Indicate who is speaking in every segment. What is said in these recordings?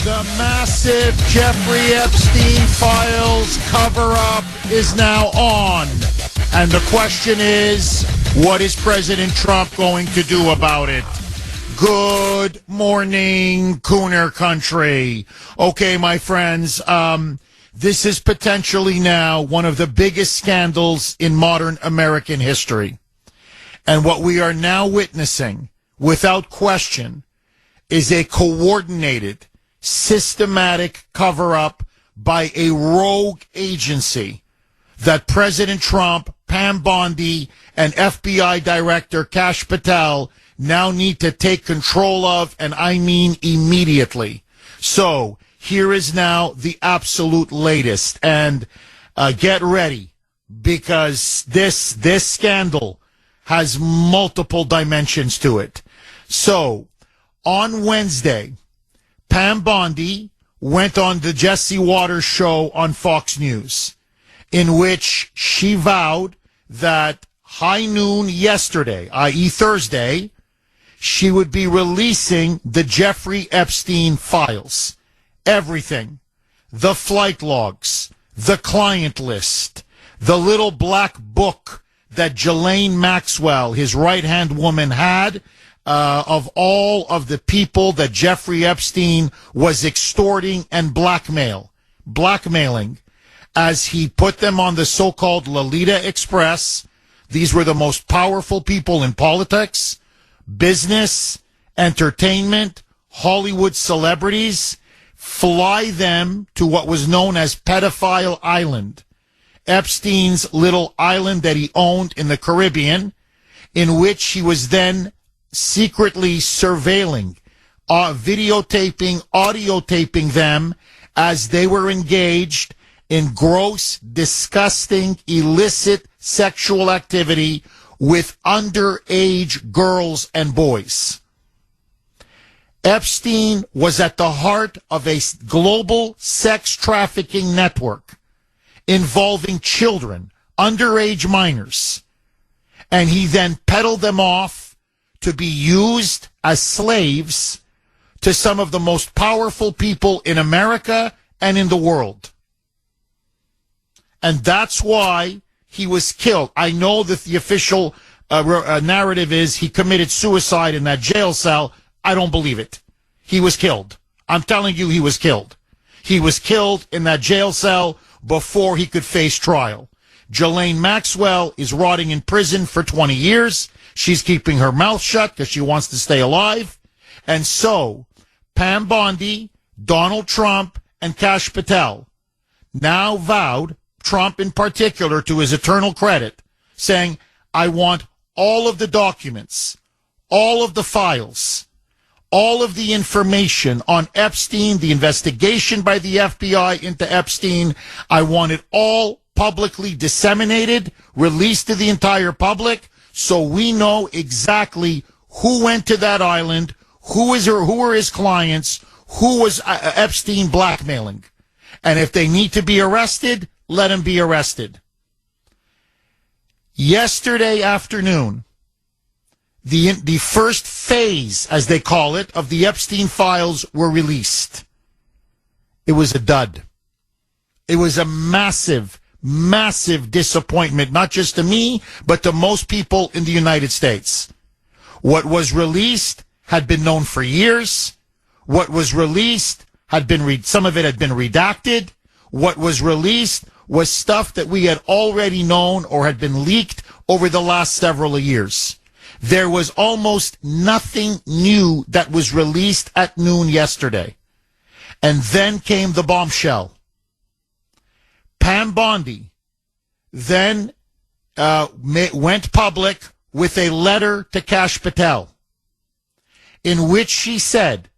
Speaker 1: The massive Jeffrey Epstein files cover-up is now on. And the question is, what is President Trump going to do about it? Good morning, Kuhner country. Okay, my friends, this is potentially now one of the biggest scandals in modern American history. And what we are now witnessing, without question, is a coordinated, systematic cover-up by a rogue agency that President Trump, Pam Bondi, and FBI Director Kash Patel now need to take control of, and I mean immediately. So, here is now the absolute latest, and get ready, because this scandal has multiple dimensions to it. So, on Wednesday, Pam Bondi went on the Jesse Waters show on Fox News, in which she vowed that high noon yesterday, i.e. Thursday, she would be releasing the Jeffrey Epstein files. Everything. The flight logs, the client list, the little black book that Ghislaine Maxwell, his right-hand woman, had of all of the people that Jeffrey Epstein was extorting and blackmailing as he put them on the so-called Lolita Express. These were the most powerful people in politics, business, entertainment, Hollywood celebrities. Fly them to what was known as Pedophile Island, Epstein's little island that he owned in the Caribbean, in which he was then secretly surveilling, videotaping, audiotaping them as they were engaged in gross, disgusting, illicit sexual activity with underage girls and boys. Epstein was at the heart of a global sex trafficking network involving children, underage minors, and he then peddled them off to be used as slaves to some of the most powerful people in America and in the world. And that's why he was killed. I know that the official narrative is he committed suicide in that jail cell. I don't believe it. He was killed. I'm telling you, he was killed. He was killed in that jail cell before he could face trial. Ghislaine Maxwell is rotting in prison for 20 years. She's keeping her mouth shut because she wants to stay alive. And so, Pam Bondi, Donald Trump, and Kash Patel now vowed, Trump in particular, to his eternal credit, saying, I want all of the documents, all of the files, all of the information on Epstein, the investigation by the FBI into Epstein. I want it all publicly disseminated, released to the entire public, so we know exactly who went to that island, who were his clients, who was Epstein blackmailing. And if they need to be arrested, let them be arrested. Yesterday afternoon, the first phase, as they call it, of the Epstein files were released. It was a dud. It was a massive disappointment, not just to me, but to most people in the United States. What was released had been known for years. What was released had been some of it had been redacted. What was released was stuff that we had already known or had been leaked over the last several years. There was almost nothing new that was released at noon yesterday. And then came the bombshell. Pam Bondi then went public with a letter to Kash Patel in which she said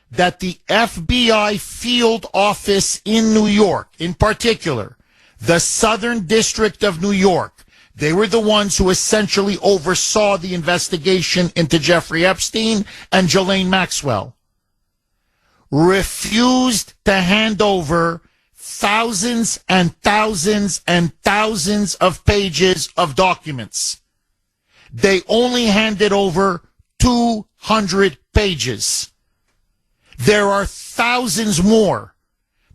Speaker 1: that the FBI field office in New York, in particular, the Southern District of New York, they were the ones who essentially oversaw the investigation into Jeffrey Epstein and Ghislaine Maxwell, refused to hand over thousands and thousands and thousands of pages of documents. They only handed over 200 pages. There are thousands thousands more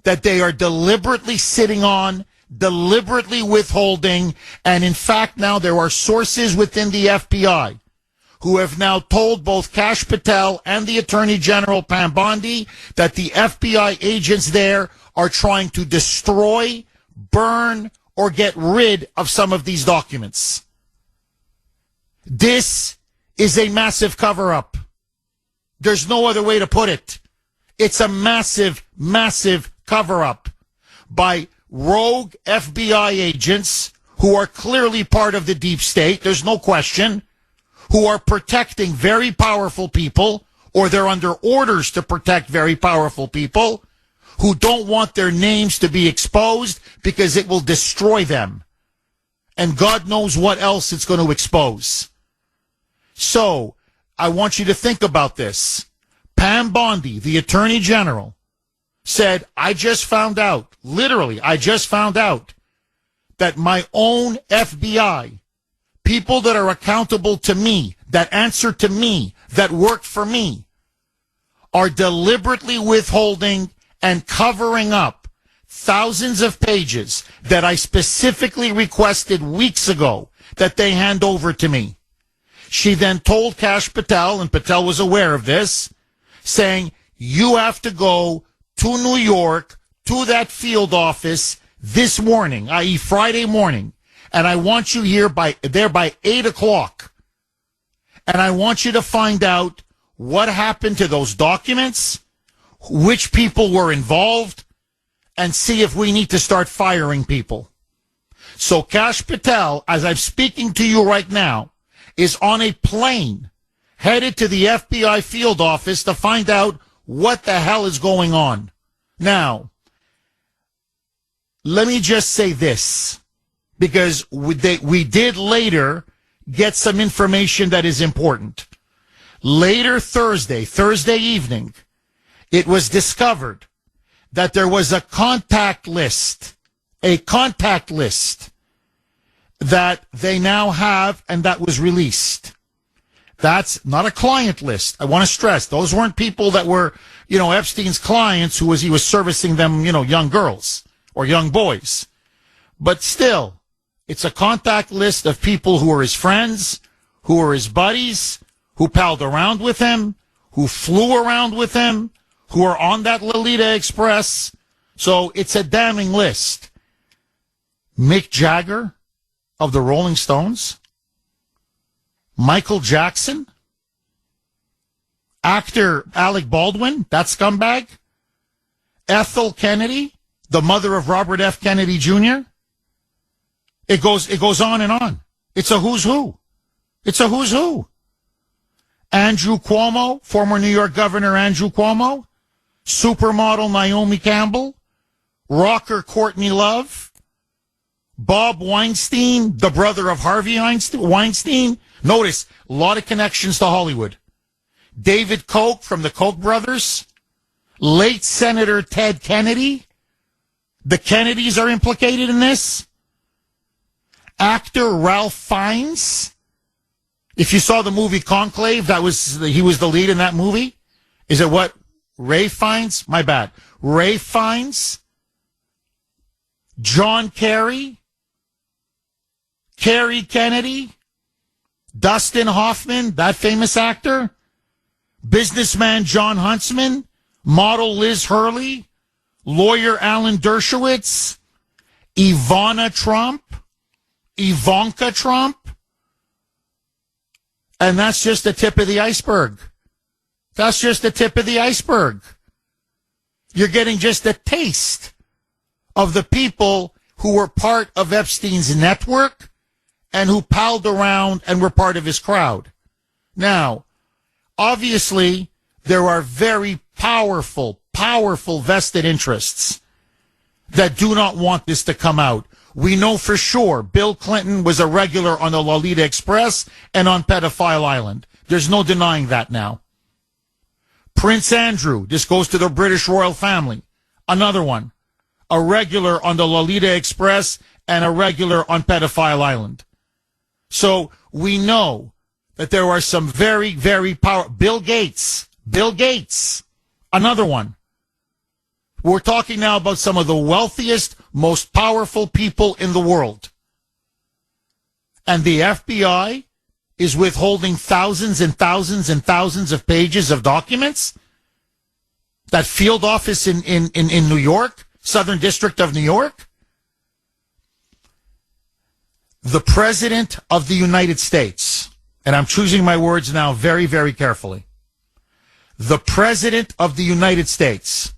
Speaker 1: that they are deliberately sitting on, deliberately withholding, and in fact now there are sources within the FBI who have now told both Kash Patel and the Attorney General Pam Bondi that the FBI agents there are trying to destroy, burn, or get rid of some of these documents. This is a massive cover-up. There's no other way to put it. It's a massive, massive cover-up by rogue FBI agents who are clearly part of the deep state, there's no question, who are protecting very powerful people, or they're under orders to protect very powerful people, who don't want their names to be exposed because it will destroy them. And God knows what else it's going to expose. So, I want you to think about this. Pam Bondi, the Attorney General, said, I just found out, literally, I just found out that my own FBI, people that are accountable to me, that answer to me, that work for me, are deliberately withholding and covering up thousands of pages that I specifically requested weeks ago that they hand over to me. She then told Kash Patel, and Patel was aware of this, saying, you have to go to New York, to that field office this morning, i.e. Friday morning, and I want you there by 8 o'clock. And I want you to find out what happened to those documents, which people were involved, and see if we need to start firing people. So Kash Patel, as I'm speaking to you right now, is on a plane headed to the FBI field office to find out what the hell is going on. Now, let me just say this, because we did later get some information that is important. Later Thursday evening, it was discovered that there was a contact list that they now have and that was released. That's not a client list. I want to stress, those weren't people that were, Epstein's clients he was servicing them, young girls or young boys. But still, it's a contact list of people who are his friends, who are his buddies, who palled around with him, who flew around with him, who are on that Lolita Express. So it's a damning list. Mick Jagger of the Rolling Stones, Michael Jackson, actor Alec Baldwin, that scumbag, Ethel Kennedy, the mother of Robert F. Kennedy Jr. It goes on and on. It's a who's who. It's a who's who. Andrew Cuomo, former New York Governor Andrew Cuomo, supermodel Naomi Campbell, rocker Courtney Love, Bob Weinstein, the brother of Harvey Weinstein. Notice, a lot of connections to Hollywood. David Koch from the Koch brothers, late Senator Ted Kennedy. The Kennedys are implicated in this. Actor Ralph Fiennes. If you saw the movie Conclave, he was the lead in that movie. Is it what? Ray Fiennes? My bad. Ray Fiennes. John Kerry. Kerry Kennedy. Dustin Hoffman, that famous actor. Businessman John Huntsman. Model Liz Hurley. Lawyer Alan Dershowitz. Ivanka Trump. And that's just the tip of the iceberg. That's just the tip of the iceberg. You're getting just a taste of the people who were part of Epstein's network and who palled around and were part of his crowd. Now, obviously, there are very powerful vested interests that do not want this to come out. We know for sure Bill Clinton was a regular on the Lolita Express and on Pedophile Island. There's no denying that now. Prince Andrew, this goes to the British royal family. Another one, a regular on the Lolita Express and a regular on Pedophile Island. So we know that there are some very, very powerful. Bill Gates, another one. We're talking now about some of the wealthiest, most powerful people in the world. And the FBI is withholding thousands and thousands and thousands of pages of documents? That field office in New York, Southern District of New York? The President of the United States, and I'm choosing my words now very, very carefully. The President of the United States.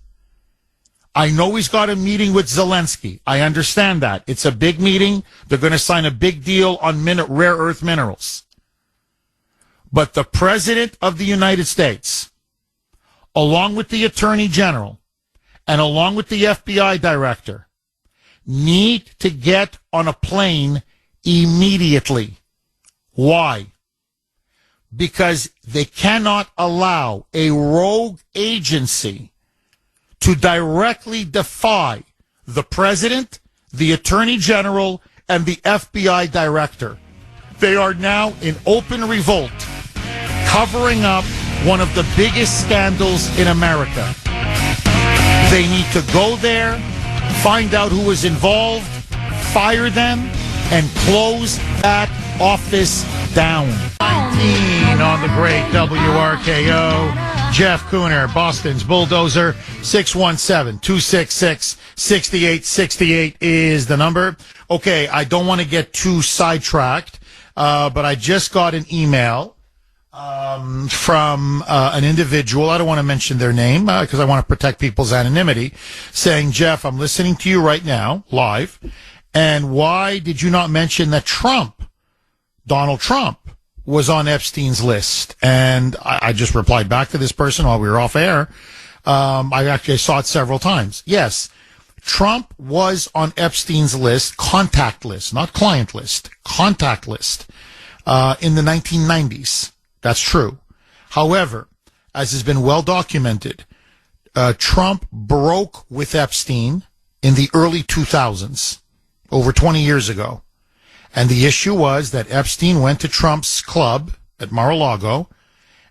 Speaker 1: I know he's got a meeting with Zelensky. I understand that. It's a big meeting. They're going to sign a big deal on rare earth minerals. But the President of the United States, along with the Attorney General and along with the FBI Director, need to get on a plane immediately. Why? Because they cannot allow a rogue agency to directly defy the President, the Attorney General, and the FBI Director. They are now in open revolt, covering up one of the biggest scandals in America. They need to go there, find out who was involved, fire them, and close that office down. 19 on the great WRKO. Jeff Kuhner, Boston's Bulldozer. 617-266-6868 is the number. Okay, I don't want to get too sidetracked, but I just got an email from an individual. I don't want to mention their name because I want to protect people's anonymity, saying, Jeff, I'm listening to you right now, live, and why did you not mention that Donald Trump, was on Epstein's list? And I just replied back to this person while we were off air. I saw it several times. Yes, Trump was on Epstein's list, contact list, not client list, contact list, in the 1990s. That's true. However, as has been well documented, Trump broke with Epstein in the early 2000s, over 20 years ago. And the issue was that Epstein went to Trump's club at Mar-a-Lago,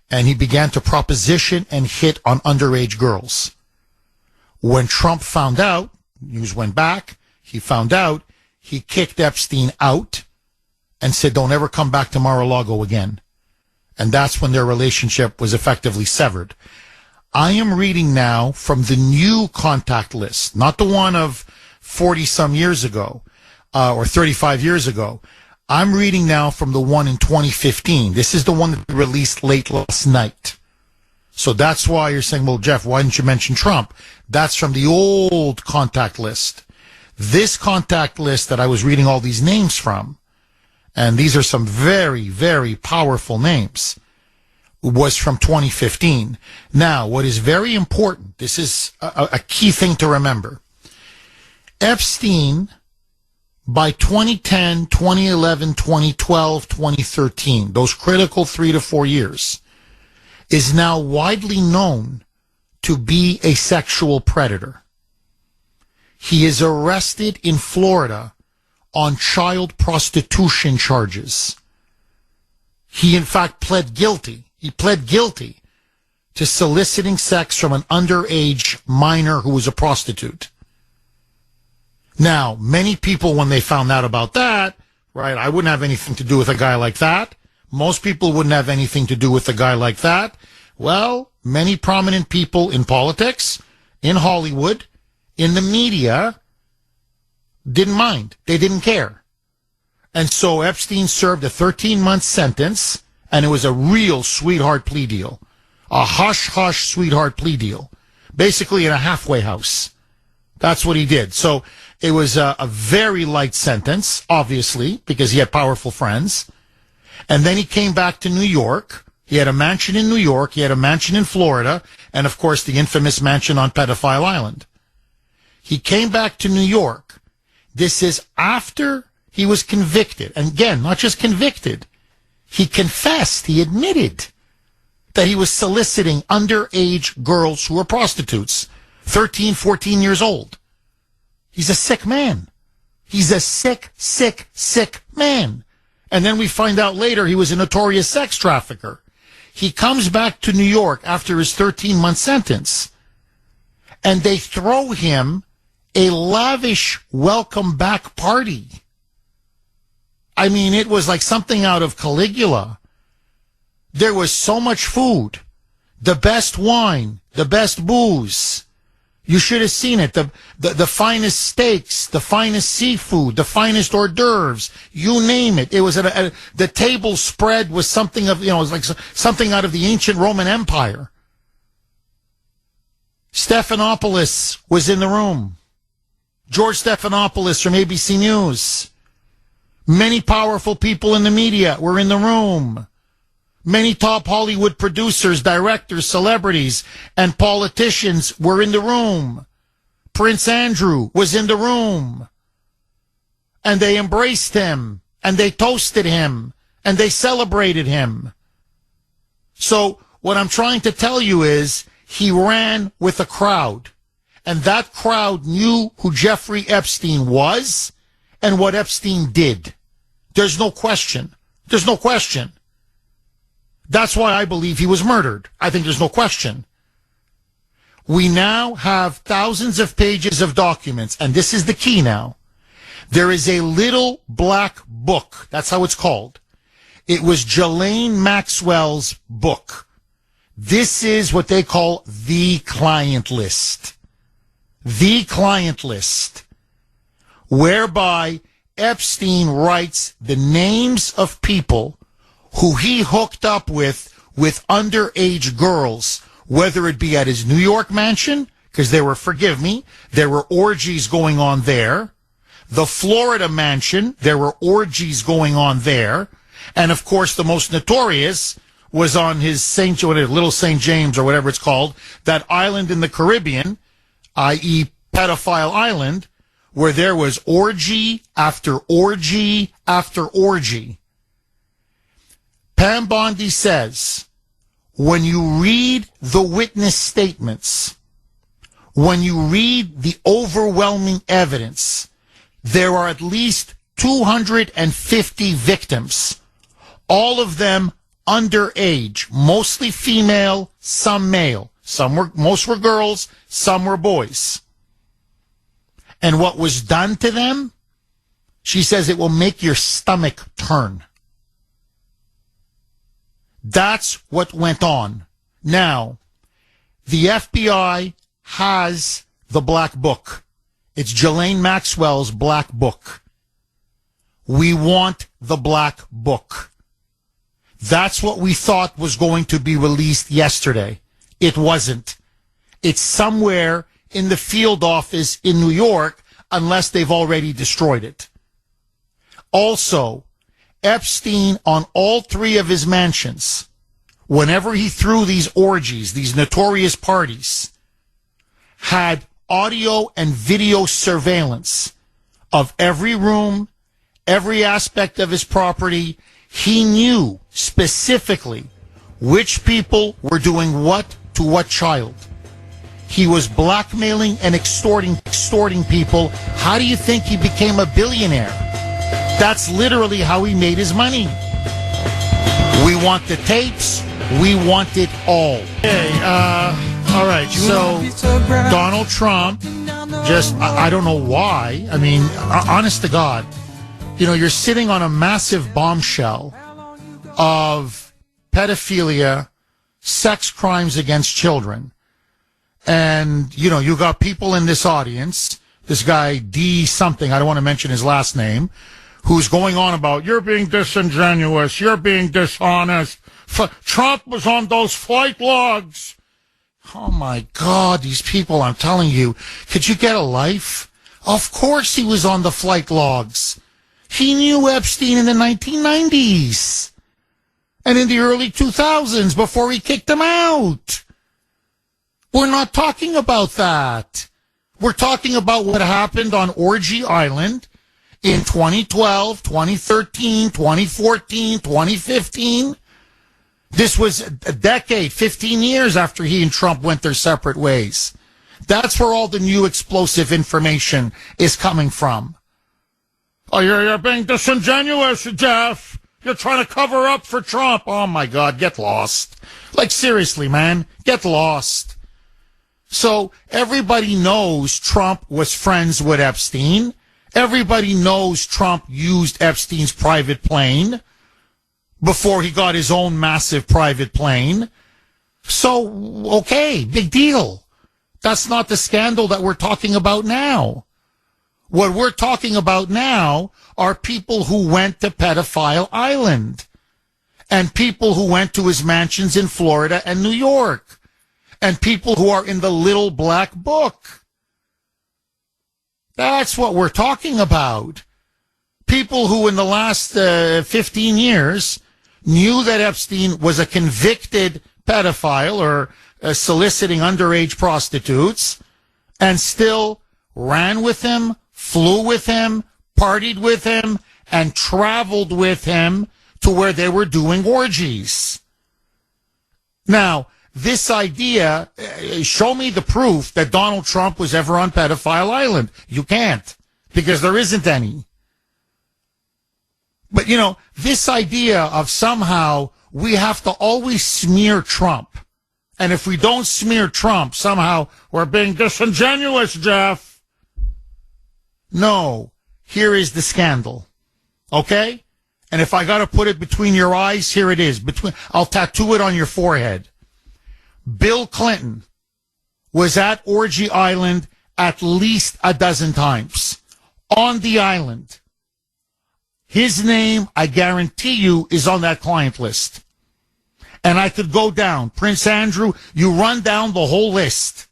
Speaker 1: and he began to proposition and hit on underage girls. When Trump found out, news went back, he found out, he kicked Epstein out and said, don't ever come back to Mar-a-Lago again. And that's when their relationship was effectively severed. I am reading now from the new contact list, not the one of 40-some years ago, or 35 years ago. I'm reading now from the one in 2015. This is the one that released late last night. So that's why you're saying, well, Jeff, why didn't you mention Trump? That's from the old contact list. This contact list that I was reading all these names from, and these are some very, very powerful names, was from 2015. Now, what is very important, this is a key thing to remember. Epstein, by 2010, 2011, 2012, 2013, those critical 3 to 4 years, is now widely known to be a sexual predator. He is arrested in Florida on child prostitution charges. He, in fact, pled guilty. He pled guilty to soliciting sex from an underage minor who was a prostitute. Now, many people, when they found out about that, right, I wouldn't have anything to do with a guy like that. Most people wouldn't have anything to do with a guy like that. Well, many prominent people in politics, in Hollywood, in the media, didn't mind. They didn't care. And so Epstein served a 13-month sentence, and it was a real sweetheart plea deal. A hush-hush sweetheart plea deal. Basically in a halfway house. That's what he did. So it was a very light sentence, obviously, because he had powerful friends. And then he came back to New York. He had a mansion in New York. He had a mansion in Florida. And, of course, the infamous mansion on Pedophile Island. He came back to New York. This is after he was convicted. And, again, not just convicted. He confessed. He admitted that he was soliciting underage girls who were prostitutes, 13, 14 years old. He's a sick man. He's a sick, sick, sick man. And then we find out later he was a notorious sex trafficker. He comes back to New York after his 13-month sentence. and they throw him a lavish welcome back party. I mean, it was like something out of Caligula. There was so much food, the best wine, the best booze. You should have seen it. The finest steaks, the finest seafood, the finest hors d'oeuvres, you name it. It was the table spread was something of, it was like something out of the ancient Roman Empire. Stephanopoulos was in the room. George Stephanopoulos from ABC News. Many powerful people in the media were in the room. Many top Hollywood producers, directors, celebrities, and politicians were in the room. Prince Andrew was in the room. And they embraced him, and they toasted him, and they celebrated him. So what I'm trying to tell you is he ran with a crowd, and that crowd knew who Jeffrey Epstein was and what Epstein did. There's no question. There's no question. That's why I believe he was murdered. I think there's no question. We now have thousands of pages of documents, and this is the key now. There is a little black book. That's how it's called. It was Ghislaine Maxwell's book. This is what they call the client list. The client list, whereby Epstein writes the names of people who he hooked up with underage girls, whether it be at his New York mansion, because there were orgies going on there. The Florida mansion, there were orgies going on there. And of course, the most notorious was on his Little St. James or whatever it's called, that island in the Caribbean, i.e. pedophile island, where there was orgy after orgy after orgy. Pam Bondi says, when you read the witness statements, when you read the overwhelming evidence, there are at least 250 victims, all of them underage, mostly female, some male. Most were girls, some were boys. And what was done to them, she says it will make your stomach turn. That's what went on. Now, the FBI has the black book. It's Ghislaine Maxwell's black book. We want the black book. That's what we thought was going to be released yesterday. It wasn't. It's somewhere in the field office in New York, unless they've already destroyed it. Also, Epstein, on all three of his mansions, whenever he threw these orgies, these notorious parties, had audio and video surveillance of every room, every aspect of his property. He knew specifically which people were doing what to what child. He was blackmailing and extorting people. How do you think he became a billionaire? That's literally how he made his money. We want the tapes. We want it all.
Speaker 2: Hey, all right.
Speaker 1: So Donald Trump, I don't know why. I mean, honest to God, you're sitting on a massive bombshell of pedophilia, sex crimes against children. And, you got people in this audience, this guy D something, I don't want to mention his last name, who's going on about, you're being disingenuous, you're being dishonest. Trump was on those flight logs. Oh, my God, these people, I'm telling you, could you get a life? Of course he was on the flight logs. He knew Epstein in the 1990s and in the early 2000s before he kicked him out. We're not talking about that. We're talking about what happened on Orgy Island in 2012, 2013, 2014, 2015. This was a decade, 15 years after he and Trump went their separate ways. That's where all the new explosive information is coming from. Oh, you're being disingenuous, Jeff. You're trying to cover up for Trump. Oh, my God, get lost. Like, seriously, man, get lost. So everybody knows Trump was friends with Epstein. Everybody knows Trump used Epstein's private plane before he got his own massive private plane. So, okay, big deal. That's not the scandal that we're talking about now. What we're talking about now are people who went to Pedophile Island and people who went to his mansions in Florida and New York and people who are in the Little Black Book. That's what we're talking about. People who in the last 15 years knew that Epstein was a convicted pedophile or soliciting underage prostitutes and still ran with him, flew with him, partied with him, and traveled with him to where they were doing orgies. Now, this idea, show me the proof that Donald Trump was ever on Pedophile Island. You can't, because there isn't any. But, you know, this idea of somehow we have to always smear Trump. And if we don't smear Trump, somehow we're being disingenuous, Jeff. No, here is the scandal. Okay? And if I got to put it between your eyes, here it is. I'll tattoo it on your forehead. Bill Clinton was at Orgy Island at least a dozen times. On the island. His name, I guarantee you, is on that client list. And I could go down. Prince Andrew, you run down the whole list.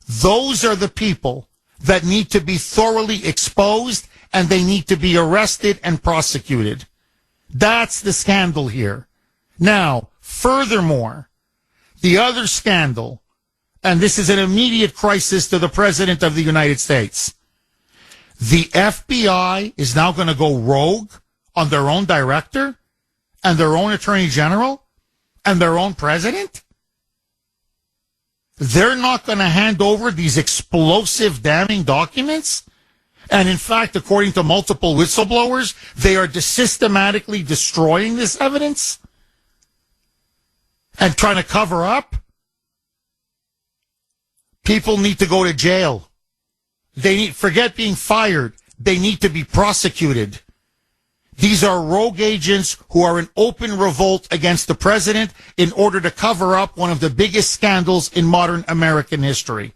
Speaker 1: Those are the people that need to be thoroughly exposed and they need to be arrested and prosecuted. That's the scandal here. Now, furthermore, the other scandal, and this is an immediate crisis to the President of the United States. The FBI is now going to go rogue on their own director and their own attorney general and their own president? They're not going to hand over these explosive, damning documents? And in fact, according to multiple whistleblowers, they are systematically destroying this evidence and trying to cover up? People need to go to jail. Forget being fired. They need to be prosecuted. These are rogue agents who are in open revolt against the president in order to cover up one of the biggest scandals in modern American history.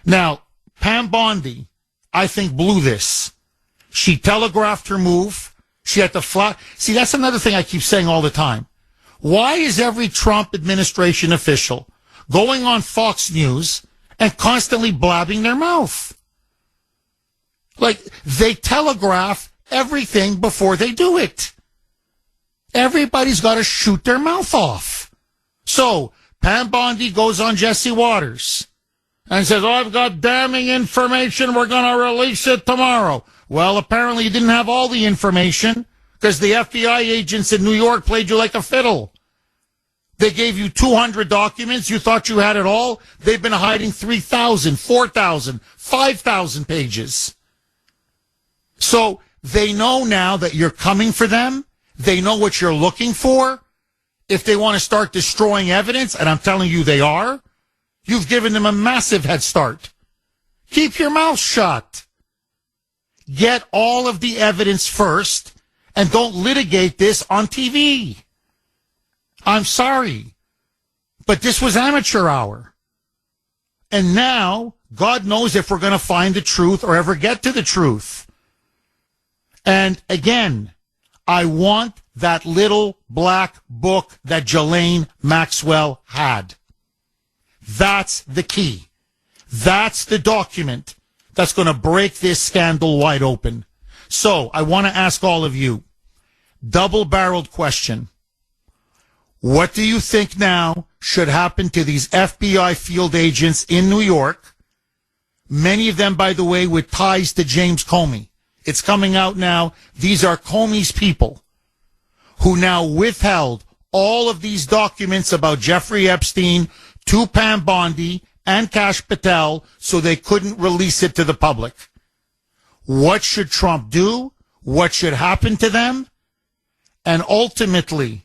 Speaker 1: Now, Pam Bondi, I think, blew this. She telegraphed her move. She had to fly. See, that's another thing I keep saying all the time. Why is every Trump administration official going on Fox News and constantly blabbing their mouth? Like, they telegraph everything before they do it. Everybody's got to shoot their mouth off. So, Pam Bondi goes on Jesse Waters and says, I've got damning information. We're going to release it tomorrow. Well, apparently you didn't have all the information because the FBI agents in New York played you like a fiddle. They gave you 200 documents. You thought you had it all. They've been hiding 3,000, 4,000, 5,000 pages. So they know now that you're coming for them. They know what you're looking for. If they want to start destroying evidence, and I'm telling you they are, you've given them a massive head start. Keep your mouth shut. Get all of the evidence first, and don't litigate this on TV. I'm sorry, but this was amateur hour. And now, God knows if we're going to find the truth or ever get to the truth. And again, I want that little black book that Ghislaine Maxwell had. That's the key. That's the document that's going to break this scandal wide open. So I want to ask all of you, double-barreled question. What do you think now should happen to these FBI field agents in New York? Many of them, by the way, with ties to James Comey. It's coming out now. These are Comey's people who now withheld all of these documents about Jeffrey Epstein to Pam Bondi and Kash Patel so they couldn't release it to the public. What should Trump do? What should happen to them? And ultimately,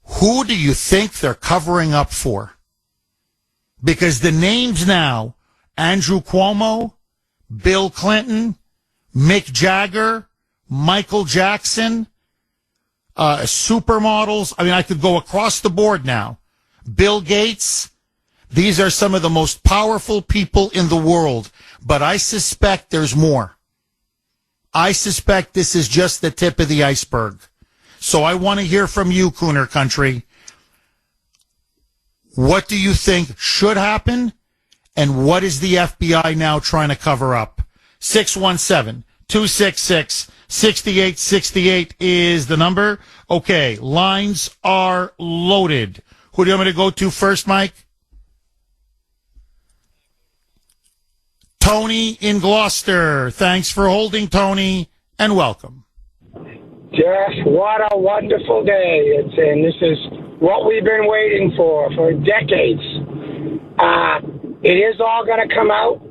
Speaker 1: who do you think they're covering up for? Because the names now, Andrew Cuomo, Bill Clinton, Mick Jagger, Michael Jackson, supermodels. I mean, I could go across the board now. Bill Gates. These are some of the most powerful people in the world. But I suspect there's more. I suspect this is just the tip of the iceberg. So I want to hear from you, Kuhner Country. What do you think should happen? And what is the FBI now trying to cover up? 617-266-6868 is the number. Okay, lines are loaded. Who do you want me to go to first, Mike? Tony in Gloucester. Thanks for holding, Tony, and welcome.
Speaker 3: Jeff, what a wonderful day. And this is what we've been waiting for decades. It is all going to come out.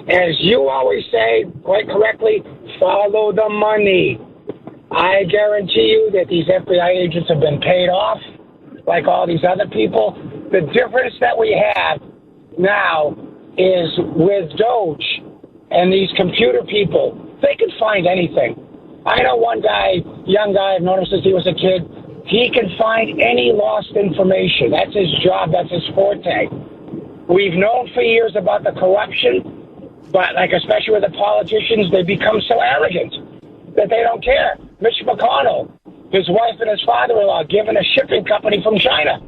Speaker 3: As you always say, quite correctly, follow the money. I guarantee you that these FBI agents have been paid off, like all these other people. The difference that we have now is with Doge and these computer people, they can find anything. I know one guy, young guy, I've known him since he was a kid. He can find any lost information. That's his job. That's his forte. We've known for years about the corruption, but like especially with the politicians, they become so arrogant that they don't care. Mitch McConnell, his wife and his father-in-law given a shipping company from China.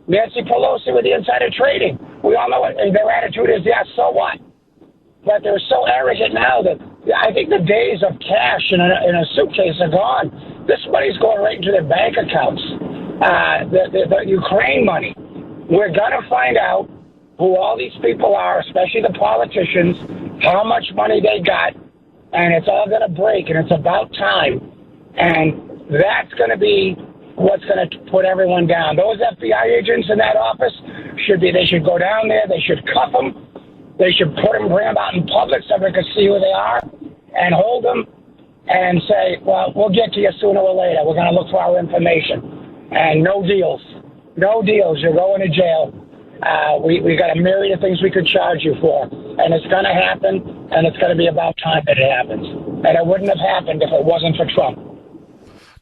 Speaker 3: Nancy Pelosi with the insider trading. We all know what their attitude is. Yeah, so what? But they're so arrogant now that I think the days of cash in a suitcase are gone. This money's going right into their bank accounts. The Ukraine money. We're going to find out who all these people are, especially the politicians, how much money they got, and it's all going to break, and it's about time. And that's going to be what's going to put everyone down. Those FBI agents in that office they should go down there, they should cuff them, they should bring them out in public so everyone can see who they are, and hold them and say, well, we'll get to you sooner or later. We're going to look for our information. And no deals. No deals. You're going to jail. We got a myriad of things we could charge you for. And it's going to happen, and it's going to be about time that it happens. And it wouldn't have happened if it wasn't for Trump.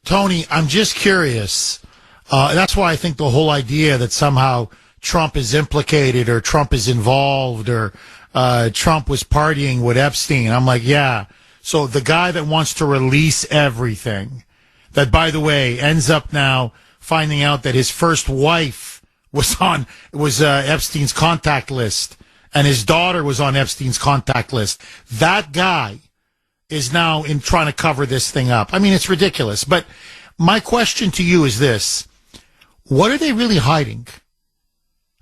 Speaker 1: Tony, I'm just curious. That's why I think the whole idea that somehow Trump is implicated or Trump is involved or Trump was partying with Epstein. I'm like, yeah. So the guy that wants to release everything, that, by the way, ends up now finding out that his first wife was Epstein's contact list and his daughter was on Epstein's contact list. That guy is now in trying to cover this thing up. I mean, it's ridiculous. But my question to you is this. What are they really hiding?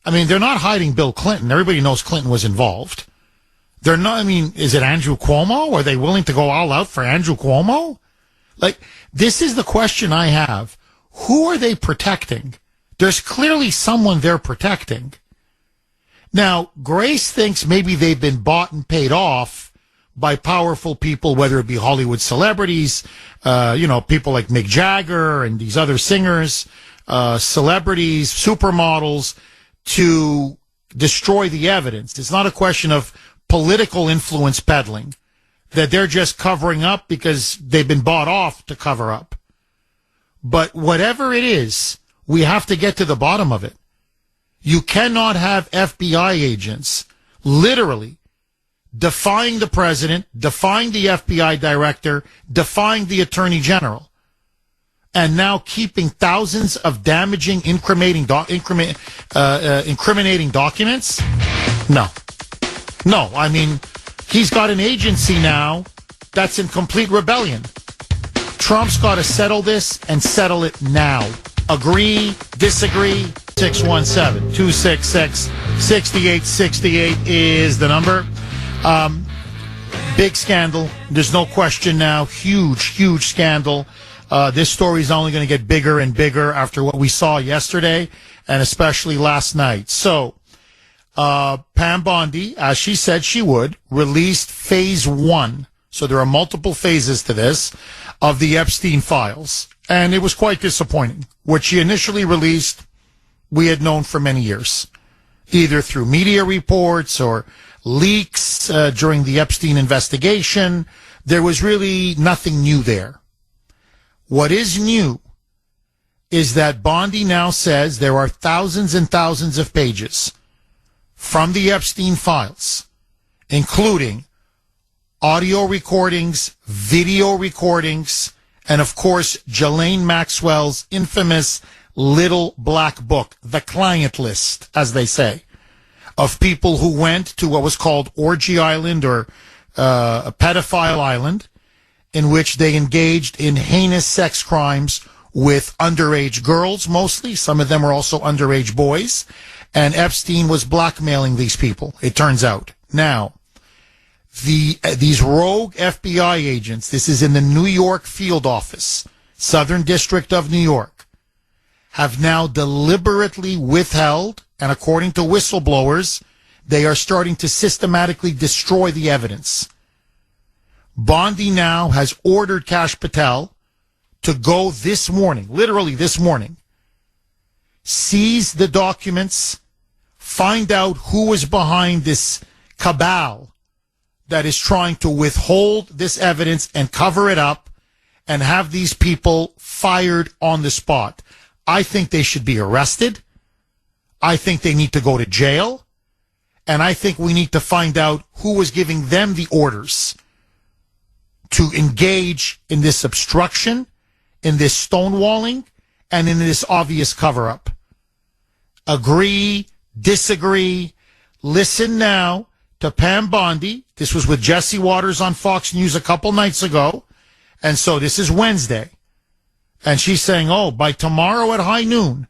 Speaker 1: I mean, they're not hiding Bill Clinton. Everybody knows Clinton was involved. They're not, I mean, is it Andrew Cuomo? Are they willing to go all out for Andrew Cuomo? Like, this is the question I have. Who are they protecting? There's clearly someone they're protecting. Now, Grace thinks maybe they've been bought and paid off by powerful people, whether it be Hollywood celebrities, people like Mick Jagger and these other singers, celebrities, supermodels, to destroy the evidence. It's not a question of political influence peddling, that they're just covering up because they've been bought off to cover up. But whatever it is, we have to get to the bottom of it. You cannot have FBI agents literally defying the president, defying the FBI director, defying the attorney general, and now keeping thousands of damaging, incriminating documents? No. I mean, he's got an agency now that's in complete rebellion. Trump's got to settle this and settle it now. Agree, disagree? 617-266-6868 is the number. Big scandal. There's no question now. Huge scandal. This story is only going to get bigger and bigger after what we saw yesterday and especially last night. So, Pam Bondi, as she said she would, released phase 1. So there are multiple phases to this of the Epstein files. And it was quite disappointing. What she initially released, we had known for many years. either through media reports or leaks during the Epstein investigation. There was really nothing new there. What is new is that Bondi now says there are thousands and thousands of pages from the Epstein files, including audio recordings, video recordings, and of course, Ghislaine Maxwell's infamous little black book, the client list, as they say, of people who went to what was called Orgy Island or a pedophile island, in which they engaged in heinous sex crimes with underage girls mostly. Some of them were also underage boys. And Epstein was blackmailing these people, it turns out. Now, these rogue FBI agents, this is in the New York field office, Southern District of New York, have now deliberately withheld, and according to whistleblowers, they are starting to systematically destroy the evidence. Bondi now has ordered Kash Patel to go this morning, literally this morning, seize the documents, find out who is behind this cabal that is trying to withhold this evidence and cover it up and have these people fired on the spot. I think they should be arrested. I think they need to go to jail. And I think we need to find out who was giving them the orders to engage in this obstruction, in this stonewalling, and in this obvious cover-up. Agree, disagree. Listen now to Pam Bondi. This was with Jesse Waters on Fox News a couple nights ago. And so this is Wednesday. And she's saying, oh, by tomorrow at high noon,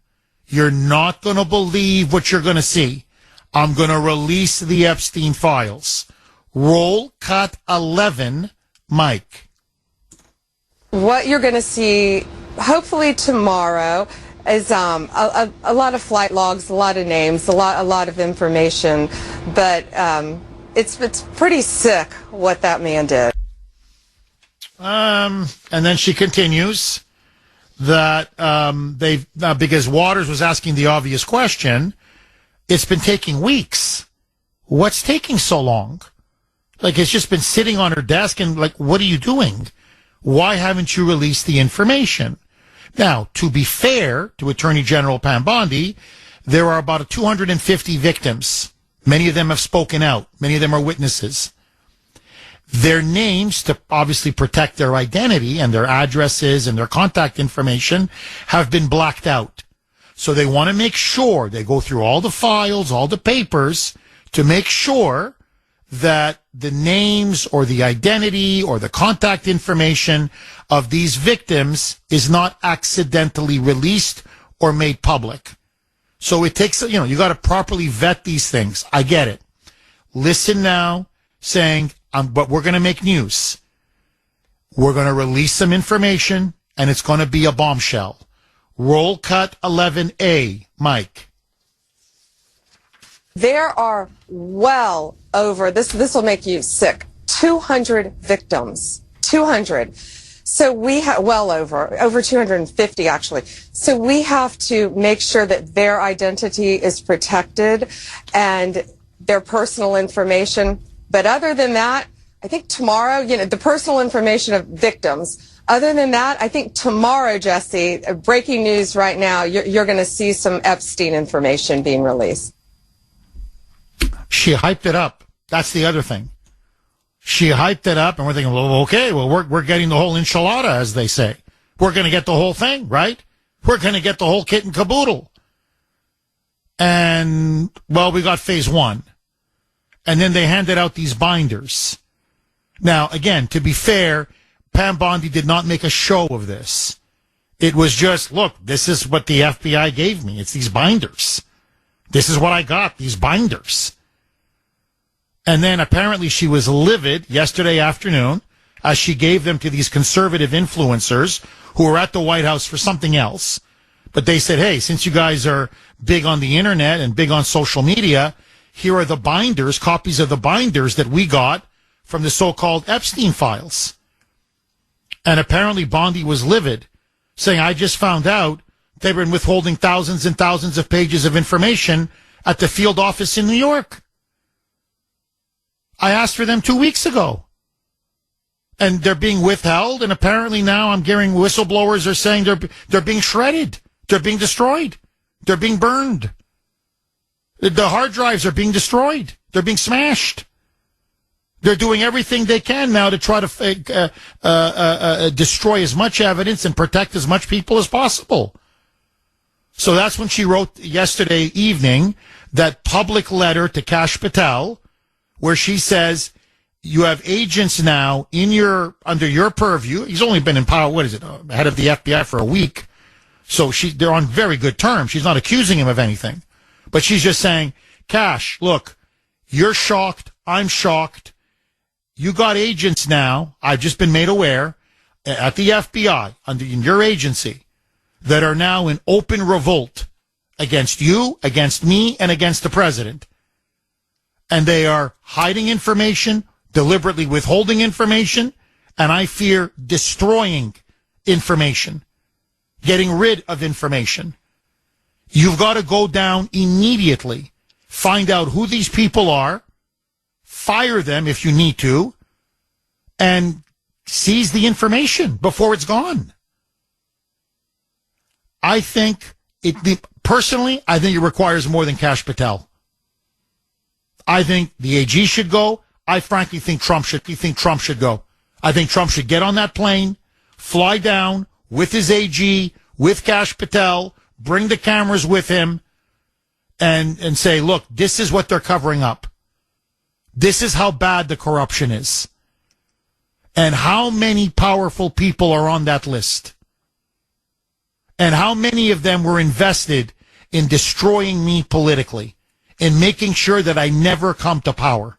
Speaker 1: you're not going to believe what you're going to see. I'm going to release the Epstein files. Roll cut 11, Mike.
Speaker 4: What you're going to see, hopefully tomorrow, is a lot of flight logs, a lot of names, a lot of information. But it's pretty sick what that man did.
Speaker 1: And then she continues that because Waters was asking the obvious question, it's been taking weeks. What's taking so long? Like, it's just been sitting on her desk, and like, what are you doing? Why haven't you released the information? Now, to be fair to Attorney General Pam Bondi, there are about 250 victims. Many of them have spoken out. Many of them are witnesses. Their names, to obviously protect their identity and their addresses and their contact information, have been blacked out. So they want to make sure they go through all the files, all the papers, to make sure that the names or the identity or the contact information of these victims is not accidentally released or made public. So it takes, you got to properly vet these things. I get it. Listen now, saying, but we're going to make news. We're going to release some information, and it's going to be a bombshell. Roll cut 11A, Mike.
Speaker 4: There are well over, this will make you sick, 200 victims. 200. So we have, well over 250 actually. So we have to make sure that their identity is protected and their personal information. But other than that, I think tomorrow, the personal information of victims. Other than that, I think tomorrow, Jesse, breaking news right now, you're going to see some Epstein information being released.
Speaker 1: She hyped it up. That's the other thing. She hyped it up, and we're thinking, well, okay, well, we're getting the whole enchilada, as they say. We're going to get the whole thing, right? We're going to get the whole kit and caboodle. And, well, we got phase one. And then they handed out these binders. Now, again, to be fair, Pam Bondi did not make a show of this. It was just, look, this is what the FBI gave me. It's these binders. This is what I got, these binders. And then apparently she was livid yesterday afternoon as she gave them to these conservative influencers who were at the White House for something else. But they said, hey, since you guys are big on the internet and big on social media, here are the binders, copies of the binders that we got from the so-called Epstein files. And apparently Bondi was livid, saying, I just found out they've been withholding thousands and thousands of pages of information, at the field office in New York. I asked for them 2 weeks ago. And they're being withheld, and apparently now I'm hearing whistleblowers are saying they're being shredded. They're being destroyed. They're being burned. The hard drives are being destroyed. They're being smashed. They're doing everything they can now to try to destroy as much evidence and protect as much people as possible. So that's when she wrote yesterday evening that public letter to Kash Patel, where she says, you have agents now under your purview. He's only been in power, head of the FBI for a week. So they're on very good terms. She's not accusing him of anything. But she's just saying, Kash, look, you're shocked. I'm shocked. You got agents now. I've just been made aware at the FBI, in your agency, that are now in open revolt against you, against me, and against the president. And they are hiding information, deliberately withholding information, and I fear destroying information, getting rid of information. You've got to go down immediately, find out who these people are, fire them if you need to, and seize the information before it's gone. I think personally, I think it requires more than Kash Patel. I think the AG should go. I frankly think Trump should go. I think Trump should get on that plane, fly down with his AG, with Kash Patel, bring the cameras with him, and say, look, this is what they're covering up. This is how bad the corruption is. And how many powerful people are on that list. And how many of them were invested in destroying me politically, in making sure that I never come to power.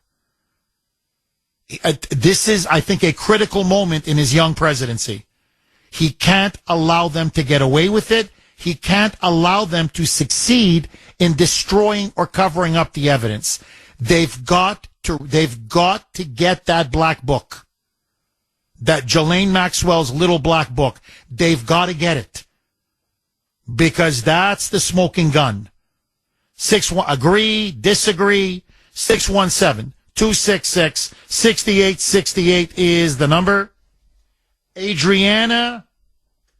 Speaker 1: This is, I think, a critical moment in his young presidency. He can't allow them to get away with it. He can't allow them to succeed in destroying or covering up the evidence. They've got to get that black book, that Ghislaine Maxwell's little black book. They've got to get it, because that's the smoking gun. Agree, disagree, 617-266-6868 is the number. Adriana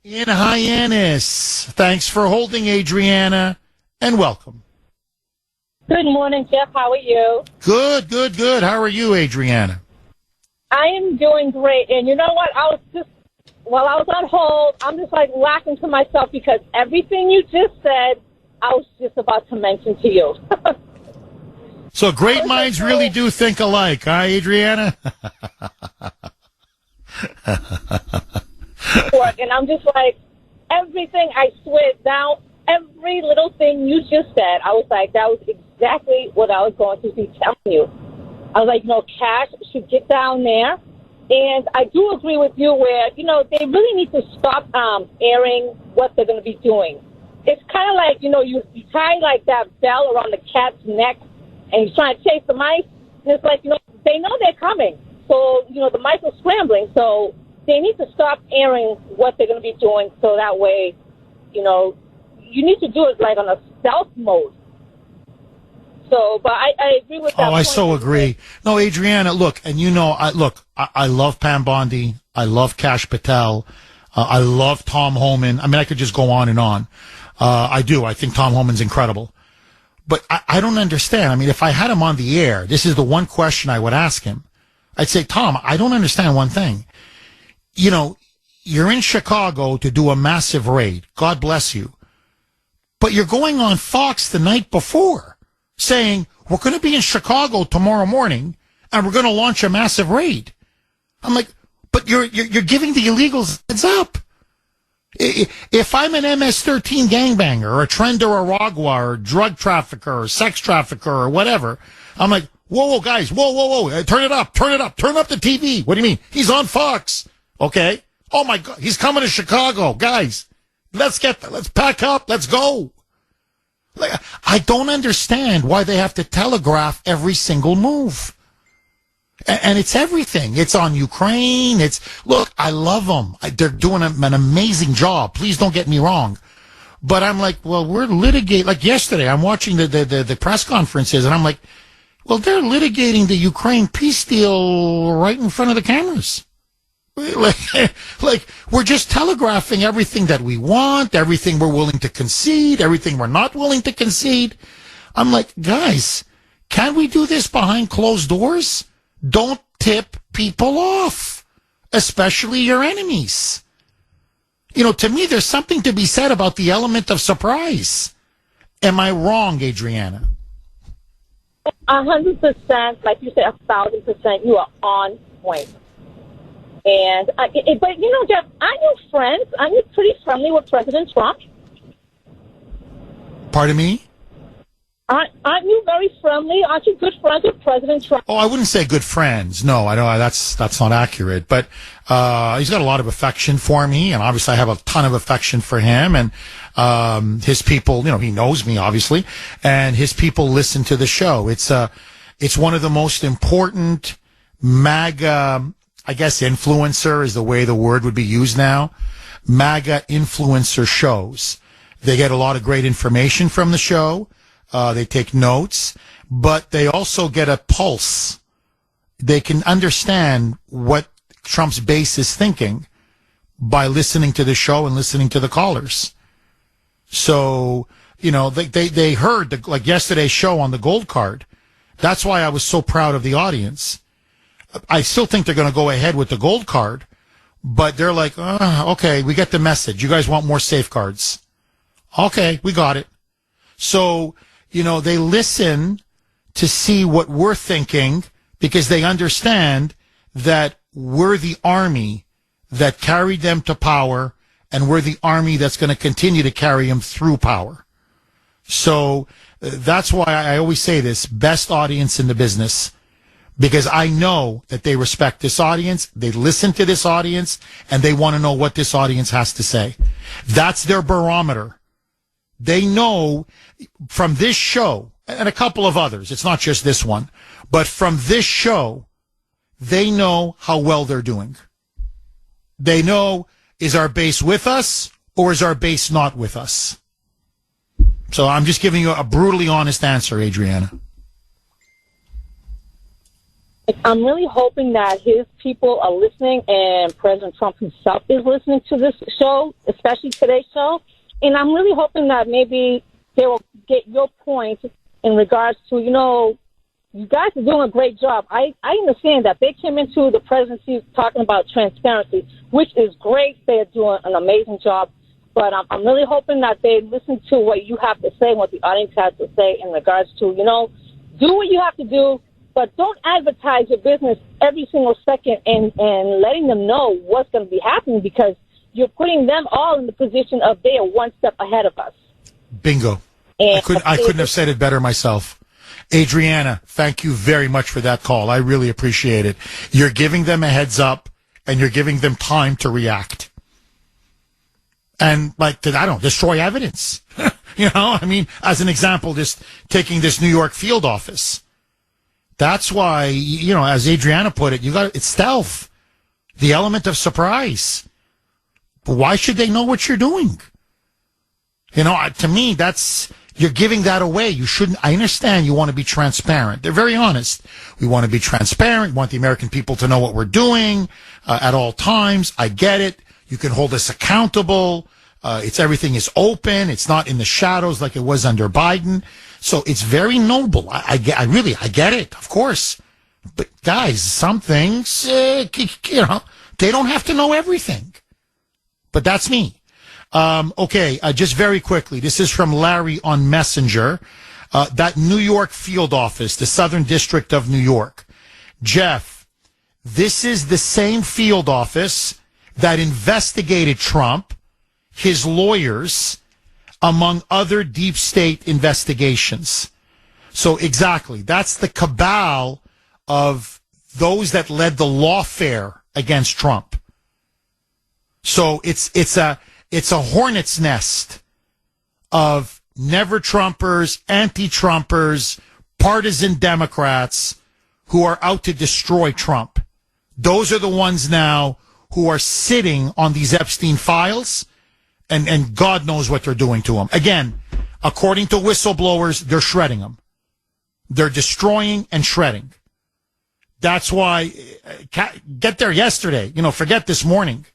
Speaker 1: in Hyannis. Thanks for holding, Adriana, and welcome.
Speaker 5: Good morning, Jeff. How are you?
Speaker 1: Good. How are you, Adriana?
Speaker 5: I am doing great. And you know what? While I was on hold, I'm just like laughing to myself because everything you just said, I was just about to mention to you.
Speaker 1: So great minds really do think alike, huh, Adriana?
Speaker 5: And I'm just like, everything, I swear down, every little thing you just said, I was like, that was exactly what I was going to be telling you. I was like, Kash should get down there. And I do agree with you where, they really need to stop airing what they're going to be doing. It's kind of like, you tie like that bell around the cat's neck and he's trying to chase the mice. And it's like, they know they're coming. So, the mice are scrambling. So they need to stop airing what they're going to be doing so that way, you need to do it like on a stealth mode. So, but I agree with that.
Speaker 1: Oh, I so agree. No, Adriana, look, and I love Pam Bondi. I love Kash Patel. I love Tom Homan. I mean, I could just go on and on. I do. I think Tom Homan's incredible. But I don't understand. I mean, if I had him on the air, this is the one question I would ask him. I'd say, Tom, I don't understand one thing. You're in Chicago to do a massive raid. God bless you. But you're going on Fox the night before saying, we're going to be in Chicago tomorrow morning and we're going to launch a massive raid. I'm like, but you're giving the illegals heads up. If I'm an MS-13 gangbanger or a Trend or a Ragwa or a drug trafficker or sex trafficker or whatever, I'm like, whoa, guys, whoa, turn it up, turn up the TV. What do you mean? He's on Fox. Okay. Oh my God, he's coming to Chicago. Guys, let's pack up, let's go. Like, I don't understand why they have to telegraph every single move. And it's everything. It's on Ukraine. Look, I love them. They're doing an amazing job. Please don't get me wrong. But I'm like, well, we're litigating. Like yesterday, I'm watching the press conferences, and I'm like, well, they're litigating the Ukraine peace deal right in front of the cameras. Like, we're just telegraphing everything that we want, everything we're willing to concede, everything we're not willing to concede. I'm like, guys, can we do this behind closed doors? Don't tip people off, especially your enemies. You know, to me, there's something to be said about the element of surprise. Am I wrong, Adriana?
Speaker 5: 100%, like you said, 1,000%, you are on point. And, but you know, Jeff, aren't you friends? Aren't you pretty friendly with President Trump?
Speaker 1: Pardon me?
Speaker 5: Aren't you very friendly? Aren't you good friends with President Trump?
Speaker 1: Oh, I wouldn't say good friends. No, I know that's not accurate. But he's got a lot of affection for me, and obviously I have a ton of affection for him. And his people, you know, he knows me obviously, and his people listen to the show. It's one of the most important MAGA, I guess, influencer is the way the word would be used now. MAGA influencer shows. They get a lot of great information from the show. They take notes, but they also get a pulse. They can understand what Trump's base is thinking by listening to the show and listening to the callers. So, you know, they heard, like yesterday's show on the gold card. That's why I was so proud of the audience. I still think they're going to go ahead with the gold card, but they're like, okay, we get the message. You guys want more safeguards. Okay, we got it. So, you know, they listen to see what we're thinking because they understand that we're the army that carried them to power, and we're the army that's going to continue to carry them through power. So that's why I always say this, best audience in the business, because I know that they respect this audience, they listen to this audience, and they want to know what this audience has to say. That's their barometer. They know from this show, and a couple of others, it's not just this one, but from this show, they know how well they're doing. They know, is our base with us or is our base not with us? So I'm just giving you a brutally honest answer, Adriana.
Speaker 5: I'm really hoping that his people are listening and President Trump himself is listening to this show, especially today's show. And I'm really hoping that maybe they will get your point in regards to, you know, you guys are doing a great job. I understand that they came into the presidency talking about transparency, which is great. They're doing an amazing job. But I'm really hoping that they listen to what you have to say and what the audience has to say in regards to, you know, do what you have to do, but don't advertise your business every single second and letting them know what's going to be happening, because you're putting them all in the position of they are one step ahead of us.
Speaker 1: Bingo.
Speaker 5: And
Speaker 1: I couldn't have said it better myself. Adriana, thank you very much for that call. I really appreciate it. You're giving them a heads up, and you're giving them time to react. And, like, destroy evidence. You know, I mean, as an example, just taking this New York field office. That's why, you know, as Adriana put it, it's stealth. The element of surprise. Why should they know what you're doing? You know, to me, you're giving that away. You shouldn't. I understand you want to be transparent. They're very honest. We want to be transparent. We want the American people to know what we're doing at all times. I get it. You can hold us accountable. Everything is open. It's not in the shadows like it was under Biden. So it's very noble. I get it, of course. But guys, some things, you know, they don't have to know everything. But that's me. Okay, just very quickly, this is from Larry on Messenger. That New York field office, the Southern District of New York. Jeff, this is the same field office that investigated Trump, his lawyers, among other deep state investigations. So exactly, that's the cabal of those that led the lawfare against Trump. So it's a hornet's nest of never Trumpers, anti-Trumpers, partisan Democrats who are out to destroy Trump. Those are the ones now who are sitting on these Epstein files, And God knows what they're doing to him. Again, according to whistleblowers, they're shredding him. They're destroying and shredding. That's why, get there yesterday. Forget this morning.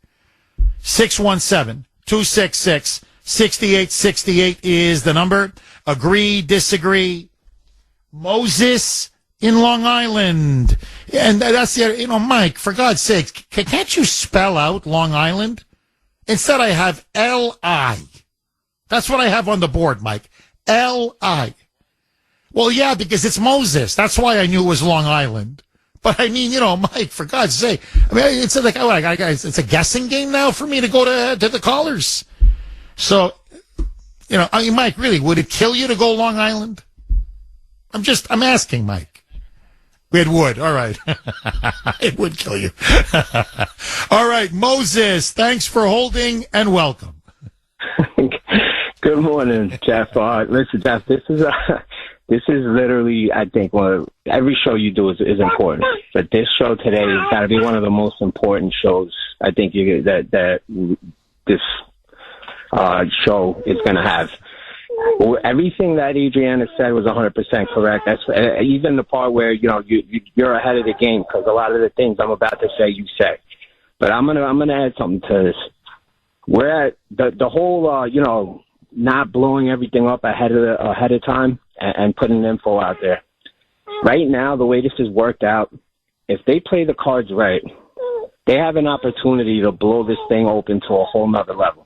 Speaker 1: 617-266-6868 is the number. Agree, disagree. Moses in Long Island. And that's the, Mike, for God's sake, can't you spell out Long Island? Instead, I have L-I. That's what I have on the board, Mike. L-I. Well, yeah, because it's Moses. That's why I knew it was Long Island. But I mean, Mike, for God's sake. I mean, it's like, it's a guessing game now for me to go to the callers. So, Mike, really, would it kill you to go Long Island? I'm asking, Mike. It would. All right. It would kill you. All right, Moses, thanks for holding and welcome.
Speaker 6: Good morning, Jeff. Listen, Jeff, this is literally, I think, every show you do is important. But this show today has got to be one of the most important shows I think that this show is going to have. Everything that Adriana said was 100% correct. That's even the part where you're ahead of the game, because a lot of the things I'm about to say you say. But I'm gonna add something to this. We're at the whole not blowing everything up ahead of time and putting info out there. Right now, the way this is worked out, if they play the cards right, they have an opportunity to blow this thing open to a whole nother level.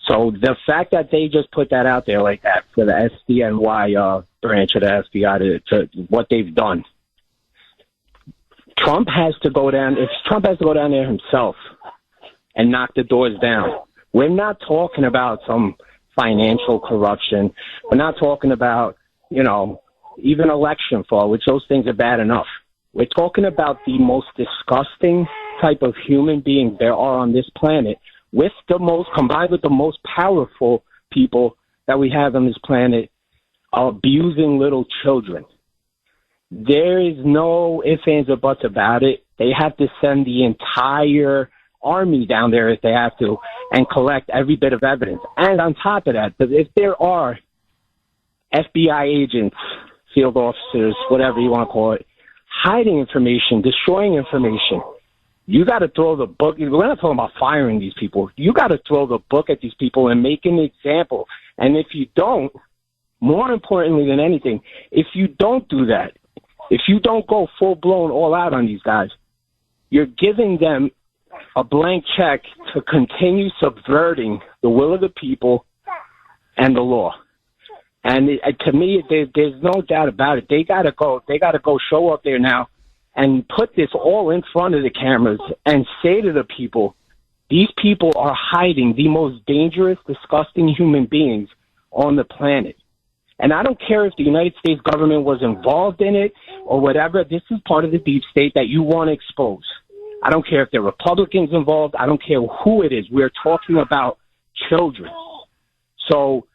Speaker 6: So the fact that they just put that out there like that for the SDNY branch of the FBI to what they've done, Trump has to go down. If Trump has to go down there himself and knock the doors down, we're not talking about some financial corruption. We're not talking about, even election fraud, which those things are bad enough. We're talking about the most disgusting type of human beings there are on this planet, combined with the most powerful people that we have on this planet, abusing little children. There is no ifs, ands, or buts about it. They have to send the entire army down there if they have to and collect every bit of evidence. And on top of that, if there are FBI agents, field officers, whatever you want to call it, hiding information, destroying information, you got to throw the book. We're not talking about firing these people. You got to throw the book at these people and make an example. And if you don't, more importantly than anything, if you don't do that, if you don't go full blown all out on these guys, you're giving them a blank check to continue subverting the will of the people and the law. And to me, there's no doubt about it. They got to go show up there now and put this all in front of the cameras and say to the people, these people are hiding the most dangerous, disgusting human beings on the planet. And I don't care if the United States government was involved in it or whatever. This is part of the deep state that you want to expose. I don't care if there are Republicans involved. I don't care who it is. We're talking about children. So,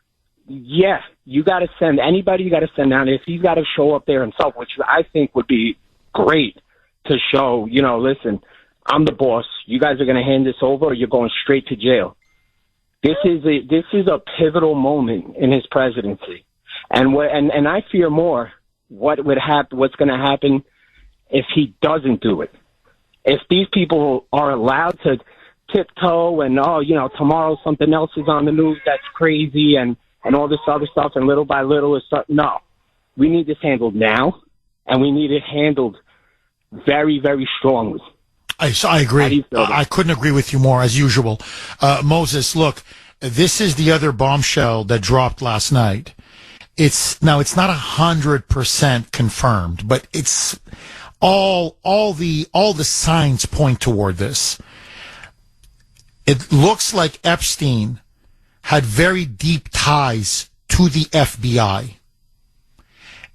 Speaker 6: yeah, you got to send anybody you got to send down there. If he's got to show up there himself, which I think would be great to show, listen, I'm the boss. You guys are going to hand this over or you're going straight to jail. This is a pivotal moment in his presidency. And I fear more what's going to happen if he doesn't do it. If these people are allowed to tiptoe and, tomorrow something else is on the news that's crazy and all this other stuff, and little by little no. We need this handled now, and we need it handled very, very strongly.
Speaker 1: I agree. I couldn't agree with you more, as usual. Moses, look, this is the other bombshell that dropped last night. It's not 100% confirmed, but it's all the signs point toward this. It looks like Epstein had very deep ties to the FBI.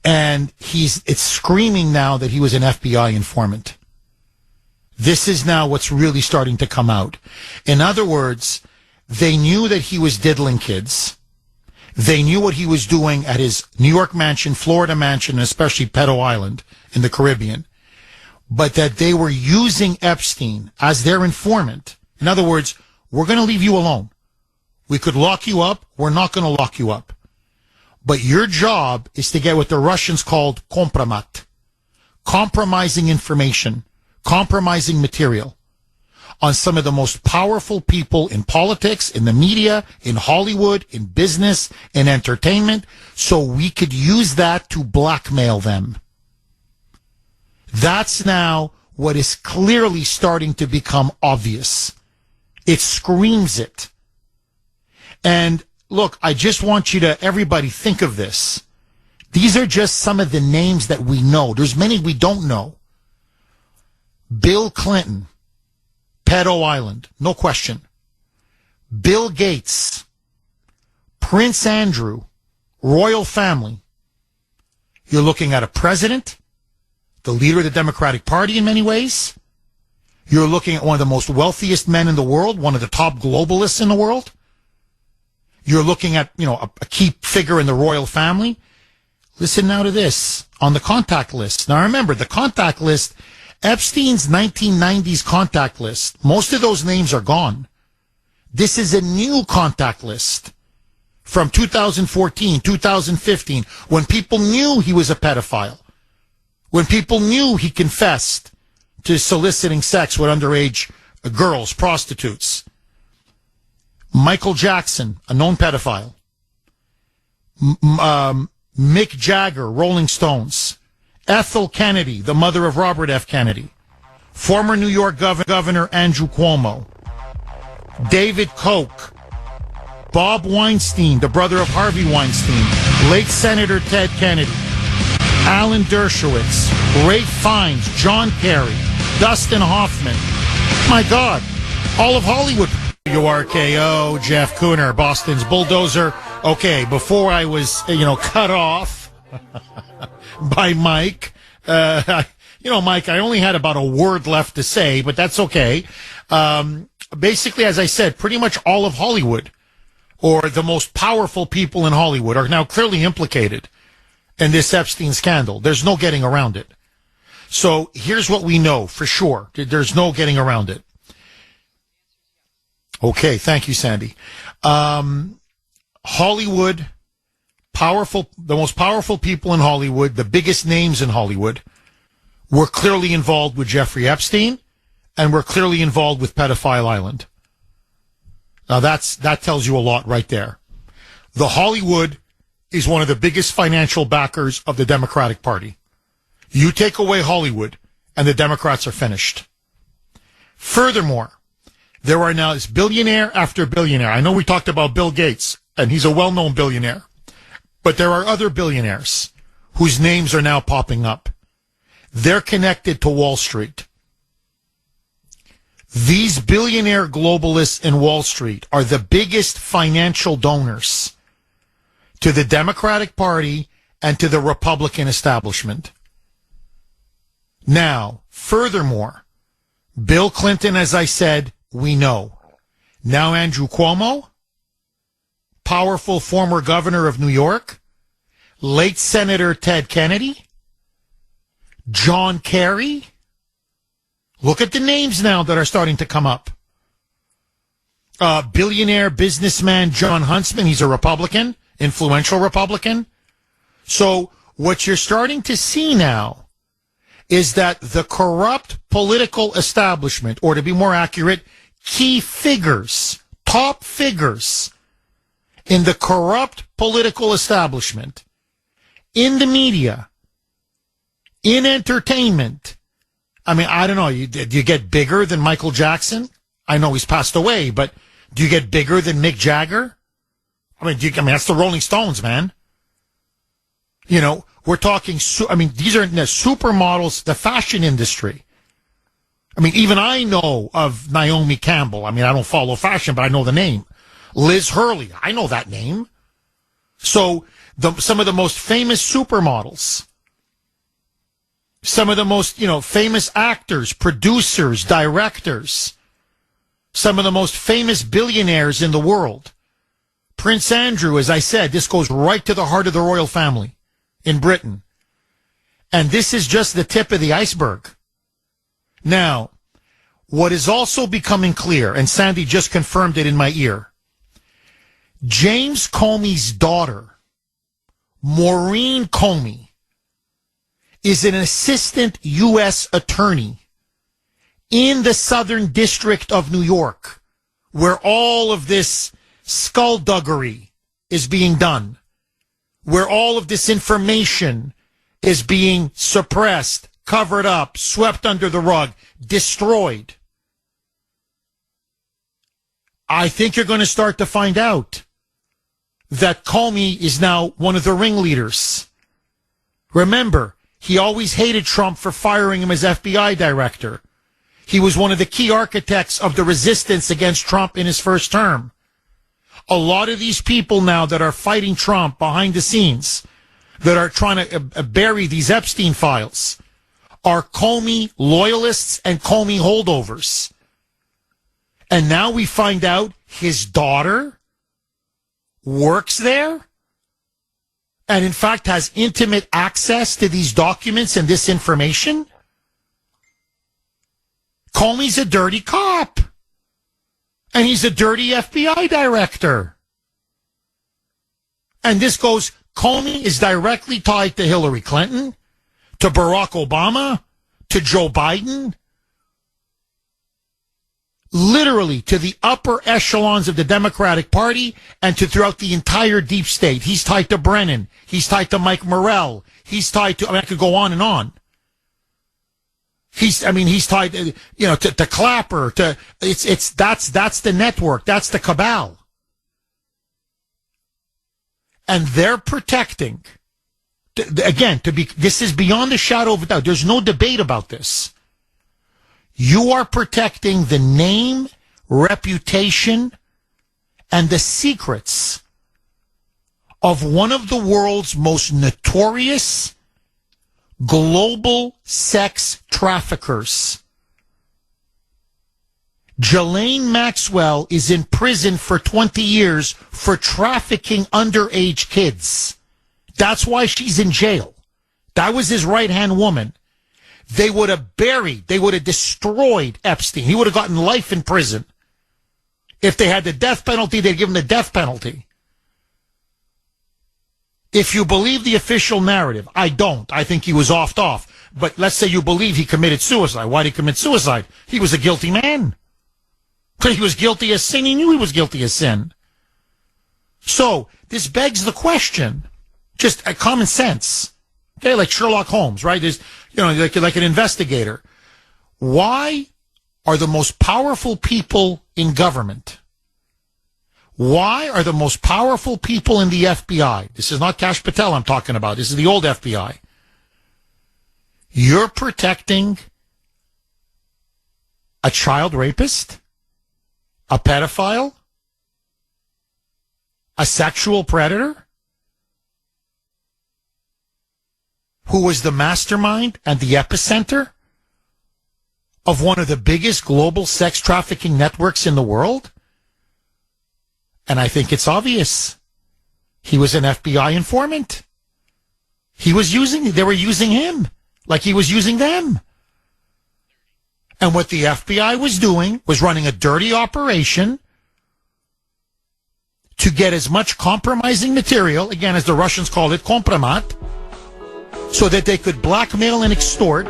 Speaker 1: And it's screaming now that he was an FBI informant. This is now what's really starting to come out. In other words, they knew that he was diddling kids. They knew what he was doing at his New York mansion, Florida mansion, and especially Pedo Island in the Caribbean. But that they were using Epstein as their informant. In other words, we're going to leave you alone. We could lock you up. We're not going to lock you up. But your job is to get what the Russians called kompromat, compromising information, compromising material on some of the most powerful people in politics, in the media, in Hollywood, in business, in entertainment, so we could use that to blackmail them. That's now what is clearly starting to become obvious. It screams it. And look, I just want you to, everybody, think of this. These are just some of the names that we know. There's many we don't know. Bill Clinton, Pedo Island, no question. Bill Gates, Prince Andrew, royal family. You're looking at a president, the leader of the Democratic Party in many ways. You're looking at one of the most wealthiest men in the world, one of the top globalists in the world. You're looking at, a key figure in the royal family. Listen now to this on the contact list. Now remember, the contact list, Epstein's 1990s contact list, most of those names are gone. This is a new contact list from 2014, 2015, when people knew he was a pedophile, when people knew he confessed to soliciting sex with underage girls, prostitutes. Michael Jackson, a known pedophile. Mick Jagger, Rolling Stones. Ethel Kennedy, the mother of Robert F. Kennedy. Former New York Governor Andrew Cuomo. David Koch. Bob Weinstein, the brother of Harvey Weinstein. Late Senator Ted Kennedy. Alan Dershowitz. Ralph Fiennes. John Kerry. Dustin Hoffman. My God. All of Hollywood. WRKO, Jeff Kuhner, Boston's bulldozer. Okay, before I was, cut off by Mike, Mike, I only had about a word left to say, but that's okay. Basically, as I said, pretty much all of Hollywood, or the most powerful people in Hollywood, are now clearly implicated in this Epstein scandal. There's no getting around it. So here's what we know for sure. There's no getting around it. Okay, thank you, Sandy. Hollywood, the most powerful people in Hollywood, the biggest names in Hollywood, were clearly involved with Jeffrey Epstein, and were clearly involved with Pedophile Island. Now that tells you a lot right there. The Hollywood is one of the biggest financial backers of the Democratic Party. You take away Hollywood, and the Democrats are finished. Furthermore, there are now this billionaire after billionaire. I know we talked about Bill Gates, and he's a well-known billionaire. But there are other billionaires whose names are now popping up. They're connected to Wall Street. These billionaire globalists in Wall Street are the biggest financial donors to the Democratic Party and to the Republican establishment. Now, furthermore, Bill Clinton, as I said, we know. Now Andrew Cuomo, powerful former governor of New York, late Senator Ted Kennedy, John Kerry. Look at the names now that are starting to come up. Billionaire businessman John Huntsman, he's a Republican, influential Republican. So what you're starting to see now is that the corrupt political establishment, or to be more accurate, key figures, top figures in the corrupt political establishment, in the media, in entertainment. I mean, I don't know, do you get bigger than Michael Jackson? I know he's passed away, but do you get bigger than Mick Jagger? I mean, that's the Rolling Stones, man. We're talking, these are the supermodels, the fashion industry. I mean, even I know of Naomi Campbell. I mean, I don't follow fashion, but I know the name. Liz Hurley, I know that name. So some of the most famous supermodels, some of the most, famous actors, producers, directors, some of the most famous billionaires in the world. Prince Andrew, as I said, this goes right to the heart of the royal family in Britain. And this is just the tip of the iceberg. Now, what is also becoming clear, and Sandy just confirmed it in my ear, James Comey's daughter, Maureen Comey, is an assistant U.S. attorney in the Southern District of New York, where all of this skullduggery is being done, where all of this information is being suppressed, covered up, swept under the rug, destroyed. I think you're going to start to find out that Comey is now one of the ringleaders. Remember, he always hated Trump for firing him as FBI director. He was one of the key architects of the resistance against Trump in his first term. A lot of these people now that are fighting Trump behind the scenes, that are trying to bury these Epstein files, are Comey loyalists and Comey holdovers. And now we find out his daughter works there and in fact has intimate access to these documents and this information. Comey's a dirty cop and he's a dirty FBI director. And this goes, Comey is directly tied to Hillary Clinton, to Barack Obama, to Joe Biden, literally to the upper echelons of the Democratic Party and to throughout the entire deep state. He's tied to Brennan. He's tied to Mike Morrell. He's tied to, I could go on and on. He's tied, to Clapper, that's the network. That's the cabal. And they're protecting, this is beyond the shadow of a doubt. There's no debate about this. You are protecting the name, reputation, and the secrets of one of the world's most notorious global sex traffickers. Ghislaine Maxwell is in prison for 20 years for trafficking underage kids. That's why she's in jail. That was his right-hand woman. They would have destroyed Epstein. He would have gotten life in prison. If they had the death penalty, they'd give him the death penalty. If you believe the official narrative, I don't. I think he was offed off. But let's say you believe he committed suicide. Why did he commit suicide? He was a guilty man. He was guilty of sin. He knew he was guilty of sin. So this begs the question, just a common sense. Okay, like Sherlock Holmes, right? There's, like an investigator. Why are the most powerful people in government? Why are the most powerful people in the FBI? This is not Kash Patel I'm talking about. This is the old FBI. You're protecting a child rapist, a pedophile, a sexual predator, who was the mastermind and the epicenter of one of the biggest global sex trafficking networks in the world? And I think it's obvious. He was an FBI informant. They were using him like he was using them. And what the FBI was doing was running a dirty operation to get as much compromising material, again, as the Russians called it, kompromat, so that they could blackmail and extort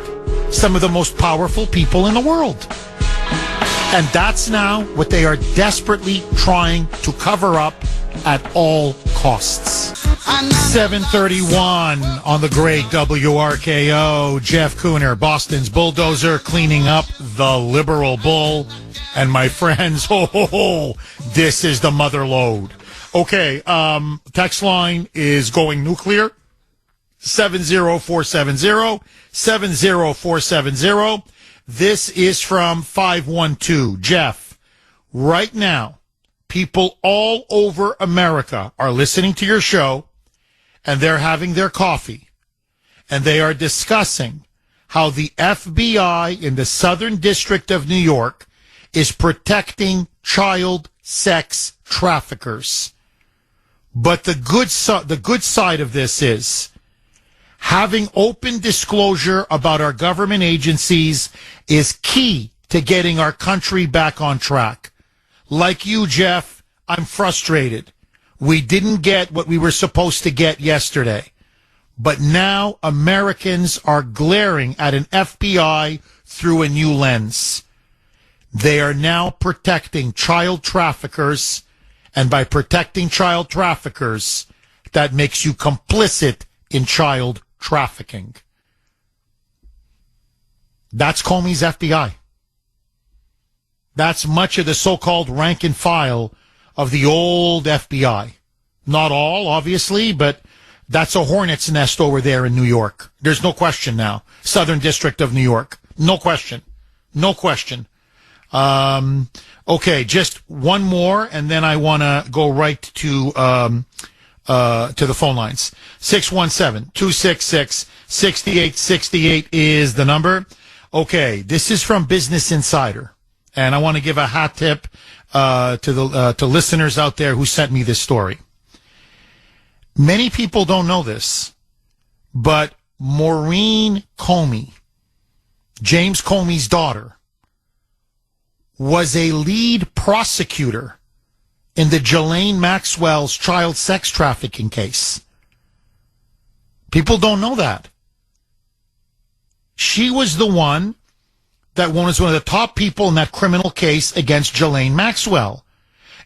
Speaker 1: some of the most powerful people in the world. And that's now what they are desperately trying to cover up at all costs. 7:31 on the great WRKO. Jeff Kuhner, Boston's bulldozer, cleaning up the liberal bull. And my friends, this is the mother lode. Okay, text line is going nuclear. 70470, 70470. This is from 512. Jeff, right now, people all over America are listening to your show, and they're having their coffee, and they are discussing how the FBI in the Southern District of New York is protecting child sex traffickers. But the good side of this is having open disclosure about our government agencies is key to getting our country back on track. Like you, Jeff, I'm frustrated. We didn't get what we were supposed to get yesterday. But now Americans are glaring at an FBI through a new lens. They are now protecting child traffickers, and by protecting child traffickers, that makes you complicit in child trafficking. That's Comey's FBI. That's much of the so-called rank and file of the old FBI. Not all, obviously, but that's a hornet's nest over there in New York. There's no question now. Southern District of New York. No question. No question. Okay, just one more, and then I want to go right to the phone lines. 617-266-6868 is the number. Okay, this is from Business Insider, and I want to give a hat tip to listeners out there who sent me this story. Many people don't know this, but Maureen Comey, James Comey's daughter, was a lead prosecutor in the Ghislaine Maxwell's child sex trafficking case. People don't know that. She was the one that was one of the top people in that criminal case against Ghislaine Maxwell.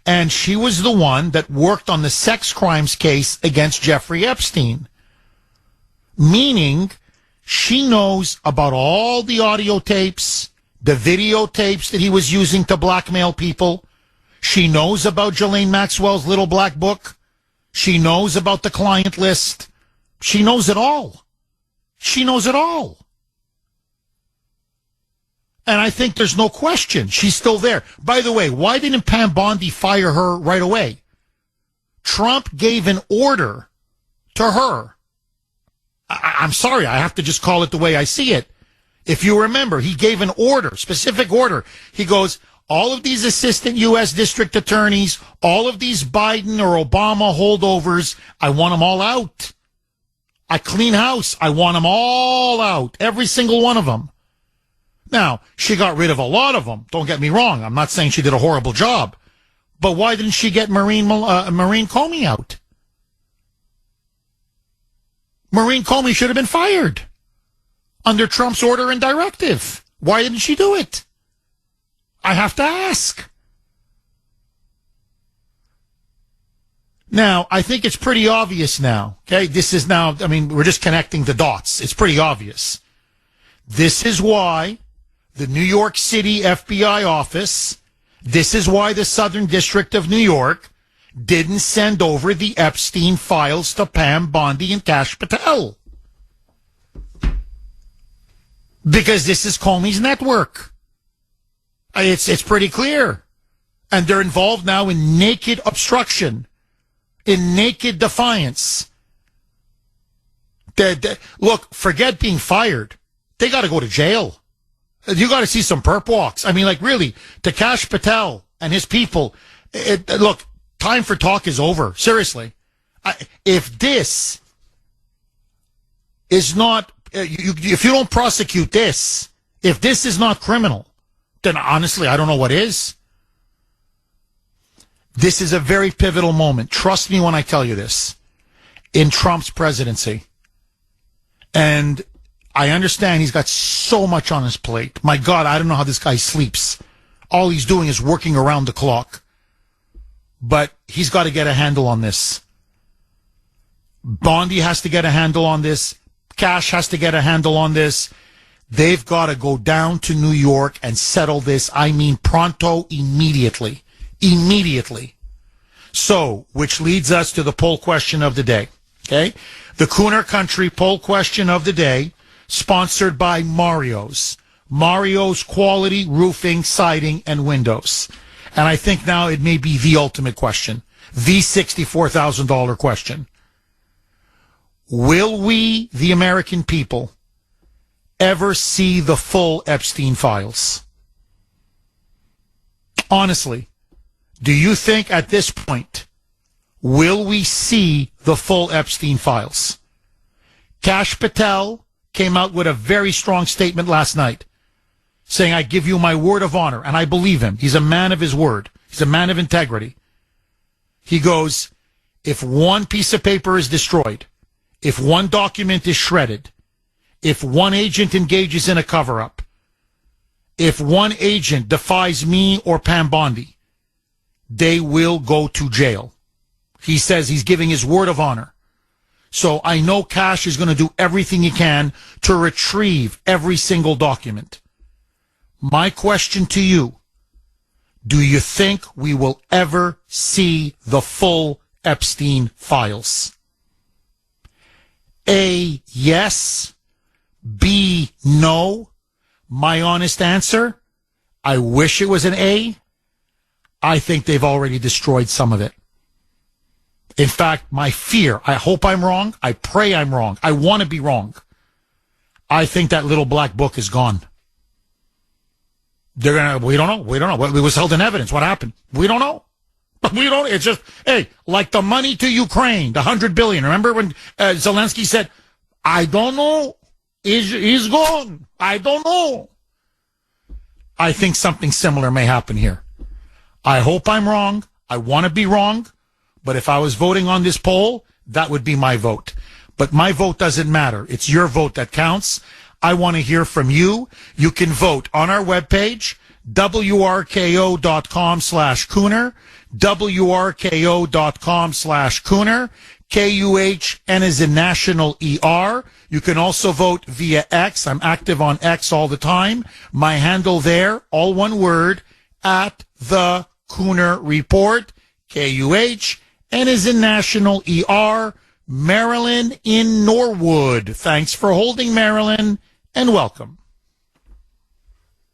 Speaker 1: And she was the one that worked on the sex crimes case against Jeffrey Epstein. Meaning, she knows about all the audio tapes, the videotapes that he was using to blackmail people. She knows about Ghislaine Maxwell's little black book. She knows about the client list. She knows it all. She knows it all. And I think there's no question she's still there. By the way, why didn't Pam Bondi fire her right away? Trump gave an order to her. I'm sorry, I have to just call it the way I see it. If you remember, he gave an order, specific order. He goes, all of these assistant U.S. district attorneys, all of these Biden or Obama holdovers, I want them all out. I clean house. I want them all out. Every single one of them. Now, she got rid of a lot of them. Don't get me wrong. I'm not saying she did a horrible job. But why didn't she get Maureen Comey out? Maureen Comey should have been fired under Trump's order and directive. Why didn't she do it? I have to ask. Now, I think it's pretty obvious now. Okay, this is now, I mean, we're just connecting the dots. It's pretty obvious. This is why the New York City FBI office, this is why the Southern District of New York didn't send over the Epstein files to Pam Bondi and Kash Patel. Because this is Comey's network. It's pretty clear. And they're involved now in naked obstruction, in naked defiance. Look, forget being fired. They got to go to jail. You got to see some perp walks. I mean, like, really, to Kash Patel and his people, look, time for talk is over. Seriously. If this is not, if you don't prosecute this, if this is not criminal, then honestly, I don't know what is. This is a very pivotal moment. Trust me when I tell you this. In Trump's presidency. And I understand he's got so much on his plate. My God, I don't know how this guy sleeps. All he's doing is working around the clock. But he's got to get a handle on this. Bondi has to get a handle on this. Kash has to get a handle on this. They've got to go down to New York and settle this. I mean, pronto, immediately. Immediately. So, which leads us to the poll question of the day. Okay? The Kuhner Country poll question of the day, sponsored by Mario's. Mario's quality roofing, siding, and windows. And I think now it may be the ultimate question. The $64,000 question. Will we, the American people, ever see the full Epstein files? Honestly, do you think at this point, will we see the full Epstein files? Kash Patel came out with a very strong statement last night, saying, I give you my word of honor, and I believe him. He's a man of his word. He's a man of integrity. He goes, If one piece of paper is destroyed, if one document is shredded, if one agent engages in a cover-up, if one agent defies me or Pam Bondi, they will go to jail. He says he's giving his word of honor. So I know Kash is going to do everything he can to retrieve every single document. My question to you, do you think we will ever see the full Epstein files? A, yes. B, no. My honest answer, I wish it was an A. I think they've already destroyed some of it. In fact, my fear, I hope I'm wrong. I pray I'm wrong. I want to be wrong. I think that little black book is gone. We don't know. It was held in evidence. What happened? We don't know. We don't. It's just, hey, like the money to Ukraine, the $100 billion. Remember when Zelensky said, I don't know. He's gone. I don't know. I think something similar may happen here. I hope I'm wrong. I want to be wrong. But if I was voting on this poll, that would be my vote. But my vote doesn't matter. It's your vote that counts. I want to hear from you. You can vote on our webpage, wrko.com/Kuhner, wrko.com/Kuhner, KUHN is in national ER. You can also vote via X. I'm active on X all the time. My handle there, all one word, at the Kuhner Report, KUHN is in national ER. Marilyn in Norwood. Thanks for holding, Marilyn, and welcome.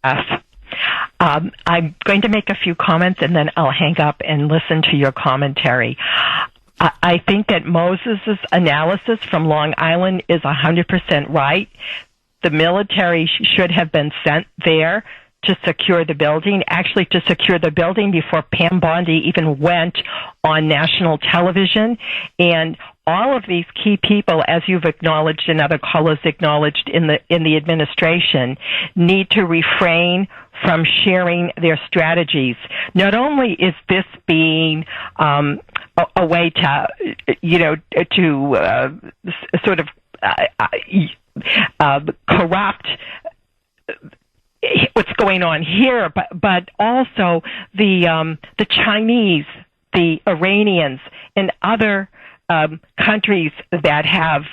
Speaker 7: I'm going to make a few comments and then I'll hang up and listen to your commentary. I think that Moses' analysis from Long Island is 100% right. The military should have been sent there to secure the building, actually to secure the building before Pam Bondi even went on national television. And all of these key people, as you've acknowledged and other callers acknowledged in the administration, need to refrain from sharing their strategies. Not only is this being a way to, sort of corrupt what's going on here, but also the Chinese, the Iranians, and other countries that have,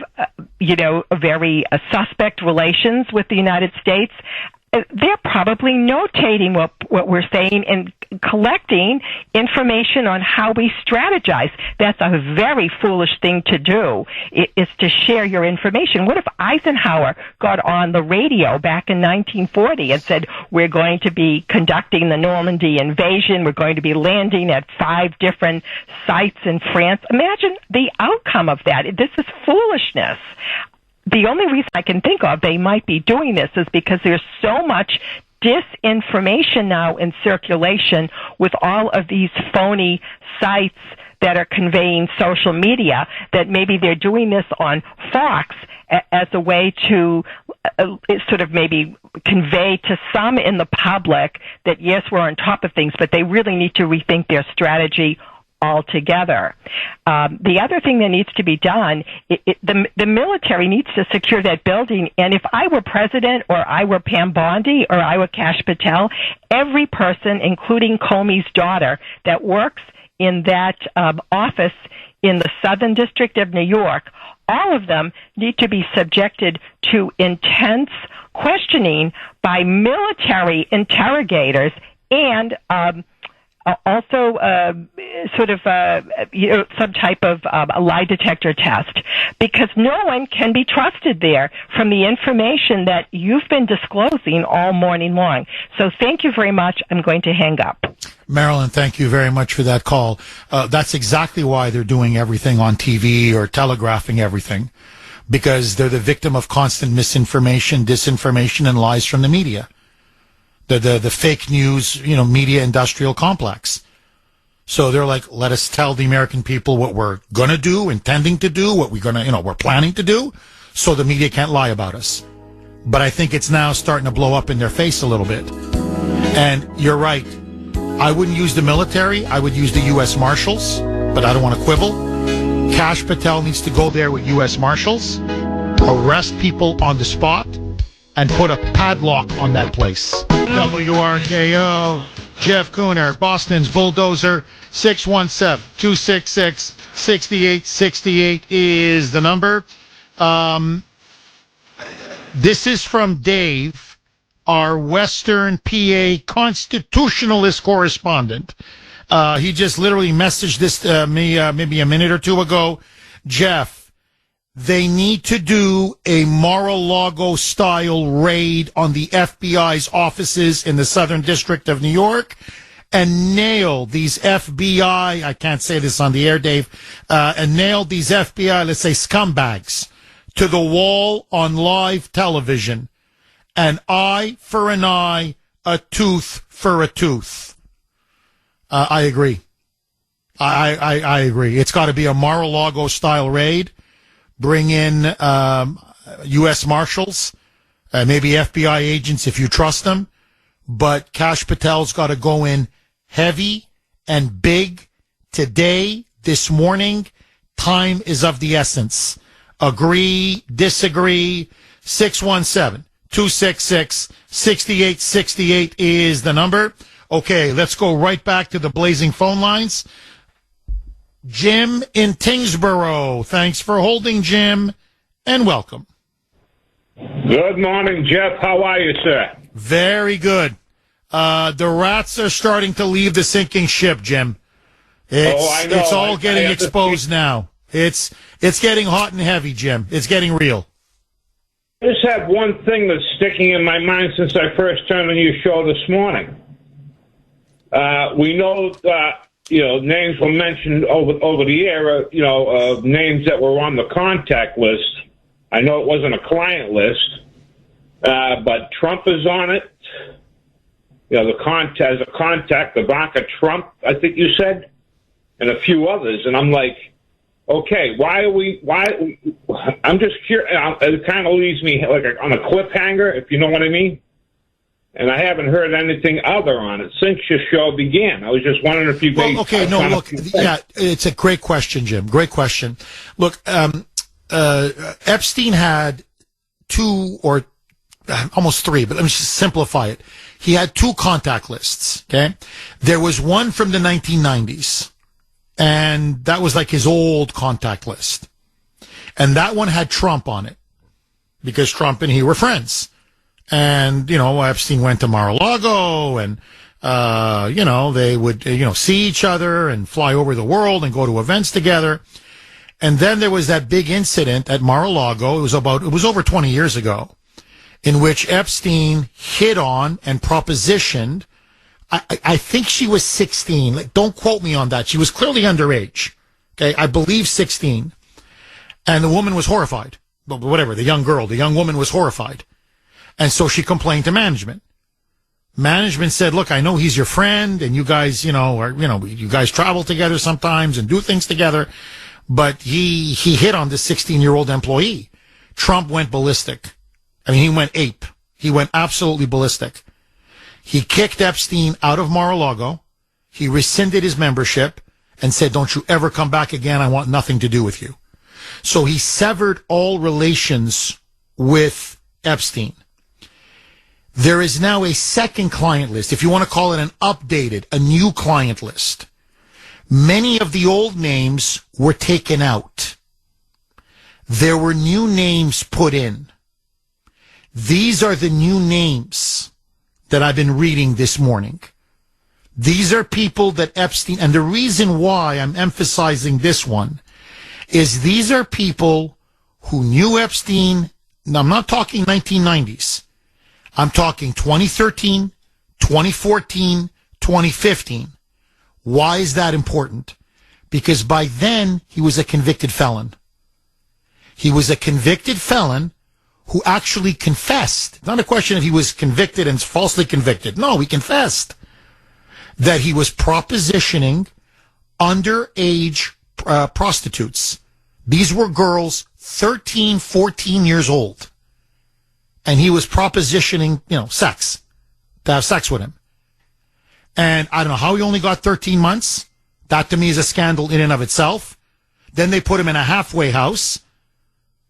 Speaker 7: very suspect relations with the United States. They're probably notating what we're saying and collecting information on how we strategize. That's a very foolish thing to do, is to share your information. What if Eisenhower got on the radio back in 1940 and said, we're going to be conducting the Normandy invasion, we're going to be landing at 5 different sites in France? Imagine the outcome of that. This is foolishness. The only reason I can think of they might be doing this is because there's so much disinformation now in circulation with all of these phony sites that are conveying social media, that maybe they're doing this on Fox as a way to sort of maybe convey to some in the public that, yes, we're on top of things, but they really need to rethink their strategy altogether. The other thing that needs to be done, the military needs to secure that building. And if I were president, or I were Pam Bondi, or I were Kash Patel, every person, including Comey's daughter, that works in that office in the Southern District of New York, all of them need to be subjected to intense questioning by military interrogators and also some type of a lie detector test, because no one can be trusted there from the information that you've been disclosing all morning long. So thank you very much. I'm going to hang up.
Speaker 1: Marilyn, thank you very much for that call. That's exactly why they're doing everything on TV or telegraphing everything, because they're the victim of constant misinformation, disinformation, and lies from the media. The fake news, media industrial complex. So they're like, let us tell the American people what we're going to do, intending to do, what we're planning to do, so the media can't lie about us. But I think it's now starting to blow up in their face a little bit. And you're right. I wouldn't use the military. I would use the U.S. Marshals, but I don't want to quibble. Kash Patel needs to go there with U.S. Marshals, arrest people on the spot, and put a padlock on that place. WRKO, Jeff Kuhner, Boston's Bulldozer, 617-266-6868 is the number. This is from Dave, our Western PA constitutionalist correspondent. He just literally messaged this to me maybe a minute or two ago. Jeff, they need to do a Mar-a-Lago-style raid on the FBI's offices in the Southern District of New York and nail these FBI, I can't say this on the air, Dave, and nail these FBI, let's say, scumbags to the wall on live television. An eye for an eye, a tooth for a tooth. I agree. I agree. It's got to be a Mar-a-Lago style raid. Bring in U.S. Marshals, maybe FBI agents if you trust them. But Kash Patel's got to go in heavy and big today, this morning. Time is of the essence. Agree, disagree. 617-266-6868 is the number. Okay, let's go right back to the blazing phone lines. Jim in Tingsboro. Thanks for holding, Jim, and welcome.
Speaker 8: Good morning, Jeff. How are you, sir?
Speaker 1: Very good. The rats are starting to leave the sinking ship, Jim.
Speaker 8: I know.
Speaker 1: It's all getting exposed now. It's getting hot and heavy, Jim. It's getting real.
Speaker 8: I just have one thing that's sticking in my mind since I first turned on your show this morning. We know names were mentioned over the air, names that were on the contact list. I know it wasn't a client list, but Trump is on it. As a contact, Ivanka Trump, I think you said, and a few others. And I'm like, okay, why? I'm just curious. It kind of leaves me like on a cliffhanger, if you know what I mean. And I haven't heard anything other on it since your show began. I was just wondering if you guys...
Speaker 1: Well, okay, no, look, yeah, it's a great question, Jim. Great question. Look, Epstein had two or almost three, but let me just simplify it. He had two contact lists, okay? There was one from the 1990s, and that was like his old contact list. And that one had Trump on it, because Trump and he were friends. And, Epstein went to Mar-a-Lago and, they would, see each other and fly over the world and go to events together. And then there was that big incident at Mar-a-Lago. It was over 20 years ago, in which Epstein hit on and propositioned. I think she was 16. Like, don't quote me on that. She was clearly underage. Okay. I believe 16. And the woman was horrified. But whatever, the young woman was horrified. And so she complained to management. Management said, look, I know he's your friend and you guys, you guys travel together sometimes and do things together. But he hit on this 16-year-old employee. Trump went ballistic. I mean, he went ape. He went absolutely ballistic. He kicked Epstein out of Mar-a-Lago. He rescinded his membership and said, don't you ever come back again. I want nothing to do with you. So he severed all relations with Epstein. There is now a second client list, if you want to call it a new client list. Many of the old names were taken out. There were new names put in. These are the new names that I've been reading this morning. These are people that Epstein, and the reason why I'm emphasizing this one is these are people who knew Epstein. Now, I'm not talking 1990s. I'm talking 2013, 2014, 2015. Why is that important? Because by then, he was a convicted felon. He was a convicted felon who actually confessed. Not a question if he was convicted and falsely convicted. No, he confessed that he was propositioning underage prostitutes. These were girls 13, 14 years old. And he was propositioning, sex, to have sex with him. And I don't know how he only got 13 months. That to me is a scandal in and of itself. Then they put him in a halfway house.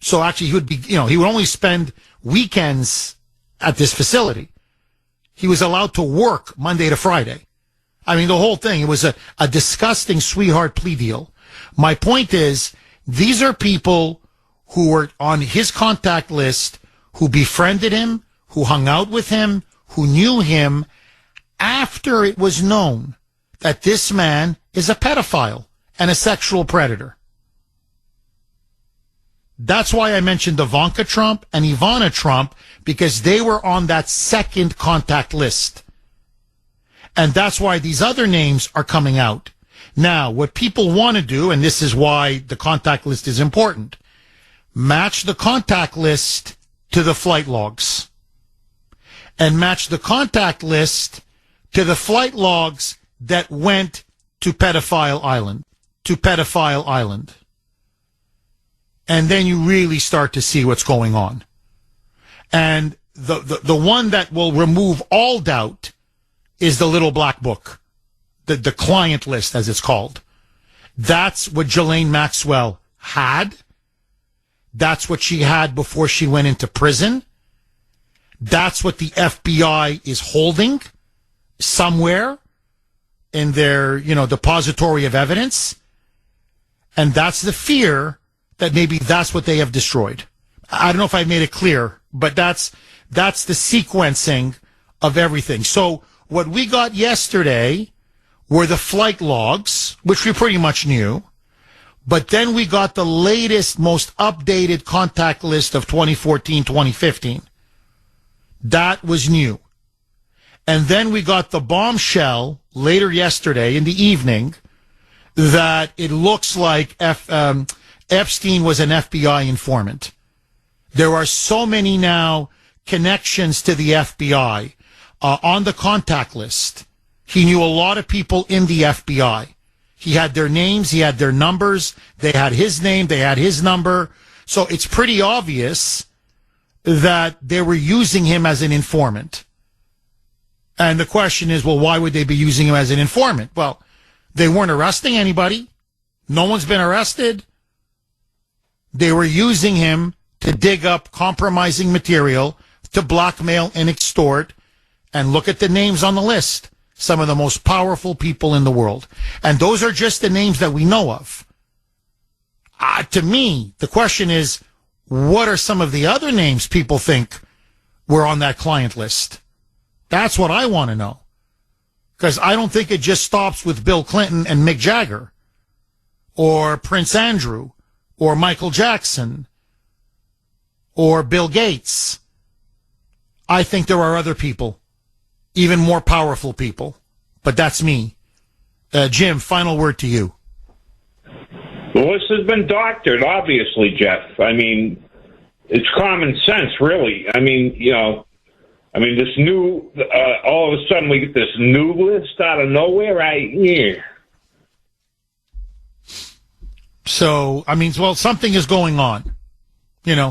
Speaker 1: So actually, he would be, he would only spend weekends at this facility. He was allowed to work Monday to Friday. I mean, the whole thing, it was a disgusting sweetheart plea deal. My point is, these are people who were on his contact list, who befriended him, who hung out with him, who knew him after it was known that this man is a pedophile and a sexual predator. That's why I mentioned Ivanka Trump and Ivana Trump, because they were on that second contact list. And that's why these other names are coming out. Now, what people want to do, and this is why the contact list is important, match the contact list to the flight logs. And match the contact list to the flight logs that went to Pedophile Island. And then you really start to see what's going on. And the one that will remove all doubt is the little black book, the client list, as it's called. That's what Ghislaine Maxwell had. That's what she had before she went into prison. That's what the FBI is holding somewhere in their, depository of evidence. And that's the fear that maybe that's what they have destroyed. I don't know if I made it clear, but that's the sequencing of everything. So what we got yesterday were the flight logs, which we pretty much knew. But then we got the latest, most updated contact list of 2014, 2015. That was new. And then we got the bombshell later yesterday in the evening that it looks like Epstein was an FBI informant. There are so many now connections to the FBI on the contact list. He knew a lot of people in the FBI. He had their names, he had their numbers, they had his name, they had his number. So it's pretty obvious that they were using him as an informant. And the question is, well, why would they be using him as an informant? Well, they weren't arresting anybody. No one's been arrested. They were using him to dig up compromising material, to blackmail and extort. And look at the names on the list. Some of the most powerful people in the world. And those are just the names that we know of. To me, the question is, what are some of the other names people think were on that client list? That's what I want to know. Because I don't think it just stops with Bill Clinton and Mick Jagger, or Prince Andrew, or Michael Jackson, or Bill Gates. I think there are other people, even more powerful people. But that's me. Jim, final word to you.
Speaker 8: The list has been doctored, obviously, Jeff. I mean, it's common sense, really. I mean, this new, all of a sudden we get this new list out of nowhere.
Speaker 1: So, something is going on.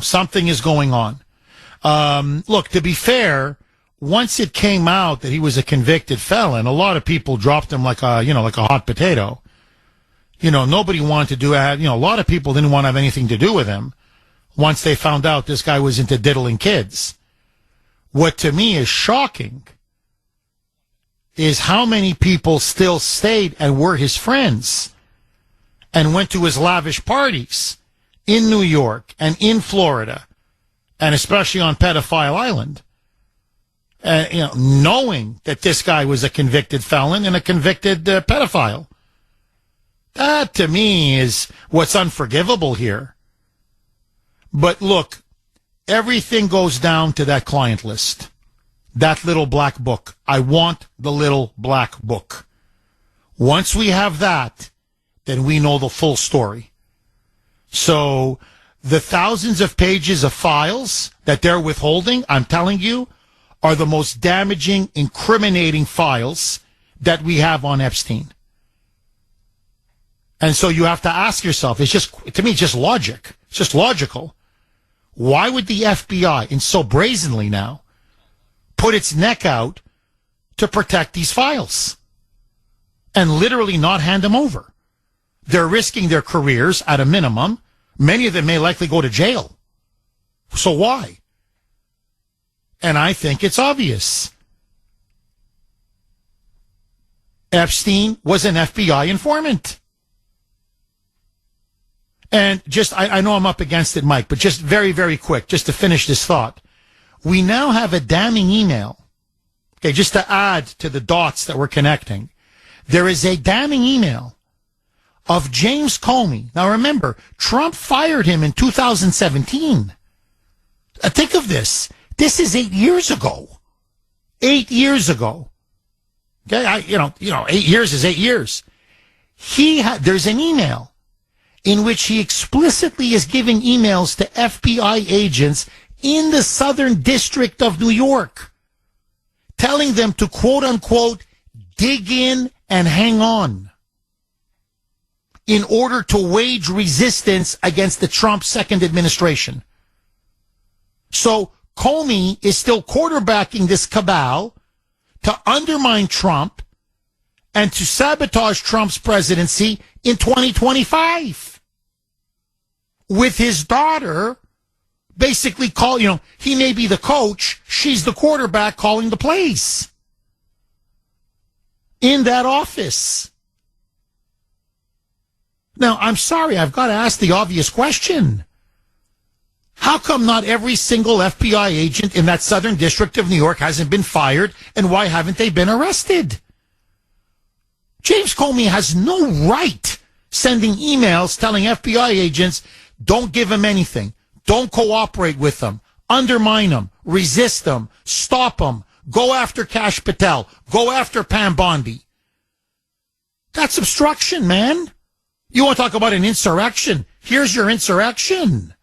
Speaker 1: Something is going on. Look, to be fair, once it came out that he was a convicted felon, a lot of people dropped him like a hot potato. Nobody wanted to do it. A lot of people didn't want to have anything to do with him once they found out this guy was into diddling kids. What to me is shocking is how many people still stayed and were his friends and went to his lavish parties in New York and in Florida, and especially on Pedophile Island, knowing that this guy was a convicted felon and a convicted pedophile. That, to me, is what's unforgivable here. But look, everything goes down to that client list, that little black book. I want the little black book. Once we have that, then we know the full story. So the thousands of pages of files that they're withholding, I'm telling you, are the most damaging, incriminating files that we have on Epstein. And so you have to ask yourself, to me, it's just logic. It's just logical. Why would the FBI, and so brazenly now, put its neck out to protect these files and literally not hand them over? They're risking their careers at a minimum. Many of them may likely go to jail. So why? And I think it's obvious. Epstein was an FBI informant. And just, I know I'm up against it, Mike, but just very, very quick, just to finish this thought. We now have a damning email. Okay, just to add to the dots that we're connecting. There is a damning email of James Comey. Now remember, Trump fired him in 2017. Think of this. This is 8 years ago. 8 years ago. Okay, 8 years is 8 years. There's an email in which he explicitly is giving emails to FBI agents in the Southern District of New York, telling them to, quote unquote, dig in and hang on in order to wage resistance against the Trump second administration. So Comey is still quarterbacking this cabal to undermine Trump and to sabotage Trump's presidency in 2025. With his daughter basically he may be the coach, she's the quarterback calling the plays in that office. Now, I'm sorry, I've got to ask the obvious question. How come not every single FBI agent in that Southern District of New York hasn't been fired, and why haven't they been arrested? James Comey has no right sending emails telling FBI agents, don't give him anything, don't cooperate with them, undermine them, resist them, stop them, go after Kash Patel, go after Pam Bondi. That's obstruction, man. You want to talk about an insurrection? Here's your insurrection.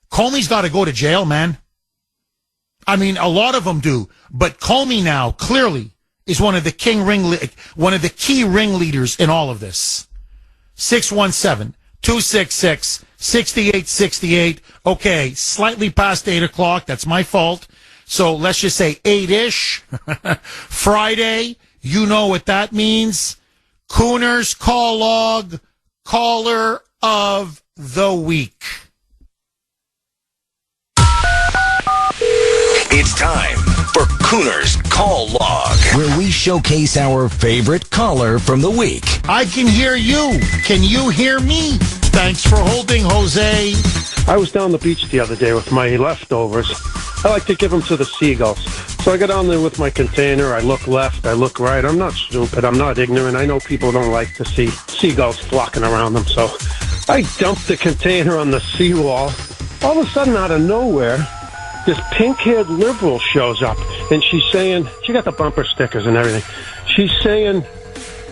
Speaker 1: Comey's got to go to jail, man. I mean, a lot of them do, but Comey now clearly is one of the key ringleaders in all of this. 617-266-6868. Okay, slightly past 8 o'clock. That's my fault. So let's just say 8-ish. Friday, you know what that means. Kuhner's call log, caller of the week.
Speaker 9: It's time for Kuhner's Call Log, where we showcase our favorite caller from the week.
Speaker 1: I can hear you. Can you hear me? Thanks for holding, Jose.
Speaker 10: I was down the beach the other day with my leftovers. I like to give them to the seagulls. So I go down there with my container. I look left. I look right. I'm not stupid. I'm not ignorant. I know people don't like to see seagulls flocking around them. So I dumped the container on the seawall. All of a sudden, out of nowhere, this pink-haired liberal shows up, and she's saying, she got the bumper stickers and everything. She's saying,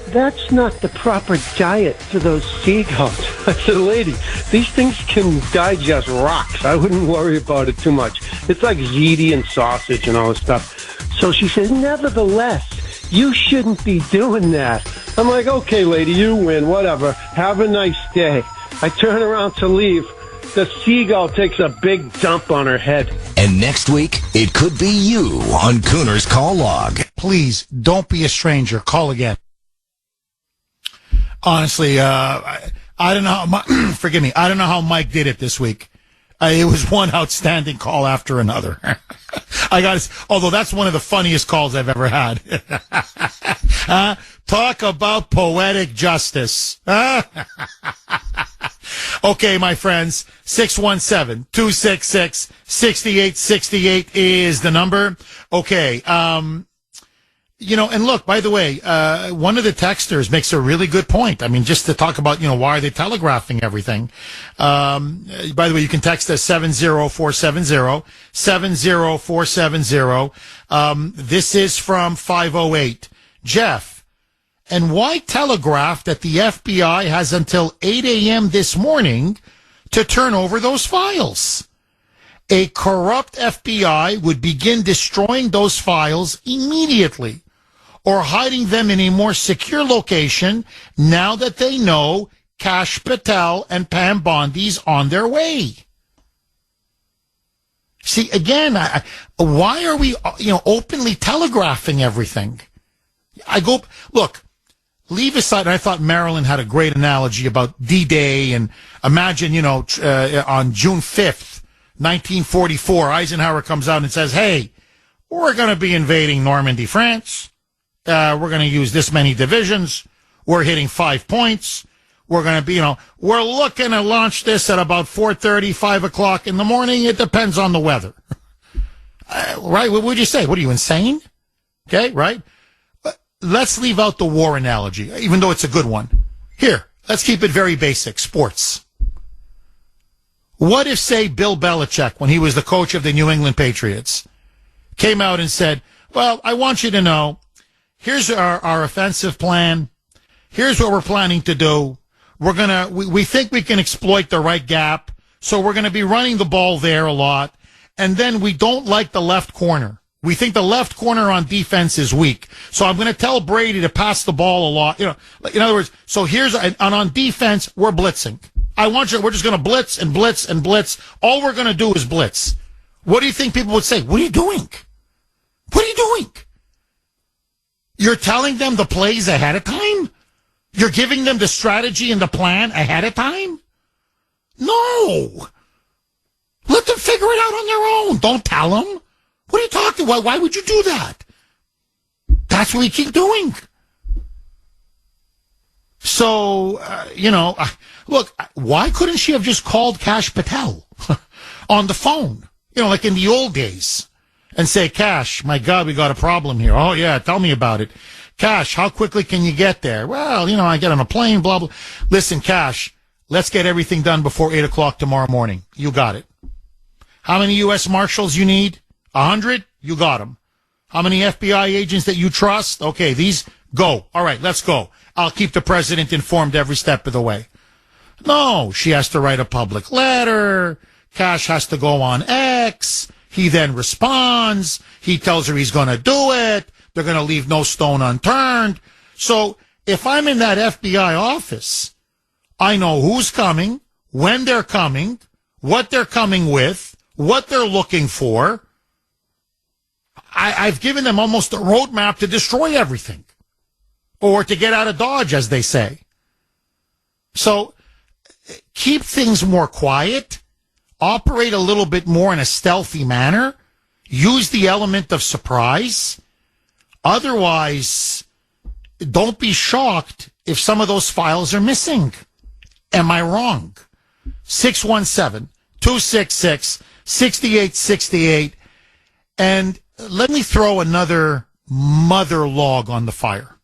Speaker 10: that's not the proper diet for those seagulls. I said, lady, these things can digest rocks. I wouldn't worry about it too much. It's like ziti and sausage and all this stuff. So she says, nevertheless, you shouldn't be doing that. I'm like, okay, lady, you win, whatever. Have a nice day. I turn around to leave. The seagull takes a big dump on her head.
Speaker 9: And next week, it could be you on Kuhner's Call Log.
Speaker 1: Please, don't be a stranger. Call again. Honestly, I don't know how forgive me. I don't know how Mike did it this week. It was one outstanding call after another. Although that's one of the funniest calls I've ever had. Talk about poetic justice. Okay, my friends, 617-266-6868 is the number. Okay, and look, by the way, one of the texters makes a really good point. I mean, just to talk about, why are they telegraphing everything? By the way, you can text us 70470. This is from 508. Jeff, and why telegraph that the FBI has until 8 a.m. this morning to turn over those files? A corrupt FBI would begin destroying those files immediately, or hiding them in a more secure location now that they know Kash Patel and Pam Bondi's on their way. See, again, why are we, openly telegraphing everything? Look, leave aside, and I thought Marilyn had a great analogy about D-Day, and imagine, on June 5th, 1944, Eisenhower comes out and says, hey, we're going to be invading Normandy, France. We're going to use this many divisions. We're hitting 5 points. We're going to be, we're looking to launch this at about 4:30, 5 o'clock in the morning. It depends on the weather. Right? What would you say? What are you, insane? Okay, right? Let's leave out the war analogy, even though it's a good one. Here, let's keep it very basic. Sports. What if, say, Bill Belichick, when he was the coach of the New England Patriots, came out and said, well, I want you to know, here's our offensive plan. Here's what we're planning to do. We think we can exploit the right gap, so we're going to be running the ball there a lot. And then we don't like the left corner. We think the left corner on defense is weak. So I'm going to tell Brady to pass the ball a lot. In other words, so on defense, we're blitzing. We're just going to blitz and blitz and blitz. All we're going to do is blitz. What do you think people would say? What are you doing? What are you doing? You're telling them the plays ahead of time? You're giving them the strategy and the plan ahead of time? No. Let them figure it out on their own. Don't tell them. What are you talking about? Why would you do that? That's what we keep doing. So, look, why couldn't she have just called Kash Patel on the phone? Like in the old days, and say, Kash, my God, we got a problem here. Oh, yeah, tell me about it. Kash, how quickly can you get there? Well, I get on a plane, blah, blah. Listen, Kash, let's get everything done before 8 o'clock tomorrow morning. You got it. How many U.S. Marshals you need? 100? You got them. How many FBI agents that you trust? Okay, these, go. All right, let's go. I'll keep the president informed every step of the way. No, she has to write a public letter. Kash has to go on X. He then responds. He tells her he's going to do it. They're going to leave no stone unturned. So if I'm in that FBI office, I know who's coming, when they're coming, what they're coming with, what they're looking for. I've given them almost a roadmap to destroy everything, or to get out of Dodge, as they say. So keep things more quiet, operate a little bit more in a stealthy manner, use the element of surprise. Otherwise, don't be shocked if some of those files are missing. Am I wrong? 617-266-6868. And let me throw another mother log on the fire,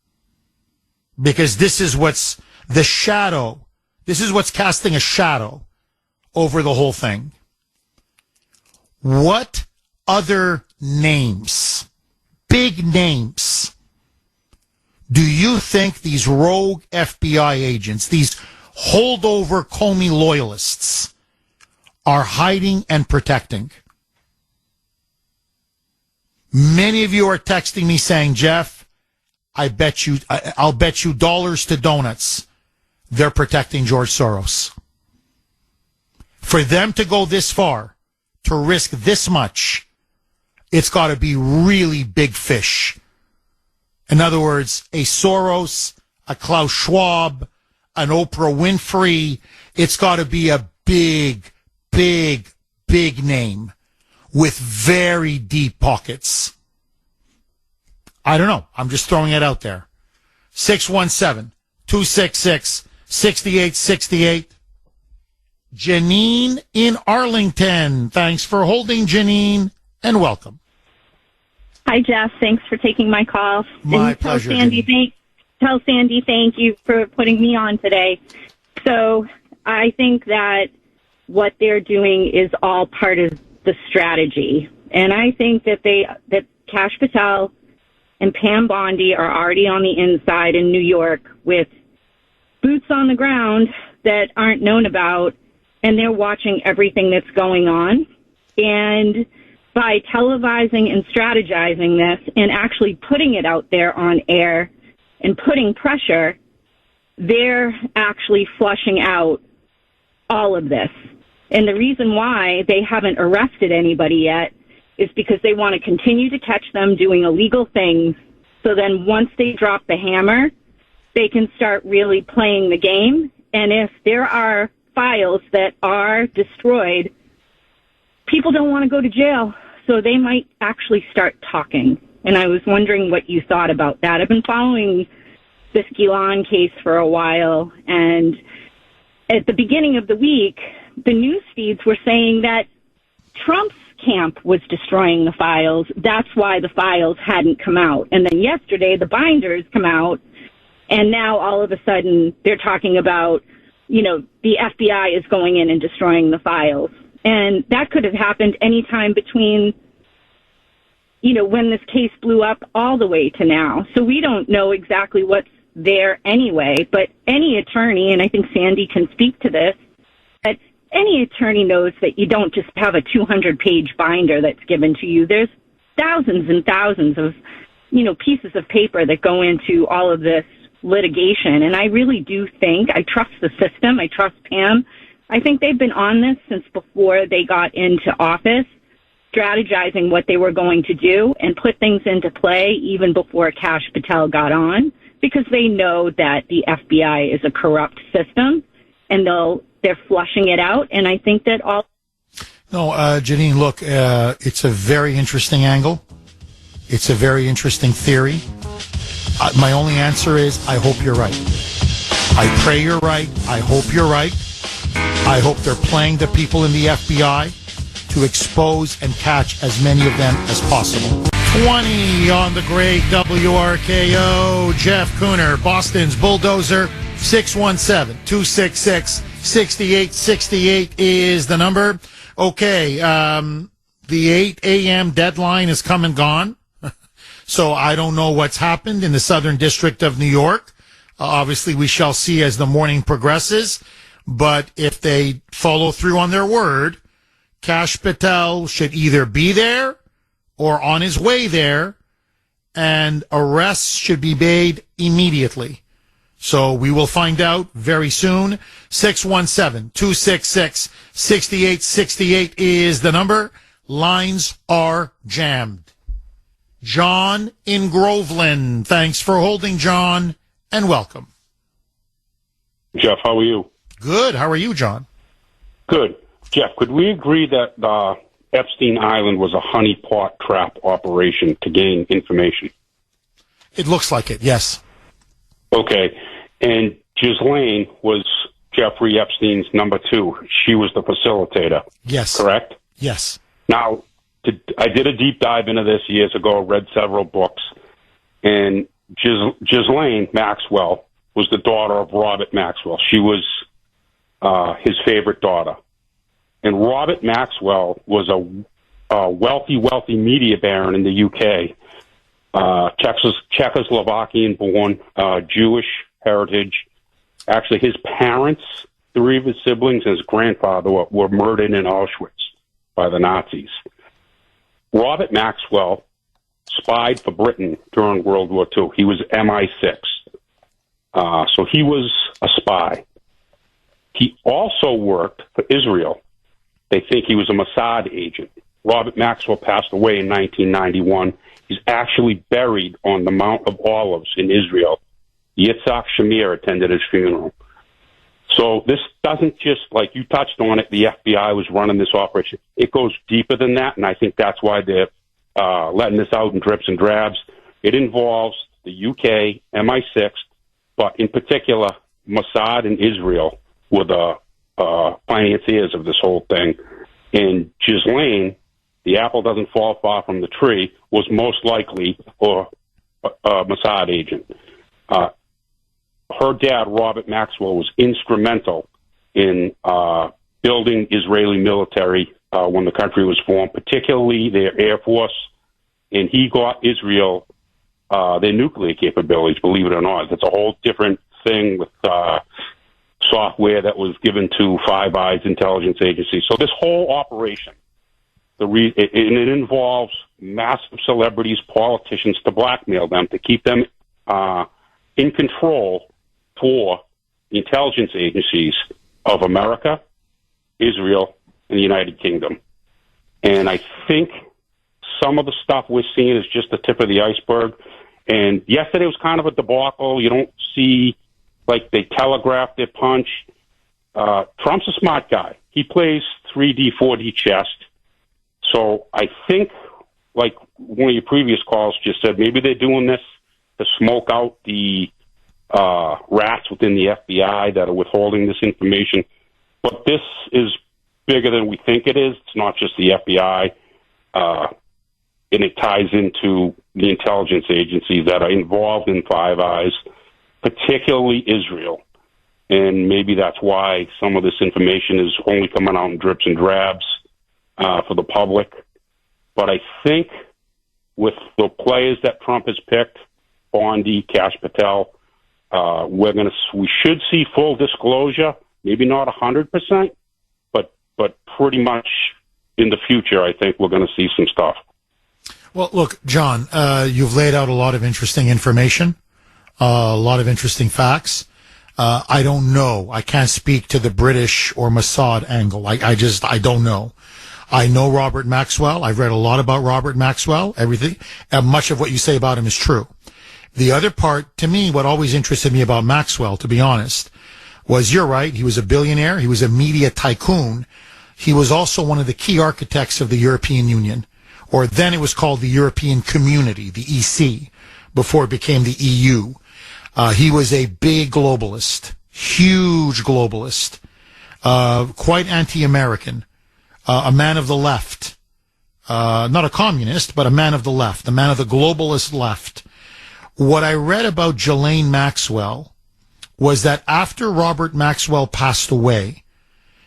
Speaker 1: because this is what's the shadow. This is what's casting a shadow over the whole thing. What other names, big names, do you think these rogue FBI agents, these holdover Comey loyalists, are hiding and protecting? Many of you are texting me saying, Jeff, I'll bet you dollars to donuts they're protecting George Soros. For them to go this far, to risk this much, it's got to be really big fish. In other words, a Soros, a Klaus Schwab, an Oprah Winfrey. It's got to be a big, big, big name with very deep pockets. I don't know. I'm just throwing it out there. 617-266-6868. Janine in Arlington. Thanks for holding, Janine, and welcome.
Speaker 11: Hi, Jeff. Thanks for taking my call.
Speaker 1: My pleasure.
Speaker 11: Tell Sandy thank you for putting me on today. So I think that what they're doing is all part of the strategy. And I think that Kash Patel and Pam Bondi are already on the inside in New York with boots on the ground that aren't known about, and they're watching everything that's going on. And by televising and strategizing this and actually putting it out there on air and putting pressure, they're actually flushing out all of this. And the reason why they haven't arrested anybody yet is because they want to continue to catch them doing illegal things. So then once they drop the hammer, they can start really playing the game. And if there are files that are destroyed, people don't want to go to jail, so they might actually start talking. And I was wondering what you thought about that. I've been following this Gilon case for a while, and at the beginning of the week, the news feeds were saying that Trump's camp was destroying the files. That's why the files hadn't come out. And then yesterday, the binders come out, and now all of a sudden they're talking about, you know, the FBI is going in and destroying the files. And that could have happened any time between, you know, when this case blew up all the way to now. So we don't know exactly what's there anyway, but any attorney, and I think Sandy can speak to this, that any attorney knows that you don't just have a 200-page binder that's given to you. There's thousands and thousands of, you know, pieces of paper that go into all of this litigation. And I really do think, I trust the system, I trust Pam. I think they've been on this since before they got into office, strategizing what they were going to do and put things into play even before Kash Patel got on, because they know that the FBI is a corrupt system, and they're flushing it out. And I think that all...
Speaker 1: No, Janine, look, it's a very interesting angle. It's a very interesting theory. My only answer is, I hope you're right. I pray you're right. I hope you're right. I hope they're playing the people in the FBI to expose and catch as many of them as possible. 20 on the great WRKO. Jeff Kuhner, Boston's Bulldozer. 617-266-6868 is the number. Okay, the 8 a.m. deadline is come and gone. So I don't know what's happened in the Southern District of New York. Obviously, we shall see as the morning progresses. But if they follow through on their word, Kash Patel should either be there or on his way there, and arrests should be made immediately. So we will find out very soon. 617-266-6868 is the number. Lines are jammed. John in Groveland. Thanks for holding, John, and welcome.
Speaker 12: Jeff, how are you?
Speaker 1: Good. How are you, John?
Speaker 12: Good. Jeff, could we agree that Epstein Island was a honeypot trap operation to gain information?
Speaker 1: It looks like it, yes.
Speaker 12: Okay. And Ghislaine was Jeffrey Epstein's number 2. She was the facilitator.
Speaker 1: Yes.
Speaker 12: Correct?
Speaker 1: Yes.
Speaker 12: Now, I did a deep dive into this years ago, read several books, and Ghislaine Maxwell was the daughter of Robert Maxwell. She was his favorite daughter. And Robert Maxwell was a wealthy media baron in the UK, Czechoslovakian-born, Jewish heritage. Actually, his parents, 3 of his siblings, and his grandfather were murdered in Auschwitz by the Nazis. Robert Maxwell spied for Britain during World War II. He was MI6. So he was a spy. He also worked for Israel. They think he was a Mossad agent. Robert Maxwell passed away in 1991. He's actually buried on the Mount of Olives in Israel. Yitzhak Shamir attended his funeral. So this doesn't just, like you touched on it, the FBI was running this operation. It goes deeper than that, and I think that's why they're letting this out in drips and drabs. It involves the UK, MI6, but in particular, Mossad and Israel were the financiers of this whole thing. And Ghislaine, the apple doesn't fall far from the tree, was most likely a Mossad agent. Her dad, Robert Maxwell, was instrumental in building Israeli military when the country was formed, particularly their Air Force. And he got Israel their nuclear capabilities, believe it or not. That's a whole different thing with software that was given to Five Eyes intelligence agency. So this whole operation, it involves massive celebrities, politicians, to blackmail them, to keep them in control for the intelligence agencies of America, Israel, and the United Kingdom. And I think some of the stuff we're seeing is just the tip of the iceberg. And yesterday was kind of a debacle. You don't see, like, they telegraphed their punch. Trump's a smart guy. He plays 3D, 4D chess. So I think, like one of your previous calls just said, maybe they're doing this to smoke out the rats within the FBI that are withholding this information. But this is bigger than we think it is. It's not just the FBI. And it ties into the intelligence agencies that are involved in Five Eyes, particularly Israel. And maybe that's why some of this information is only coming out in drips and drabs for the public. But I think with the players that Trump has picked, Bondi, Kash Patel, we should see full disclosure. Maybe not 100%, but pretty much in the future, I think we're going to see some stuff.
Speaker 1: Well, look, John, you've laid out a lot of interesting information, a lot of interesting facts. I don't know. I can't speak to the British or Mossad angle. I don't know. I know Robert Maxwell. I've read a lot about Robert Maxwell. Everything, much of what you say about him is true. The other part, to me, what always interested me about Maxwell, to be honest, was you're right. He was a billionaire. He was a media tycoon. He was also one of the key architects of the European Union, or then it was called the European Community, the EC, before it became the EU. He was a big globalist, huge globalist, quite anti-American, a man of the left, not a communist, but a man of the left, a man of the globalist left. What I read about Ghislaine Maxwell was that after Robert Maxwell passed away,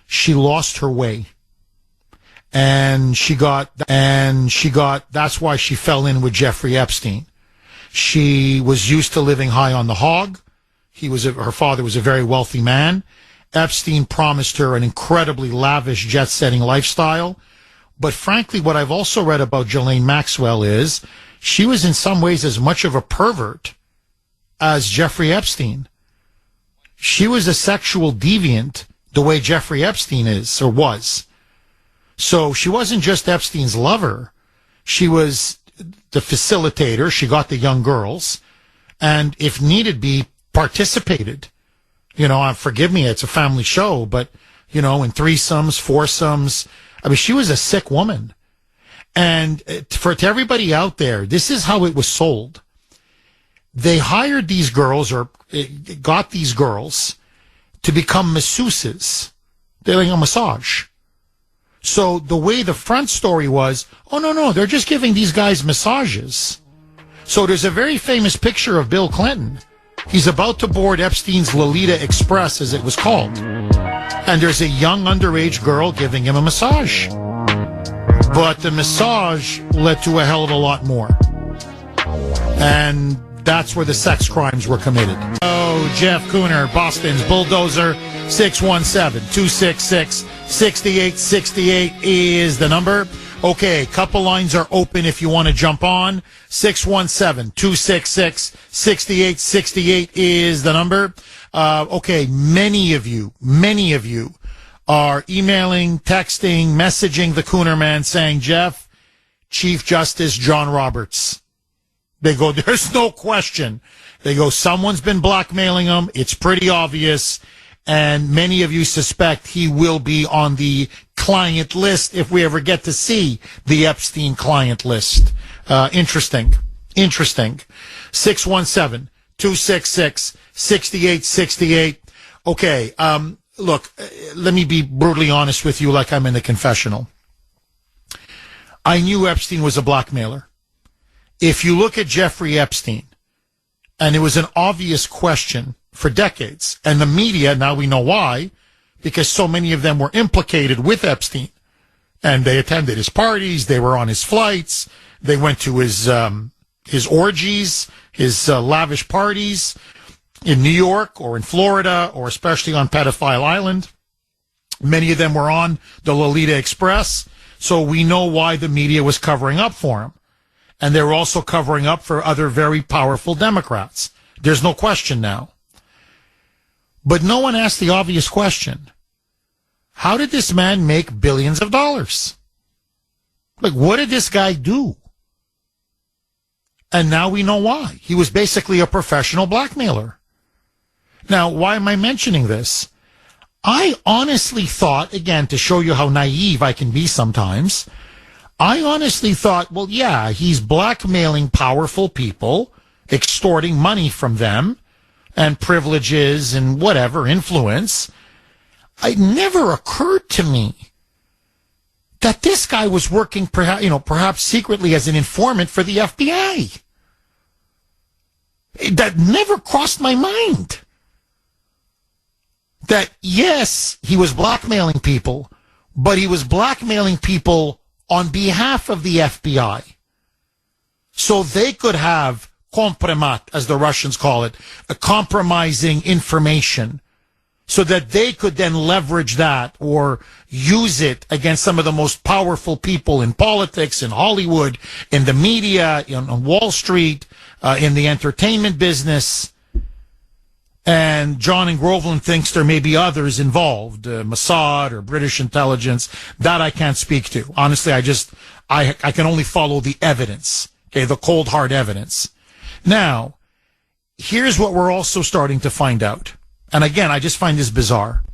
Speaker 1: she lost her way. And that's why she fell in with Jeffrey Epstein. She was used to living high on the hog. Her father was a very wealthy man. Epstein promised her an incredibly lavish jet-setting lifestyle. But frankly, what I've also read about Ghislaine Maxwell is she was in some ways as much of a pervert as Jeffrey Epstein. She was a sexual deviant the way Jeffrey Epstein is, or was. So she wasn't just Epstein's lover. She was the facilitator. She got the young girls. And if needed be, participated. Forgive me, it's a family show, but, in threesomes, foursomes. I mean, she was a sick woman. And to everybody out there, this is how it was sold. They hired these girls, or got these girls, to become masseuses. They're like a massage. So the way the front story was, oh, no, they're just giving these guys massages. So there's a very famous picture of Bill Clinton. He's about to board Epstein's Lolita Express, as it was called. And there's a young underage girl giving him a massage. But the massage led to a hell of a lot more. And that's where the sex crimes were committed. Oh, Jeff Kuhner, Boston's Bulldozer, 617-266-6868 is the number. Okay, couple lines are open if you want to jump on. 617-266-6868 is the number. Okay, many of you are emailing, texting, messaging the Kuhner Man saying, Jeff, Chief Justice John Roberts. They go, there's no question. They go, someone's been blackmailing him. It's pretty obvious. And many of you suspect he will be on the client list if we ever get to see the Epstein client list. Interesting. 617-266-6868. Okay. Look, let me be brutally honest with you like I'm in the confessional. I knew Epstein was a blackmailer. If you look at Jeffrey Epstein, and it was an obvious question for decades, and the media, now we know why, because so many of them were implicated with Epstein, and they attended his parties, they were on his flights, they went to his orgies, his lavish parties in New York or in Florida, or especially on Pedophile Island. Many of them were on the Lolita Express, so we know why the media was covering up for him. And they were also covering up for other very powerful Democrats. There's no question now. But no one asked the obvious question. How did this man make billions of dollars? Like, what did this guy do? And now we know why. He was basically a professional blackmailer. Now, why am I mentioning this? I honestly thought, again, to show you how naive I can be sometimes, I honestly thought, well, yeah, he's blackmailing powerful people, extorting money from them, and privileges and whatever, influence. It never occurred to me that this guy was working perhaps secretly as an informant for the FBI. That never crossed my mind. That, yes, he was blackmailing people, but he was blackmailing people on behalf of the FBI. So they could have kompromat, as the Russians call it, a compromising information, so that they could then leverage that or use it against some of the most powerful people in politics, in Hollywood, in the media, on Wall Street, in the entertainment business. And John and Groveland thinks there may be others involved, Mossad or British intelligence. That I can't speak to. Honestly, I can only follow the evidence, okay, the cold hard evidence. Now, here's what we're also starting to find out. And again, I just find this bizarre.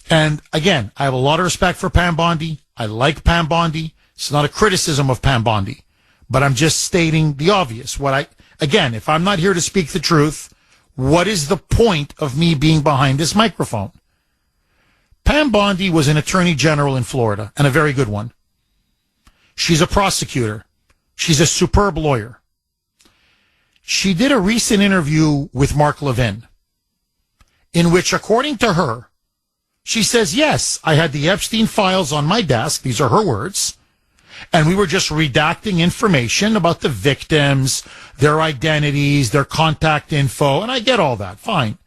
Speaker 1: And again, I have a lot of respect for Pam Bondi. I like Pam Bondi. It's not a criticism of Pam Bondi, but I'm just stating the obvious. Again, if I'm not here to speak the truth, what is the point of me being behind this microphone? Pam Bondi was an attorney general in Florida, and a very good one. She's a prosecutor. She's a superb lawyer. She did a recent interview with Mark Levin, in which, according to her, she says, yes, I had the Epstein files on my desk. These are her words. And we were just redacting information about the victims, their identities, their contact info. And I get all that. Fine.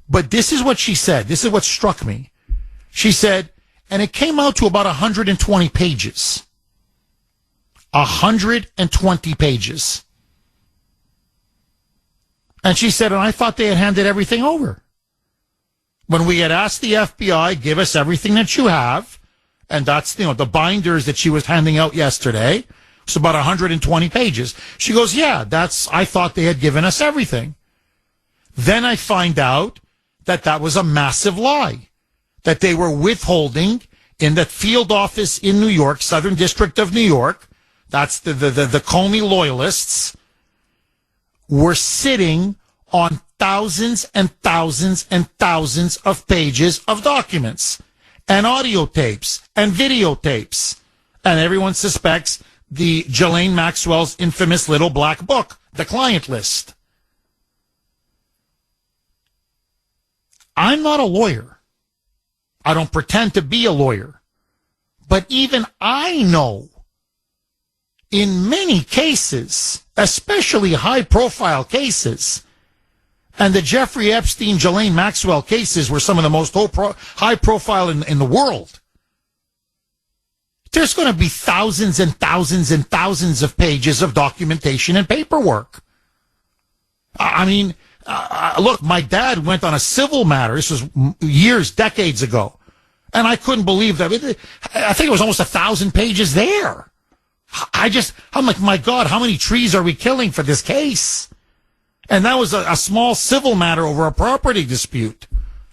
Speaker 1: But this is what she said. This is what struck me. She said, and it came out to about 120 pages. 120 pages. And she said, and I thought they had handed everything over. When we had asked the FBI, give us everything that you have, and that's, the binders that she was handing out yesterday, it's about 120 pages. She goes, yeah, I thought they had given us everything. Then I find out that was a massive lie, that they were withholding in that field office in New York, Southern District of New York, that's the Comey loyalists, were sitting on thousands and thousands and thousands of pages of documents and audio tapes and videotapes. And everyone suspects the Ghislaine Maxwell's infamous little black book, the client list. I'm not a lawyer. I don't pretend to be a lawyer. But even I know in many cases, especially high-profile cases, and the Jeffrey Epstein, Ghislaine Maxwell cases were some of the most high-profile in the world. There's going to be thousands and thousands and thousands of pages of documentation and paperwork. I mean, look, my dad went on a civil matter. This was years, decades ago. And I couldn't believe that. I think it was almost 1,000 pages there. I'm like, my God, how many trees are we killing for this case? And that was a small civil matter over a property dispute.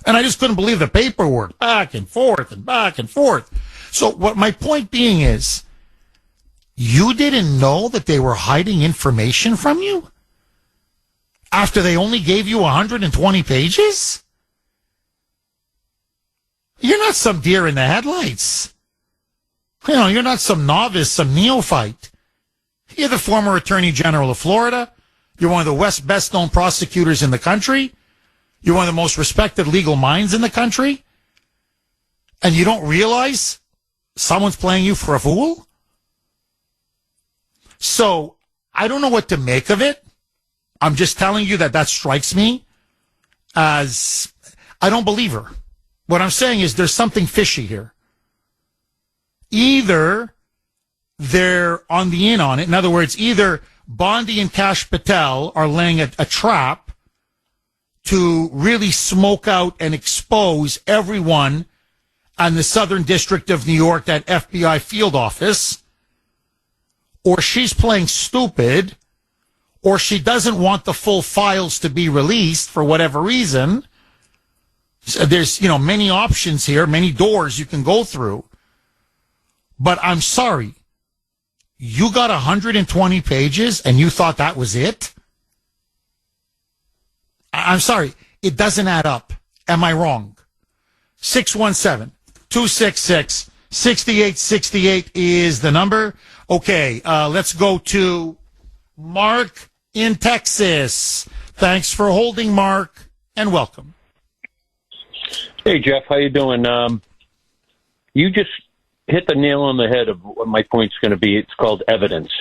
Speaker 1: And I just couldn't believe the paperwork, back and forth and back and forth. So what my point being is, you didn't know that they were hiding information from you? After they only gave you 120 pages? You're not some deer in the headlights. You're not some novice, some neophyte. You're the former Attorney General of Florida. You're one of the best-known prosecutors in the country. You're one of the most respected legal minds in the country. And you don't realize someone's playing you for a fool? So, I don't know what to make of it. I'm just telling you that strikes me as, I don't believe her. What I'm saying is there's something fishy here. Either they're on the in on it. In other words, either Bondi and Kash Patel are laying a trap to really smoke out and expose everyone on the Southern District of New York, that FBI field office, or she's playing stupid or she doesn't want the full files to be released for whatever reason. So there's, many options here, many doors you can go through. But I'm sorry, you got 120 pages and you thought that was it? I'm sorry, it doesn't add up. Am I wrong? 617-266-6868 is the number. Okay, let's go to Mark in Texas. Thanks for holding, Mark, and welcome.
Speaker 13: Hey, Jeff, how you doing? You just hit the nail on the head of what my point's going to be. It's called evidence.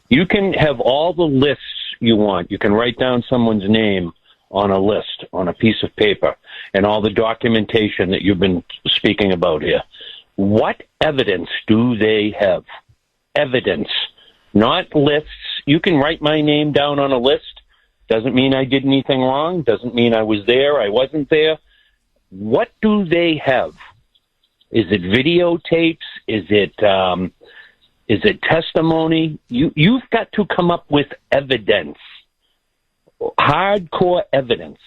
Speaker 13: You can have all the lists you want. You can write down someone's name on a list, on a piece of paper, and all the documentation that you've been speaking about here. What evidence do they have? Evidence, not lists. You can write my name down on a list. Doesn't mean I did anything wrong. Doesn't mean I was there. I wasn't there. What do they have? Is it videotapes? Is it testimony? You've got to come up with evidence, hardcore evidence,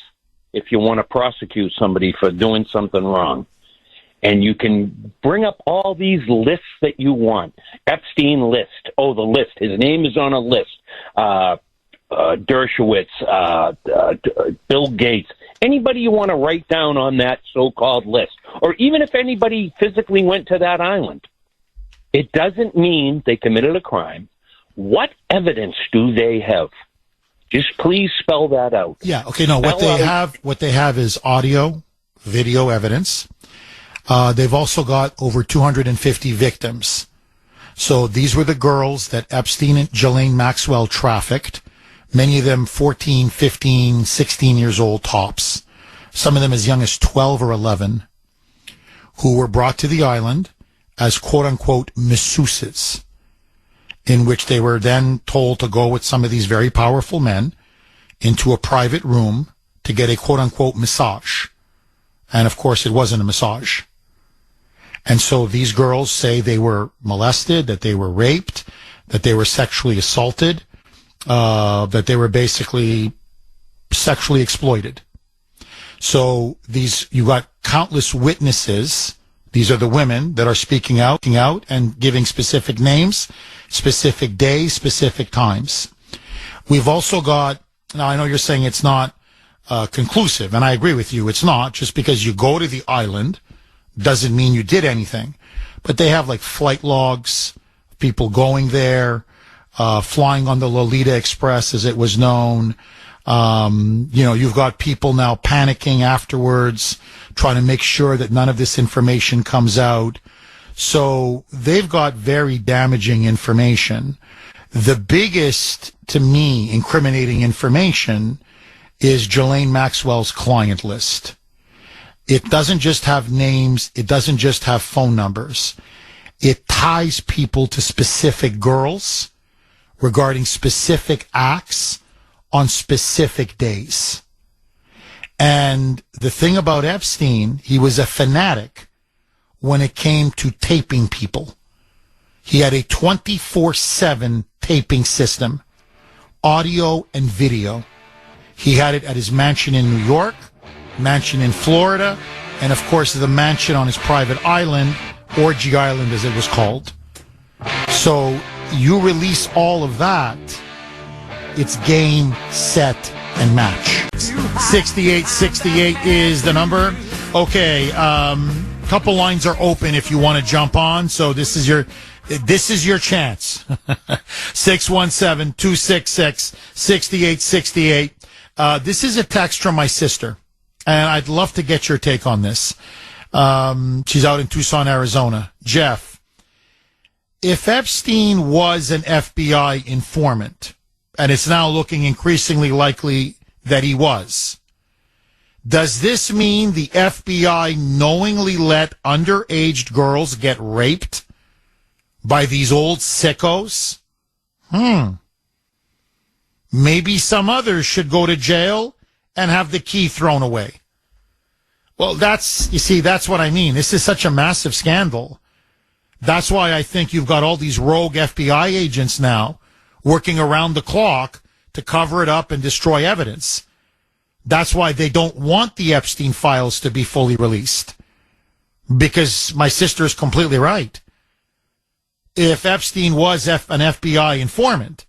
Speaker 13: if you want to prosecute somebody for doing something wrong. And you can bring up all these lists that you want. Epstein list. Oh, the list. His name is on a list. Dershowitz, Bill Gates. Anybody you want to write down on that so-called list. Or even if anybody physically went to that island. It doesn't mean they committed a crime. What evidence do they have? Just please spell that out.
Speaker 1: Yeah, okay, no, what they have is audio, video evidence. They've also got over 250 victims. So these were the girls that Epstein and Ghislaine Maxwell trafficked. Many of them 14, 15, 16 years old tops. Some of them as young as 12 or 11, who were brought to the island as quote-unquote masseuses, in which they were then told to go with some of these very powerful men into a private room to get a quote-unquote massage. And of course, it wasn't a massage. And so these girls say they were molested, that they were raped, that they were sexually assaulted, that they were basically sexually exploited. So you got countless witnesses. These are the women that are speaking out and giving specific names, specific days, specific times. We've also got, now I know you're saying it's not conclusive, and I agree with you, it's not. Just because you go to the island doesn't mean you did anything. But they have like flight logs, people going there, flying on the Lolita Express, as it was known. You've got people now panicking afterwards, trying to make sure that none of this information comes out. So they've got very damaging information. The biggest, to me, incriminating information is Ghislaine Maxwell's client list. It doesn't just have names. It doesn't just have phone numbers. It ties people to specific girls regarding specific acts on specific days. And the thing about Epstein, he was a fanatic when it came to taping people. He had a 24/7 taping system, audio and video. He had it at his mansion in New York, mansion in Florida, and of course the mansion on his private island, Orgy Island as it was called. So you release all of that, it's game, set, and match. 6868 is the number. Okay, couple lines are open if you want to jump on, so this is your chance. 617-266-6868. This is a text from my sister, and I'd love to get your take on this. She's out in Tucson, Arizona. Jeff, if Epstein was an FBI informant, and it's now looking increasingly likely that he was, does this mean the FBI knowingly let underage girls get raped by these old sickos? Maybe some others should go to jail and have the key thrown away. Well, that's what I mean. This is such a massive scandal. That's why I think you've got all these rogue FBI agents now working around the clock to cover it up and destroy evidence. That's why they don't want the Epstein files to be fully released. Because my sister is completely right. If Epstein was an FBI informant,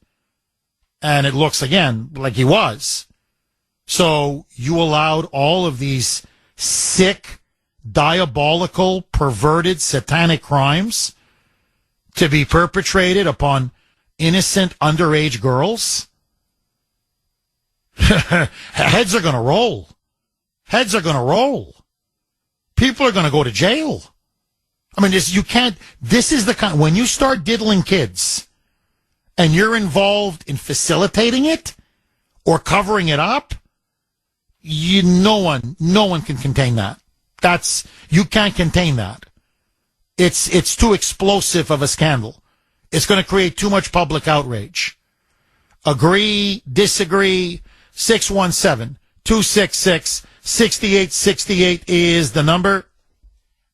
Speaker 1: and it looks, again, like he was, so you allowed all of these sick, diabolical, perverted, satanic crimes to be perpetrated upon innocent underage girls? Heads are going to roll. Heads are going to roll. People are going to go to jail. I mean, this is the kind, when you start diddling kids and you're involved in facilitating it or covering it up, no one can contain that. You can't contain that. It's too explosive of a scandal. It's going to create too much public outrage. Agree, disagree, 617-266-6868 is the number.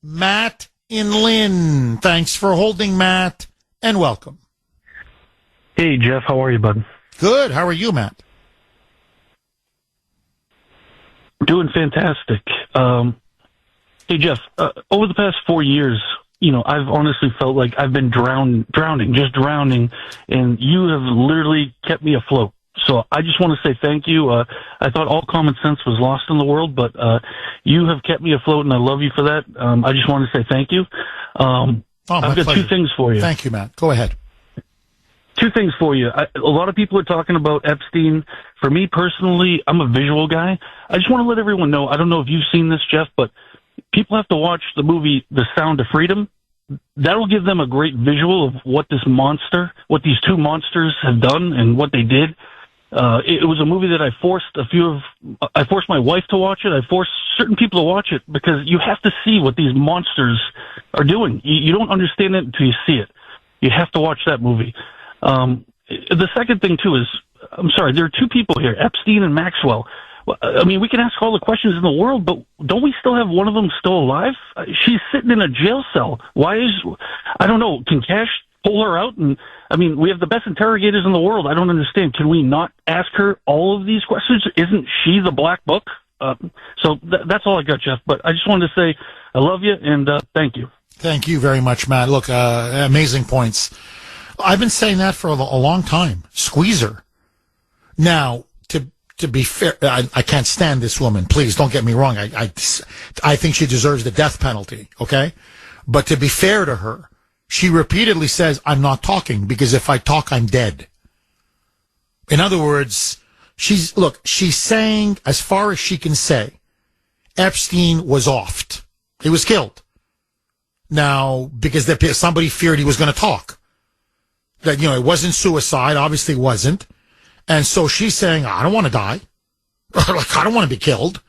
Speaker 1: Matt in Lynn. Thanks for holding, Matt, and welcome.
Speaker 14: Hey, Jeff. How are you, bud?
Speaker 1: Good. How are you, Matt?
Speaker 14: Doing fantastic. Hey, Jeff, over the past 4 years, I've honestly felt like I've been drowning, and you have literally kept me afloat. So I just want to say thank you. I thought all common sense was lost in the world, but you have kept me afloat, and I love you for that. I just want to say thank you. I've got
Speaker 1: pleasure.
Speaker 14: 2 things for you.
Speaker 1: Thank you, Matt. Go ahead.
Speaker 14: 2 things for you. A lot of people are talking about Epstein. For me personally, I'm a visual guy. I just want to let everyone know, I don't know if you've seen this, Jeff, but people have to watch the movie The Sound of Freedom. That'll give them a great visual of what these 2 monsters have done and what they did. It was a movie that I forced my wife to watch it. I forced certain people to watch it because you have to see what these monsters are doing. You don't understand it until you see it. You have to watch that movie. The second thing too is, I'm sorry, there are 2 people here, Epstein and Maxwell. I mean, we can ask all the questions in the world, but don't we still have one of them still alive? She's sitting in a jail cell. I don't know, can Cash pull her out? And I mean, we have the best interrogators in the world. I don't understand. Can we not ask her all of these questions? Isn't she the black book? So that's all I got, Jeff. But I just wanted to say I love you and thank you.
Speaker 1: Thank you very much, Matt. Look, amazing points. I've been saying that for a long time. Squeeze her. Now, to be fair, I can't stand this woman. Please don't get me wrong. I think she deserves the death penalty. Okay, but to be fair to her, she repeatedly says, "I'm not talking because if I talk, I'm dead." In other words, she's saying, as far as she can say, Epstein was offed. He was killed. Now, because somebody feared he was going to talk. That, it wasn't suicide. Obviously it wasn't. And so she's saying, I don't want to die. I don't want to be killed.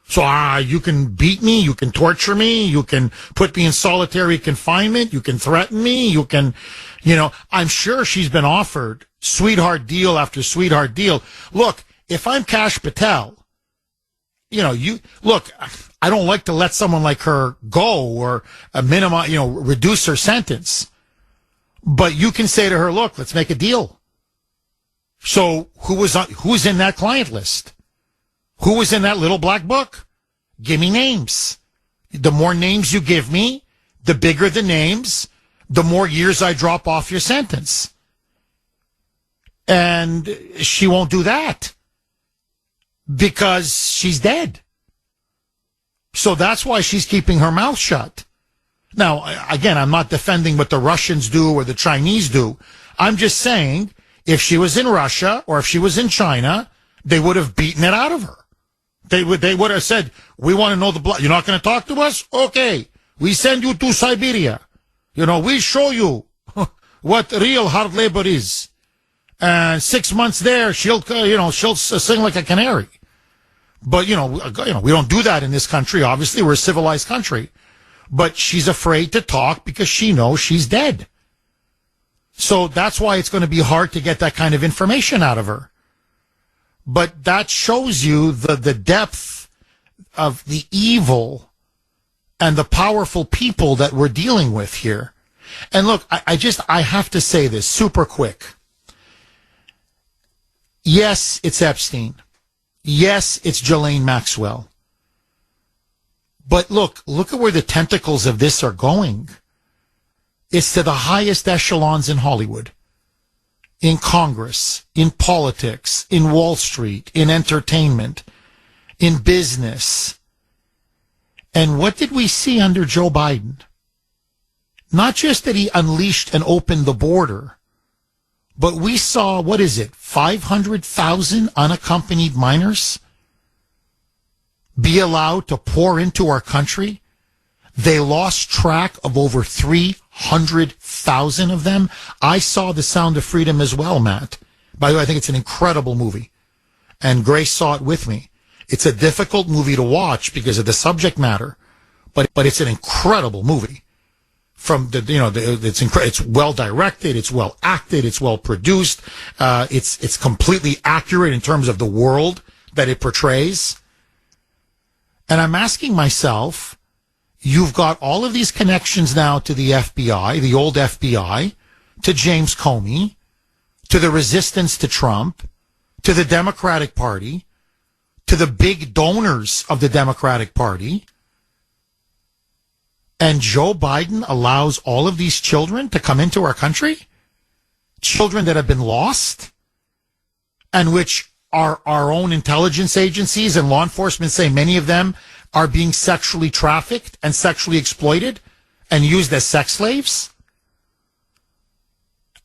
Speaker 1: So you can beat me. You can torture me. You can put me in solitary confinement. You can threaten me. You can, I'm sure she's been offered sweetheart deal after sweetheart deal. Look, if I'm Kash Patel, I don't like to let someone like her go or reduce her sentence. But you can say to her, look, let's make a deal. So who's in that client list? Who was in that little black book? Give me names. The more names you give me, the bigger the names, the more years I drop off your sentence. And she won't do that because she's dead. So that's why she's keeping her mouth shut. Now, again, I'm not defending what the Russians do or the Chinese do. I'm just saying, if she was in Russia or if she was in China, they would have beaten it out of her. They would have said, we want to know the blood. You're not going to talk to us? Okay. We send you to Siberia. We show you what real hard labor is. And 6 months there, she'll sing like a canary. But, we don't do that in this country. Obviously, we're a civilized country. But she's afraid to talk because she knows she's dead. So that's why it's going to be hard to get that kind of information out of her. But that shows you the depth of the evil and the powerful people that we're dealing with here. And look, I have to say this super quick. Yes, it's Epstein. Yes, it's Ghislaine Maxwell. But look at where the tentacles of this are going. It's to the highest echelons in Hollywood, in Congress, in politics, in Wall Street, in entertainment, in business. And what did we see under Joe Biden? Not just that he unleashed and opened the border, but we saw, 500,000 unaccompanied minors be allowed to pour into our country. They lost track of over 300,000 of them. I saw The Sound of Freedom as well, Matt. By the way, I think it's an incredible movie. And Grace saw it with me. It's a difficult movie to watch because of the subject matter, but it's an incredible movie. It's well directed, it's well acted, it's well produced, it's completely accurate in terms of the world that it portrays. And I'm asking myself, you've got all of these connections now to the FBI, the old FBI, to James Comey, to the resistance to Trump, to the Democratic Party, to the big donors of the Democratic Party. And Joe Biden allows all of these children to come into our country? Children that have been lost? And which our own intelligence agencies and law enforcement say many of them are being sexually trafficked and sexually exploited and used as sex slaves?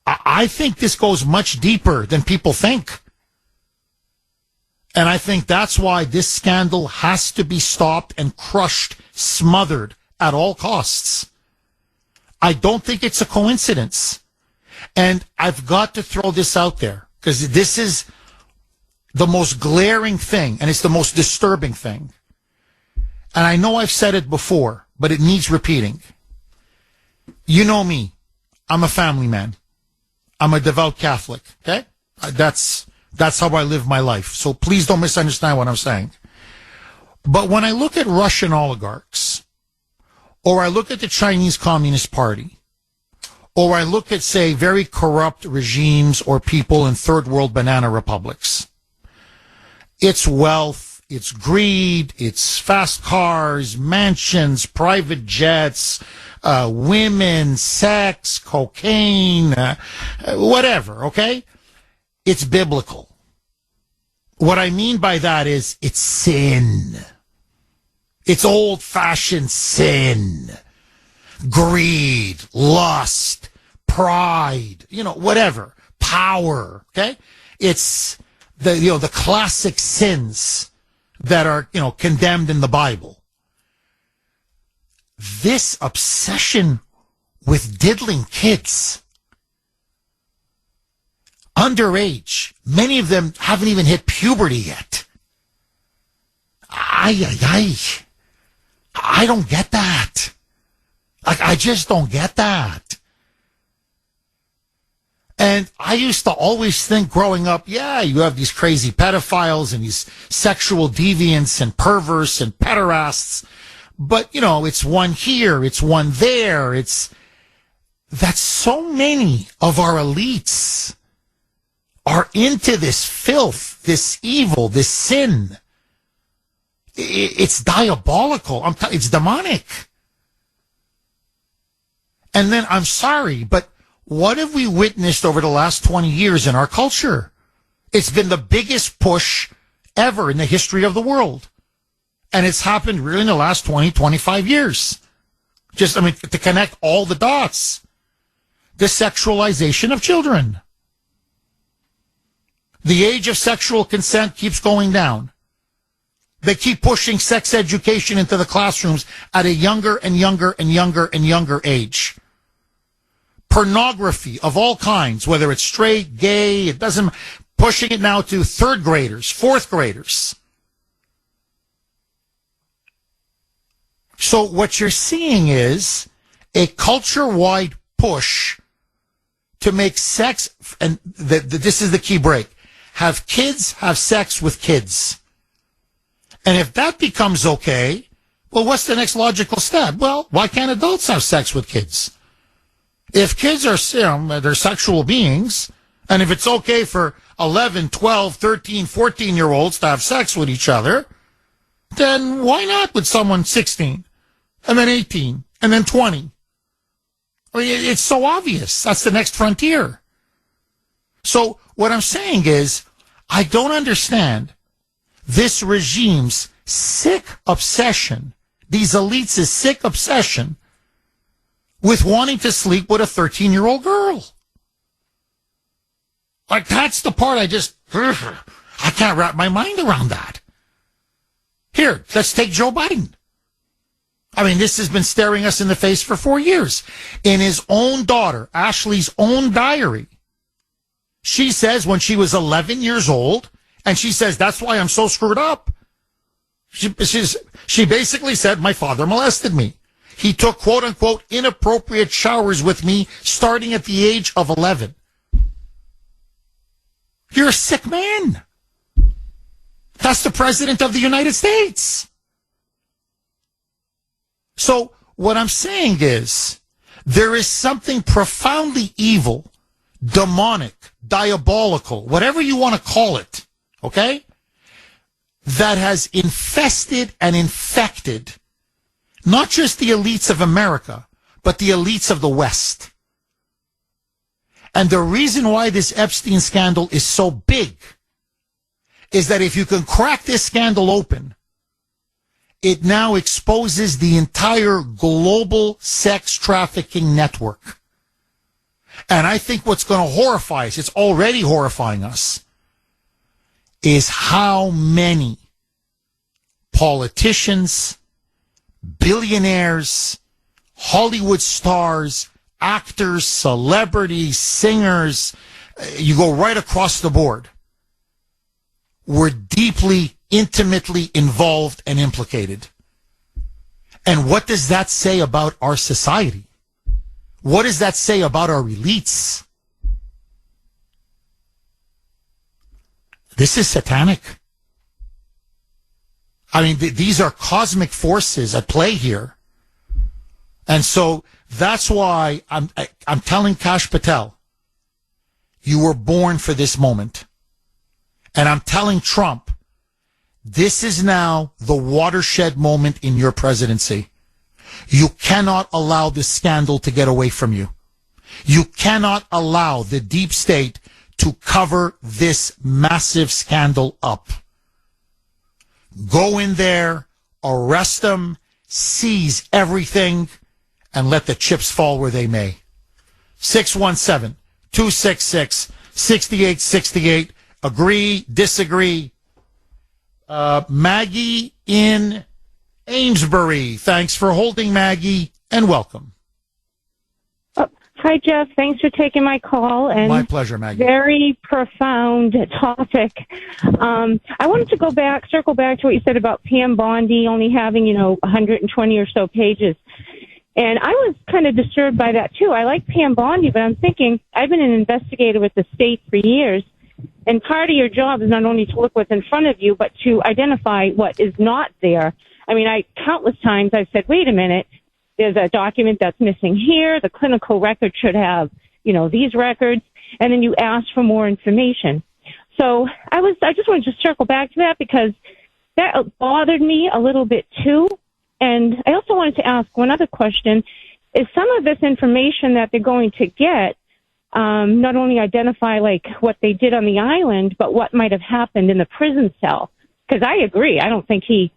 Speaker 1: I think this goes much deeper than people think. And I think that's why this scandal has to be stopped and crushed, smothered at all costs. I don't think it's a coincidence. And I've got to throw this out there because this is the most glaring thing and it's the most disturbing thing. And I know I've said it before, but it needs repeating. You know me. I'm a family man. I'm a devout Catholic. Okay? That's how I live my life. So please don't misunderstand what I'm saying. But when I look at Russian oligarchs, or I look at the Chinese Communist Party, or I look at, say, very corrupt regimes or people in third world banana republics, it's wealth, it's greed, it's fast cars, mansions, private jets, women, sex, cocaine, whatever, okay? It's biblical. What I mean by that is it's sin. It's old-fashioned sin. Greed, lust, pride, whatever. Power, okay? It's the classic sins that are, condemned in the Bible. This obsession with diddling kids, underage, many of them haven't even hit puberty yet. I don't get that. I just don't get that. And I used to always think growing up, yeah, you have these crazy pedophiles and these sexual deviants and perverts and pederasts. But, it's one here, it's one there. That so many of our elites are into this filth, this evil, this sin. It's diabolical. It's demonic. And then, I'm sorry, but what have we witnessed over the last 20 years in our culture? It's been the biggest push ever in the history of the world. And it's happened really in the last 20, 25 years. To connect all the dots. The sexualization of children. The age of sexual consent keeps going down. They keep pushing sex education into the classrooms at a younger and younger and younger and younger age. Pornography of all kinds, whether it's straight, gay, it doesn't, pushing it now to third graders, fourth graders. So what you're seeing is a culture-wide push to make sex, and this is the key break, have kids have sex with kids. And if that becomes okay, well, what's the next logical step? Well, why can't adults have sex with kids? If kids are, they're sexual beings, And if it's okay for 11, 12, 13, 14-year-olds to have sex with each other, then why not with someone 16, and then 18, and then 20? I mean, it's so obvious. That's the next frontier. So what I'm saying is, I don't understand this regime's sick obsession, these elites' sick obsession with wanting to sleep with a 13-year-old girl. Like, that's the part I can't wrap my mind around that. Here, let's take Joe Biden. I mean, this has been staring us in the face for 4 years. In his own daughter, Ashley's own diary, she says when she was 11 years old, and she says, that's why I'm so screwed up. She basically said, my father molested me. He took, quote unquote, inappropriate showers with me starting at the age of 11. You're a sick man. That's the president of the United States. So what I'm saying is, there is something profoundly evil, demonic, diabolical, whatever you want to call it, okay, that has infested and infected not just the elites of America, but the elites of the West. And the reason why this Epstein scandal is so big is that if you can crack this scandal open, it now exposes the entire global sex trafficking network. And I think what's going to horrify us, it's already horrifying us, is how many politicians, billionaires, Hollywood stars, actors, celebrities, singers, you go right across the board, were deeply, intimately involved and implicated. And what does that say about our society? What does that say about our elites? This is satanic. I mean, these are cosmic forces at play here. And so that's why I'm telling Kash Patel, you were born for this moment. And I'm telling Trump, this is now the watershed moment in your presidency. You cannot allow this scandal to get away from you. You cannot allow the deep state to cover this massive scandal up. Go in there, arrest them, seize everything, and let the chips fall where they may. 617-266-6868. Agree, disagree. Maggie in Amesbury. Thanks for holding, Maggie, and welcome.
Speaker 15: Hi, Jeff. Thanks for taking my call. And
Speaker 1: my pleasure, Maggie.
Speaker 15: Very profound topic. I wanted to circle back to what you said about Pam Bondi only having, 120 or so pages. And I was kind of disturbed by that, too. I like Pam Bondi, but I'm thinking, I've been an investigator with the state for years, and part of your job is not only to look what's in front of you, but to identify what is not there. I mean, countless times I've said, wait a minute, there's a document that's missing here. The clinical record should have, these records. And then you ask for more information. So I just wanted to circle back to that because that bothered me a little bit too. And I also wanted to ask one other question. Is some of this information that they're going to get not only identify like what they did on the island, but what might have happened in the prison cell? Because I agree. I don't think he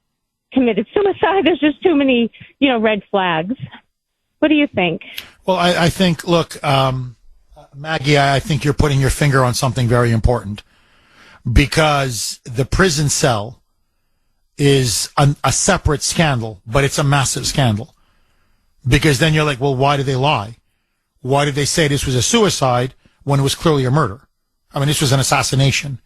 Speaker 15: committed suicide. There's just too many, red flags. What do you think?
Speaker 1: Well, I think, look, Maggie, I think you're putting your finger on something very important because the prison cell is a separate scandal, but it's a massive scandal because then you're like, well, why did they lie? Why did they say this was a suicide when it was clearly a murder? I mean, this was an assassination.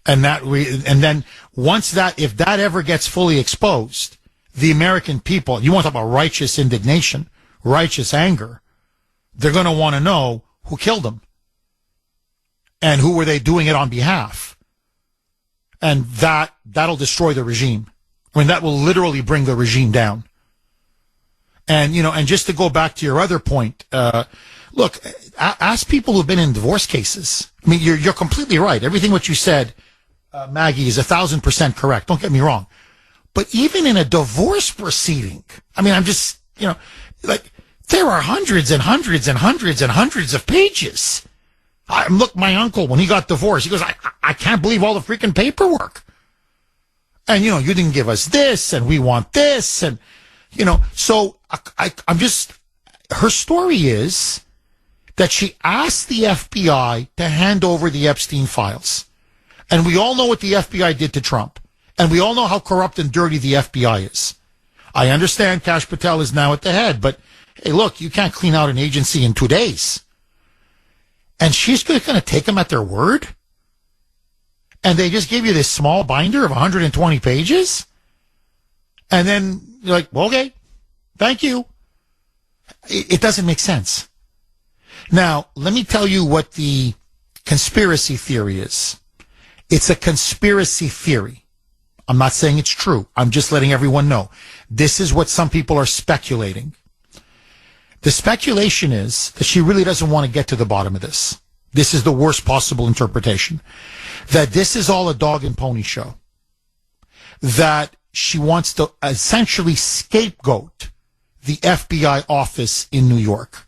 Speaker 1: And then once if that ever gets fully exposed, the American people, you want to talk about righteous indignation, righteous anger, they're going to want to know who killed them and who were they doing it on behalf. And that'll destroy the regime. I mean, that will literally bring the regime down. And, and just to go back to your other point, look, ask people who've been in divorce cases. I mean, you're completely right. Everything what you said, Maggie, is 1,000% correct. Don't get me wrong. But even in a divorce proceeding, I mean, I'm just, like, there are hundreds and hundreds and hundreds and hundreds of pages. Look, my uncle, when he got divorced, he goes, I can't believe all the freaking paperwork. And, you didn't give us this, and we want this, and, so I'm just, her story is that she asked the FBI to hand over the Epstein files. And we all know what the FBI did to Trump. And we all know how corrupt and dirty the FBI is. I understand Kash Patel is now at the head, but hey, look, you can't clean out an agency in 2 days. And she's going to take them at their word? And they just gave you this small binder of 120 pages? And then you're like, well, okay, thank you. It doesn't make sense. Now, let me tell you what the conspiracy theory is. It's a conspiracy theory. I'm not saying it's true. I'm just letting everyone know. This is what some people are speculating. The speculation is that she really doesn't want to get to the bottom of this. This is the worst possible interpretation. That this is all a dog and pony show. That she wants to essentially scapegoat the FBI office in New York.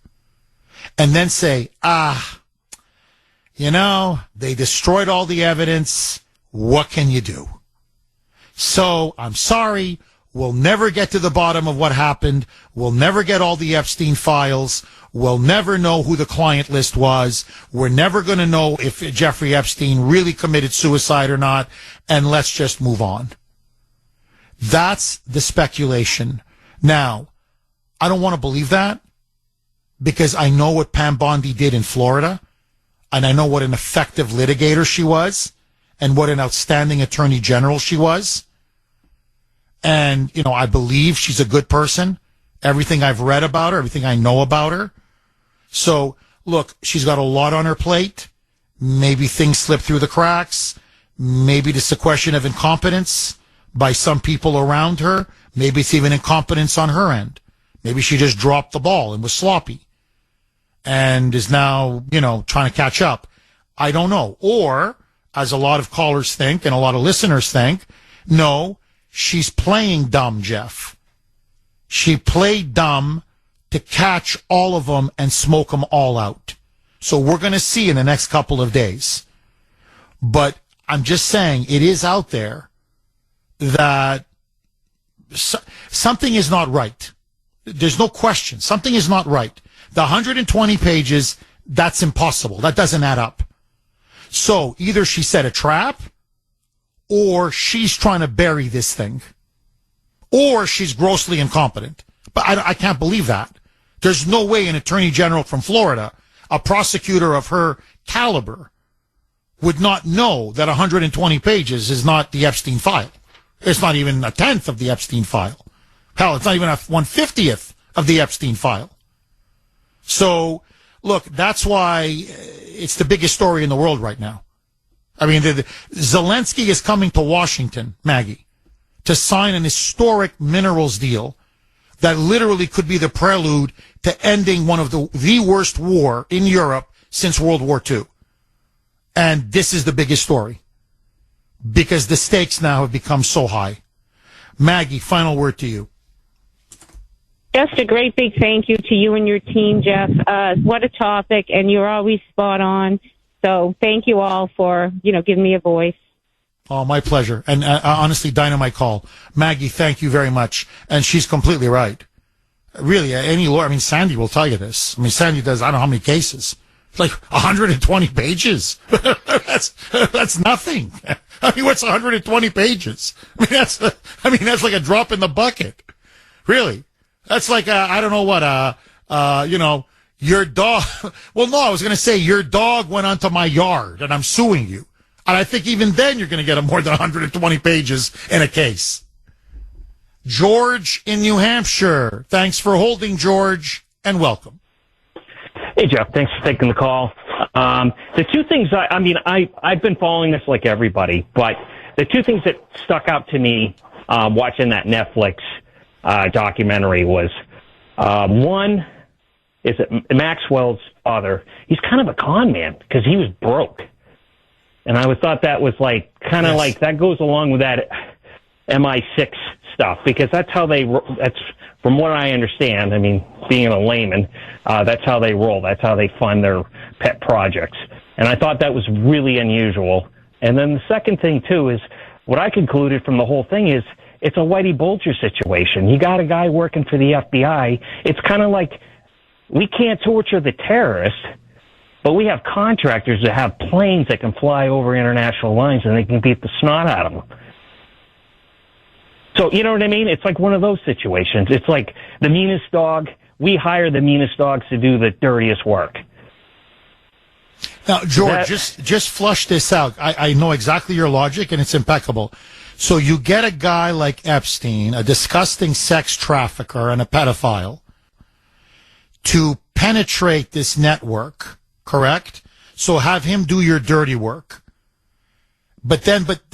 Speaker 1: And then say, they destroyed all the evidence. What can you do? So, I'm sorry, we'll never get to the bottom of what happened. We'll never get all the Epstein files. We'll never know who the client list was. We're never going to know if Jeffrey Epstein really committed suicide or not. And let's just move on. That's the speculation. Now, I don't want to believe that because I know what Pam Bondi did in Florida, and I know what an effective litigator she was, and what an outstanding attorney general she was. And, I believe she's a good person. Everything I've read about her, everything I know about her. So, look, she's got a lot on her plate. Maybe things slip through the cracks. Maybe it's a question of incompetence by some people around her. Maybe it's even incompetence on her end. Maybe she just dropped the ball and was sloppy and is now, trying to catch up. I don't know. Or, as a lot of callers think and a lot of listeners think, no, she's playing dumb, Jeff. She played dumb to catch all of them and smoke them all out. So we're going to see in the next couple of days. But I'm just saying it is out there that something is not right. There's no question. Something is not right. The 120 pages, that's impossible. That doesn't add up. So either she set a trap, or she's trying to bury this thing, or she's grossly incompetent. But I can't believe that. There's no way an attorney general from Florida, a prosecutor of her caliber, would not know that 120 pages is not the Epstein file. It's not even a tenth of the Epstein file. Hell, it's not even a 1/50th of the Epstein file. So, look, that's why it's the biggest story in the world right now. I mean, Zelensky is coming to Washington, Maggie, to sign an historic minerals deal that literally could be the prelude to ending one of the worst war in Europe since World War II. And this is the biggest story because the stakes now have become so high. Maggie, final word to you.
Speaker 15: Just a great big thank you to you and your team, Jeff. What a topic, and you're always spot on. So thank you all for, giving me a voice.
Speaker 1: Oh, my pleasure. And honestly, dynamite call. Maggie, thank you very much. And she's completely right. Really, any lawyer, Sandy will tell you this. Sandy does, I don't know how many cases. It's like 120 pages. That's nothing. What's 120 pages? That's like a drop in the bucket. Really. That's like, I don't know what, your dog. Well, no, I was going to say your dog went onto my yard and I'm suing you. And I think even then you're going to get more than 120 pages in a case. George in New Hampshire. Thanks for holding, George, and welcome.
Speaker 16: Hey, Jeff. Thanks for taking the call. The two things, I've been following this like everybody, but the two things that stuck out to me watching that Netflix documentary was, one is that Maxwell's father, he's kind of a con man because he was broke. And I thought that was like kind of like that goes along with that MI6 stuff because that's from what I understand. I mean, being a layman, that's how they roll. That's how they fund their pet projects. And I thought that was really unusual. And then the second thing too is what I concluded from the whole thing is it's a Whitey Bulger situation. You got a guy working for the FBI. It's kind of like we can't torture the terrorists, but we have contractors that have planes that can fly over international lines and they can beat the snot out of them. So, you know what I mean? It's like one of those situations. It's like the meanest dog. We hire the meanest dogs to do the dirtiest work.
Speaker 1: Now, George, just flush this out. I know exactly your logic, and it's impeccable. So you get a guy like Epstein, a disgusting sex trafficker and a pedophile, to penetrate this network, correct? So have him do your dirty work. But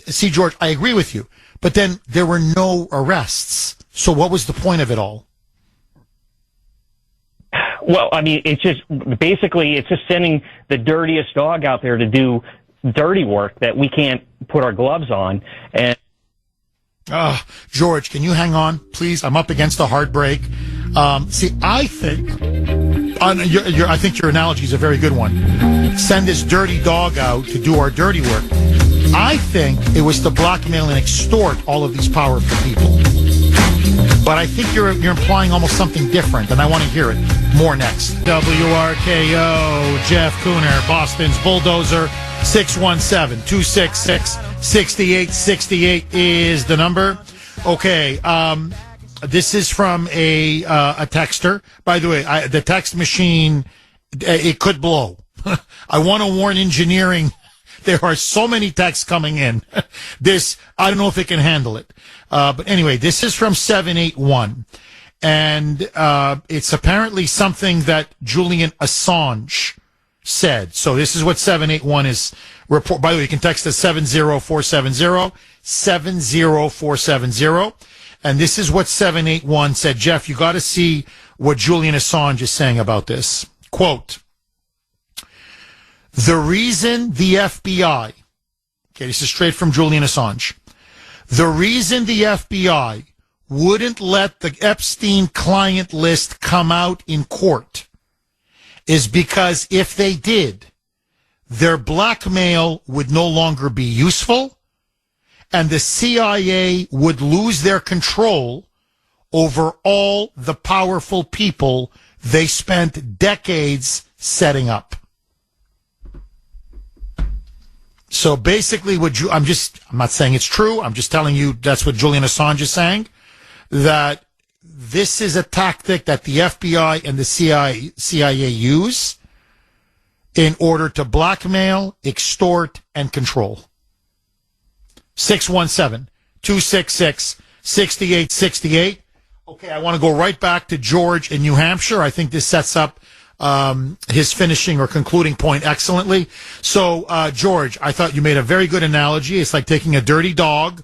Speaker 1: see, George, I agree with you. But then there were no arrests. So what was the point of it all?
Speaker 16: Well, I mean, it's just sending the dirtiest dog out there to do dirty work that we can't put our gloves on. And
Speaker 1: George, can you hang on, please? I'm up against a hard break. See, I think I think your analogy is a very good one. Send this dirty dog out to do our dirty work. I think it was to blackmail and extort all of these powerful people. But I think you're implying almost something different, and I want to hear it more next.
Speaker 2: WRKO, Jeff Kuhner, Boston's Bulldozer, 617-266-6868 is the number. Okay, this is from a texter. By the way, the text machine, it could blow. I want to warn engineering. There are so many texts coming in. I don't know if it can handle it. But anyway, this is from 781. And it's apparently something that Julian Assange said. So this is what 781 is report. By the way, you can text us 70470, 70470. And this is what 781 said. Jeff, you got to see what Julian Assange is saying about this. Quote, the reason the FBI, okay, this is straight from Julian Assange, the reason the FBI wouldn't let the Epstein client list come out in court is because if they did, their blackmail would no longer be useful, and the CIA would lose their control over all the powerful people they spent decades setting up. So basically, I'm not saying it's true. I'm just telling you that's what Julian Assange is saying, that this is a tactic that the FBI and the CIA use in order to blackmail, extort, and control. 617-266-6868. Okay, I want to go right back to George in New Hampshire. I think this sets up his finishing or concluding point excellently. So, George, I thought you made a very good analogy. It's like taking a dirty dog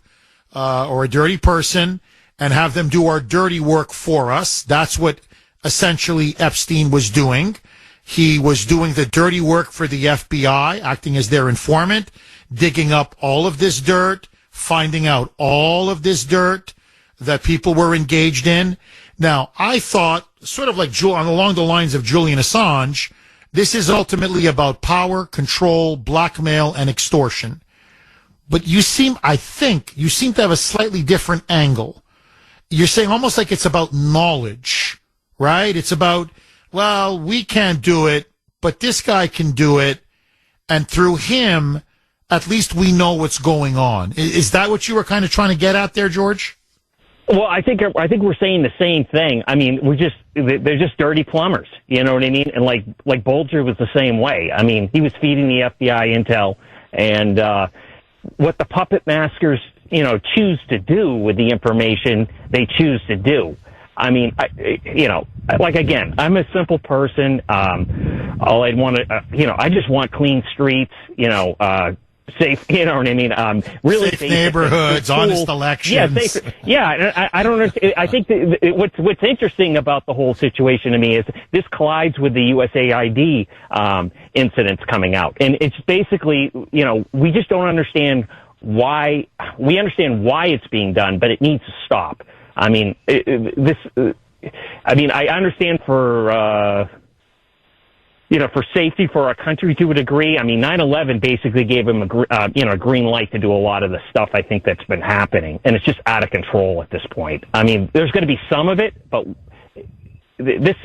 Speaker 2: or a dirty person and have them do our dirty work for us. That's what essentially Epstein was doing. He was doing the dirty work for the FBI, acting as their informant, digging up all of this dirt, finding out all of this dirt that people were engaged in. Now, I thought, sort of like along the lines of Julian Assange, this is ultimately about power, control, blackmail, and extortion. But you seem to have a slightly different angle. You're saying almost like it's about knowledge, right? It's about, well, we can't do it, but this guy can do it, and through him, at least we know what's going on. Is that what you were kind of trying to get at there, George?
Speaker 16: Well, I think we're saying the same thing. I mean, they're just dirty plumbers. You know what I mean? And like Bulger was the same way. I mean, he was feeding the FBI intel, and what the puppet masters, choose to do with the information, they choose to do. I mean, again, I'm a simple person. All I'd want to, I just want clean streets, safe, you know what I mean? Really
Speaker 2: safe neighborhoods, honest elections.
Speaker 16: Yeah, safe. Yeah, I don't understand. I think what's interesting about the whole situation to me is this collides with the USAID incidents coming out, and it's basically, you know, we just don't understand why. We understand why it's being done, but it needs to stop. I mean, I understand for. For safety for our country to a degree. I mean, 9/11 basically gave him a green light to do a lot of the stuff I think that's been happening, and it's just out of control at this point. I mean, there's going to be some of it, but this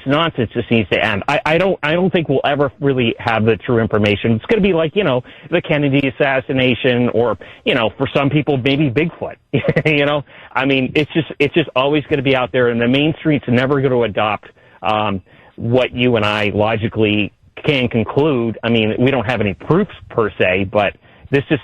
Speaker 16: nonsense just needs to end. I don't think we'll ever really have the true information. It's going to be like, the Kennedy assassination, or, for some people, maybe Bigfoot. I mean, it's just always going to be out there, and the main street's never going to adopt, what you and I logically can conclude. I mean, we don't have any proofs per se, but this is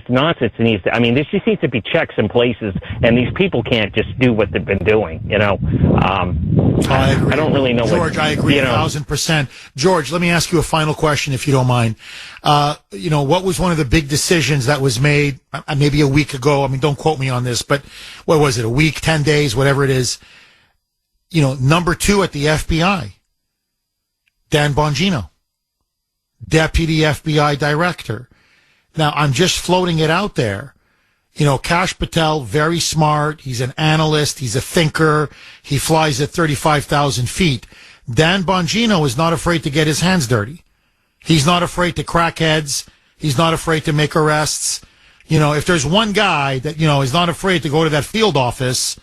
Speaker 16: nonsense. This just needs to be checks in places, and these people can't just do what they've been doing,
Speaker 2: I agree.
Speaker 16: I don't really know.
Speaker 2: George, I agree 1,000%. George, let me ask you a final question, if you don't mind. What was one of the big decisions that was made maybe a week ago? I mean, don't quote me on this, but what was it, a week, 10 days, whatever it is? Number 2 at the FBI, Dan Bongino, Deputy FBI Director. Now, I'm just floating it out there. Kash Patel, very smart. He's an analyst. He's a thinker. He flies at 35,000 feet. Dan Bongino is not afraid to get his hands dirty. He's not afraid to crack heads. He's not afraid to make arrests. If there's one guy that, is not afraid to go to that field office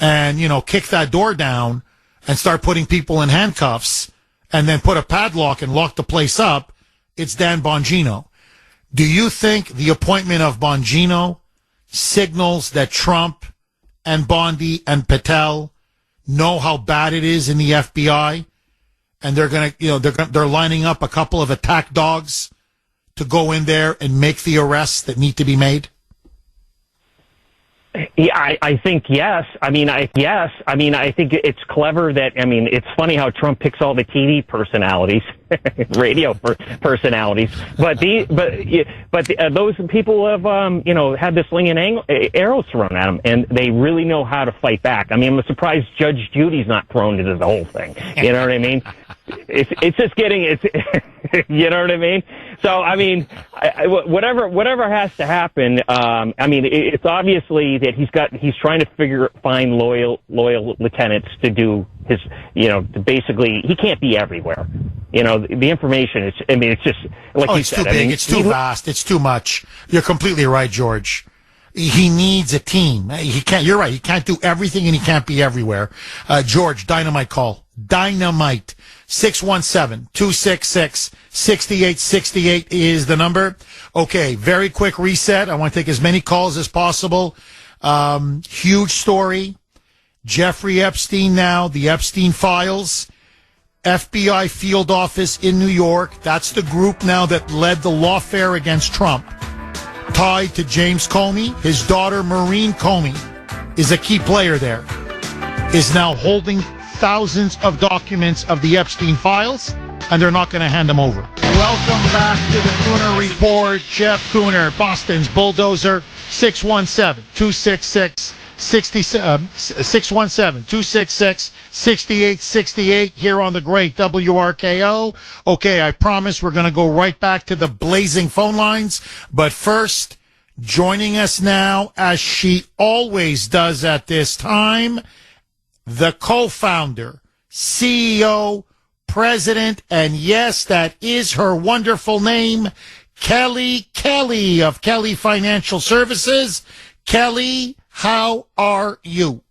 Speaker 2: and, kick that door down and start putting people in handcuffs and then put a padlock and lock the place up, it's Dan Bongino. Do you think the appointment of Bongino signals that Trump and Bondi and Patel know how bad it is in the FBI, and they're going to, they're lining up a couple of attack dogs to go in there and make the arrests that need to be made?
Speaker 16: Yeah, I think yes. I think it's clever that, it's funny how Trump picks all the TV personalities, radio personalities, but those people have, had this sling and arrows thrown at them, and they really know how to fight back. I'm surprised Judge Judy's not thrown into the whole thing. You know what I mean? It's just getting, you know what I mean? So, whatever has to happen, it's obviously that he's trying to find loyal lieutenants to do his, basically, he can't be everywhere. The information is, it's just, like you said.
Speaker 2: It's too big, it's too vast, it's too much. You're completely right, George. He needs a team. You're right, he can't do everything and he can't be everywhere. George, dynamite call. Dynamite. 617-266-6868 is the number. Okay, very quick reset. I want to take as many calls as possible. Huge story. Jeffrey Epstein now, the Epstein files. FBI field office in New York. That's the group now that led the lawfare against Trump. Tied to James Comey. His daughter, Maureen Comey, is a key player there. Is now holding thousands of documents of the Epstein files, and they're not going to hand them over. Welcome back to the Kuhner Report. Jeff Kuhner, Boston's bulldozer. 617-266-6868 here on the great WRKO. Okay, I promise we're going to go right back to the blazing phone lines. But first, joining us now, as she always does at this time, the co-founder, CEO, president, and yes, that is her wonderful name, Kelly Kelly of Kelly Financial Services. Kelly, how are you?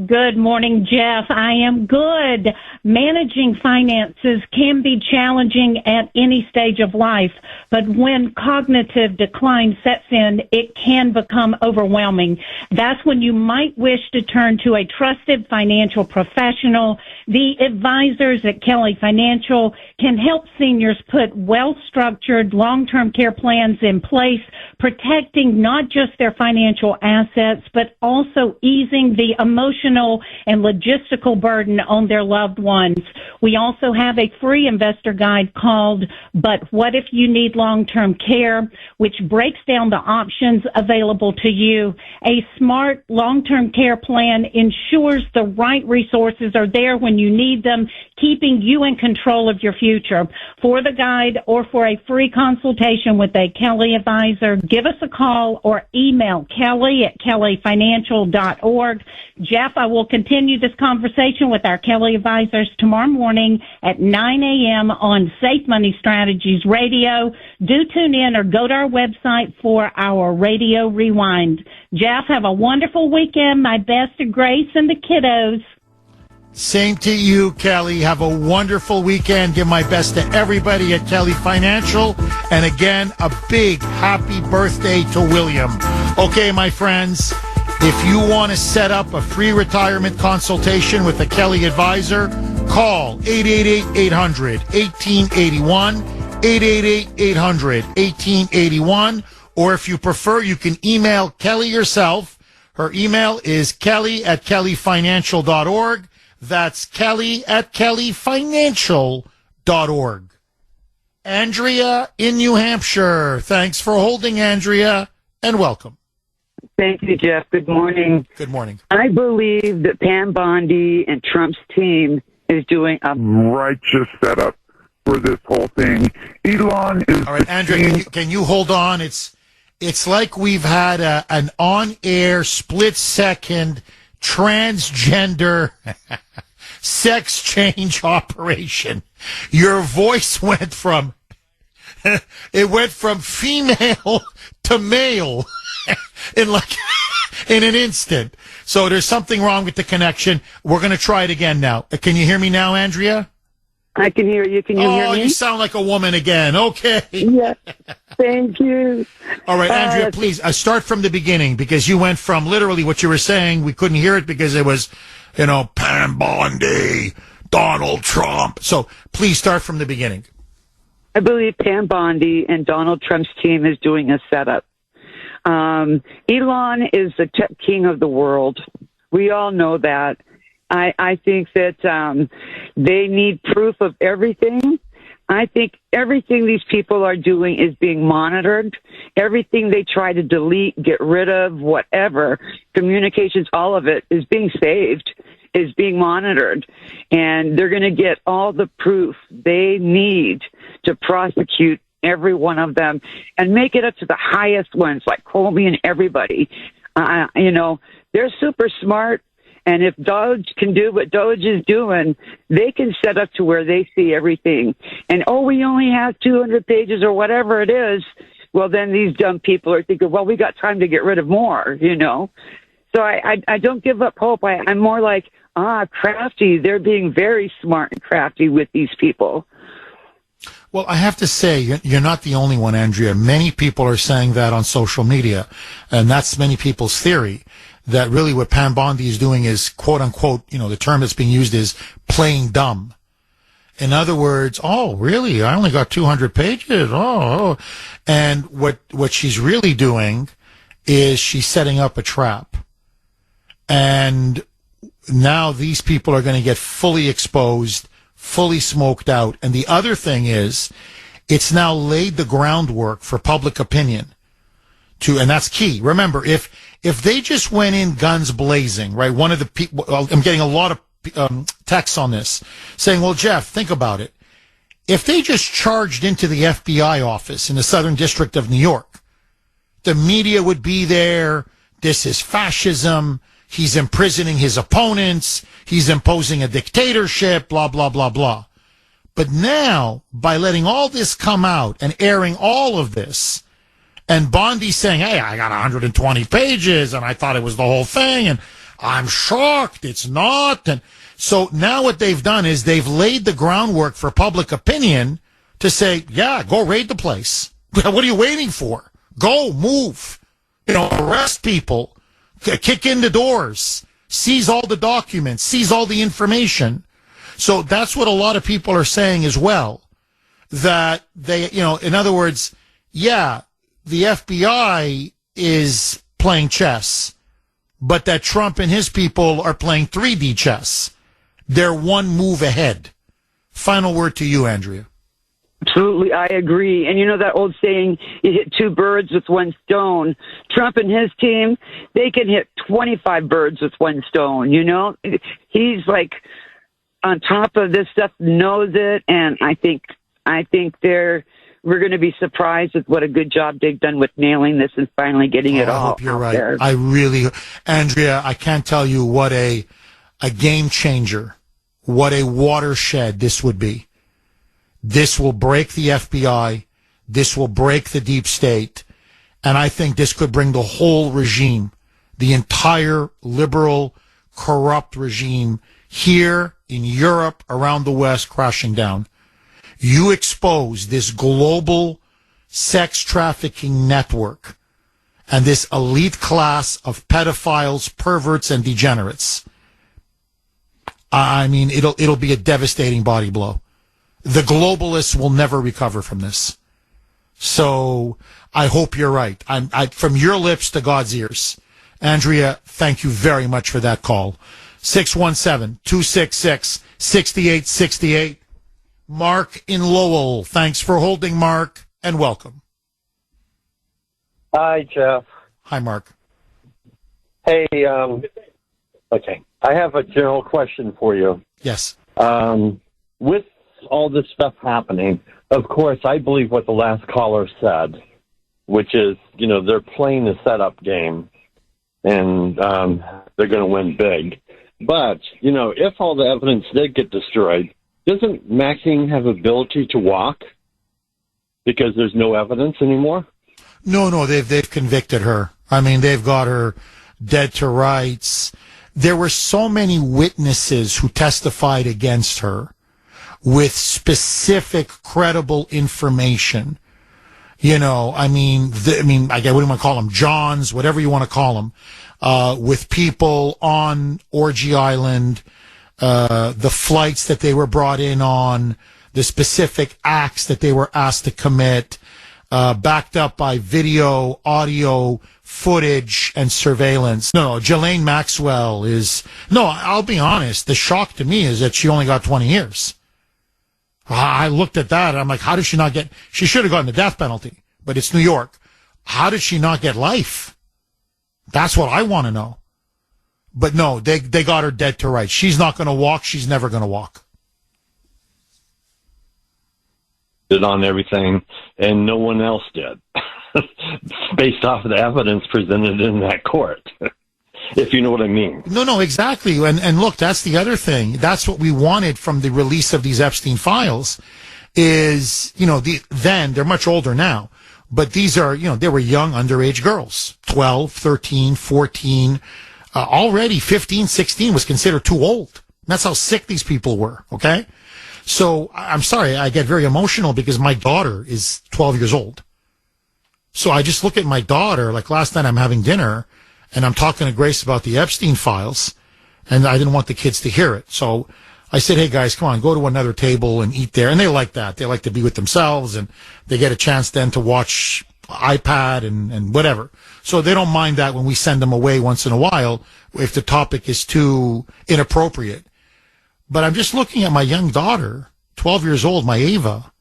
Speaker 17: Good morning, Jeff. I am good. Managing finances can be challenging at any stage of life, but when cognitive decline sets in, it can become overwhelming. That's when you might wish to turn to a trusted financial professional The advisors at Kelly Financial can help seniors put well-structured long-term care plans in place, protecting not just their financial assets, but also easing the emotional and logistical burden on their loved ones. We also have a free investor guide called But What If You Need Long-Term Care, which breaks down the options available to you. A smart long-term care plan ensures the right resources are there when you need them, keeping you in control of your future. For the guide or for a free consultation with a Kelly advisor, give us a call or email kelly@kellyfinancial.org. Jeff, I will continue this conversation with our Kelly advisors tomorrow morning at 9 a.m. on Safe Money Strategies Radio. Do tune in or go to our website for our radio rewind. Jeff, have a wonderful weekend. My best to Grace and the kiddos.
Speaker 2: Same to you, Kelly. Have a wonderful weekend. Give my best to everybody at Kelly Financial. And again, a big happy birthday to William. Okay, my friends, if you want to set up a free retirement consultation with a Kelly advisor, call 888-800-1881, 888-800-1881. Or if you prefer, you can email Kelly yourself. Her email is kelly@kellyfinancial.org. That's kelly@kellyfinancial.org. Andrea in New Hampshire. Thanks for holding, Andrea, and welcome.
Speaker 18: Thank you, Jeff. Good morning.
Speaker 2: Good morning.
Speaker 18: I believe that Pam Bondi and Trump's team is doing a
Speaker 19: righteous setup for this whole thing. Elon is...
Speaker 2: All right, Andrea, can you hold on? It's like we've had an on-air, split-second, transgender sex change operation. Your voice went from female to male in an instant. So there's something wrong with the connection. We're going to try it again now. Can you hear me now, Andrea?
Speaker 18: I can hear you. Can you hear me?
Speaker 2: Oh, you sound like a woman again. Okay.
Speaker 18: Yeah. Thank you.
Speaker 2: All right, Andrea, please start from the beginning, because you went from literally what you were saying. We couldn't hear it because it was, Pam Bondi, Donald Trump. So please start from the beginning.
Speaker 18: I believe Pam Bondi and Donald Trump's team is doing a setup. Elon is the tech king of the world. We all know that. I think that they need proof of everything. I think everything these people are doing is being monitored. Everything they try to delete, get rid of, whatever, communications, all of it is being saved, is being monitored. And they're going to get all the proof they need to prosecute every one of them and make it up to the highest ones like Comey and everybody. They're super smart. And if Doge can do what Doge is doing, they can set up to where they see everything. And, we only have 200 pages or whatever it is. Well, then these dumb people are thinking, well, we got time to get rid of more, So I don't give up hope. I'm more like, crafty. They're being very smart and crafty with these people.
Speaker 2: Well, I have to say, you're not the only one, Andrea. Many people are saying that on social media, and that's many people's theory, that really what Pam Bondi is doing is, quote unquote, the term that's being used is playing dumb. In other words, oh, really? I only got 200 pages. Oh. And what she's really doing is she's setting up a trap. And now these people are going to get fully exposed, fully smoked out. And the other thing is, it's now laid the groundwork for public opinion and that's key. Remember, if they just went in guns blazing, right? One of the people, I'm getting a lot of texts on this saying, well, Jeff, think about it. If they just charged into the FBI office in the Southern District of New York, the media would be there. This is fascism. He's imprisoning his opponents. He's imposing a dictatorship, blah, blah, blah, blah. But now, by letting all this come out and airing all of this, and Bondi saying, hey, I got 120 pages, and I thought it was the whole thing, and I'm shocked it's not. And so now what they've done is they've laid the groundwork for public opinion to say, yeah, go raid the place. What are you waiting for? Go, move. Arrest people, kick in the doors, seize all the documents, seize all the information. So that's what a lot of people are saying as well. That they, in other words, yeah, the FBI is playing chess, but that Trump and his people are playing 3D chess. They're one move ahead. Final word to you, Andrea.
Speaker 18: Absolutely, I agree. And you know that old saying, you hit two birds with one stone. Trump and his team, they can hit 25 birds with one stone, He's like on top of this stuff, knows it, and I think we're going to be surprised with what a good job they've done with nailing this and finally getting it all.
Speaker 2: I hope you're right.
Speaker 18: There.
Speaker 2: I really, Andrea, I can't tell you what a game changer, what a watershed this would be. This will break the FBI. This will break the deep state. And I think this could bring the whole regime, the entire liberal, corrupt regime here in Europe, around the West, crashing down. You expose this global sex trafficking network and this elite class of pedophiles, perverts, and degenerates. I mean, it'll be a devastating body blow. The globalists will never recover from this. So I hope you're right. From your lips to God's ears. Andrea, thank you very much for that call. 617-266-6868. Mark in Lowell. Thanks for holding, Mark, and welcome.
Speaker 20: Hi, Jeff.
Speaker 2: Hi, Mark.
Speaker 20: Hey, okay. I have a general question for you.
Speaker 2: Yes.
Speaker 20: With all this stuff happening, of course, I believe what the last caller said, which is, they're playing the setup game, and they're going to win big. But, if all the evidence did get destroyed, doesn't Maxine have ability to walk because there's no evidence anymore?
Speaker 2: No, they've convicted her. I mean, they've got her dead to rights. There were so many witnesses who testified against her with specific, credible information. I mean, what do you want to call them? Johns, whatever you want to call them, with people on Orgy Island, the flights that they were brought in on, the specific acts that they were asked to commit, backed up by video, audio, footage, and surveillance. No, Ghislaine Maxwell I'll be honest, the shock to me is that she only got 20 years. I looked at that, and I'm like, how did she not she should have gotten the death penalty, but it's New York. How did she not get life? That's what I want to know. But no, they got her dead to rights. She's not going to walk. She's never going to walk.
Speaker 20: Did on everything, and no one else did, based off of the evidence presented in that court, if you know what I mean. No,
Speaker 2: exactly. And look, that's the other thing. That's what we wanted from the release of these Epstein files is, then they're much older now, but these are, they were young underage girls, 12, 13, 14, already 15, 16 was considered too old. That's how sick these people were. Okay. So I'm sorry, I get very emotional because my daughter is 12 years old. So I just look at my daughter, like last night I'm having dinner and I'm talking to Grace about the Epstein files and I didn't want the kids to hear it. So I said, hey guys, come on, go to another table and eat there. And they like that. They like to be with themselves and they get a chance then to watch iPad and whatever. So they don't mind that when we send them away once in a while if the topic is too inappropriate. But I'm just looking at my young daughter, 12 years old, my Ava.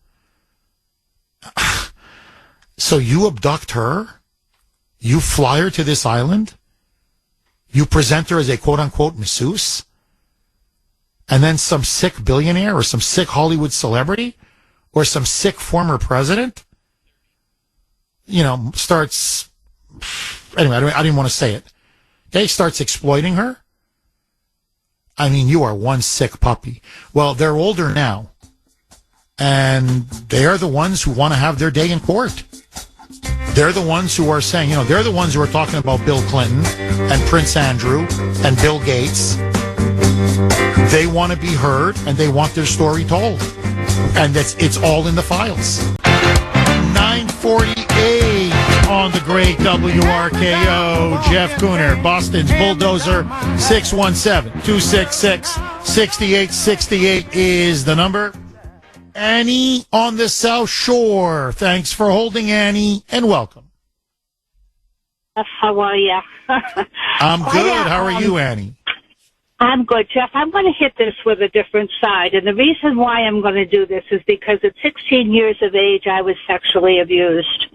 Speaker 2: So you abduct her? You fly her to this island? You present her as a quote-unquote masseuse? And then some sick billionaire or some sick Hollywood celebrity or some sick former president, starts... Anyway, I didn't want to say it. Okay, starts exploiting her? I mean, you are one sick puppy. Well, they're older now, and they are the ones who want to have their day in court. They're the ones who are saying, they're the ones who are talking about Bill Clinton and Prince Andrew and Bill Gates. They want to be heard, and they want their story told. And it's all in the files. 9:48 on the great WRKO. Jeff Kuhner, Boston's Bulldozer, 617-266 6868 is the number. Annie on the South Shore. Thanks for holding, Annie, and welcome.
Speaker 21: How are you?
Speaker 2: I'm good. How are you, Annie?
Speaker 21: I'm good, Jeff. I'm going to hit this with a different side. And the reason why I'm going to do this is because at 16 years of age, I was sexually abused.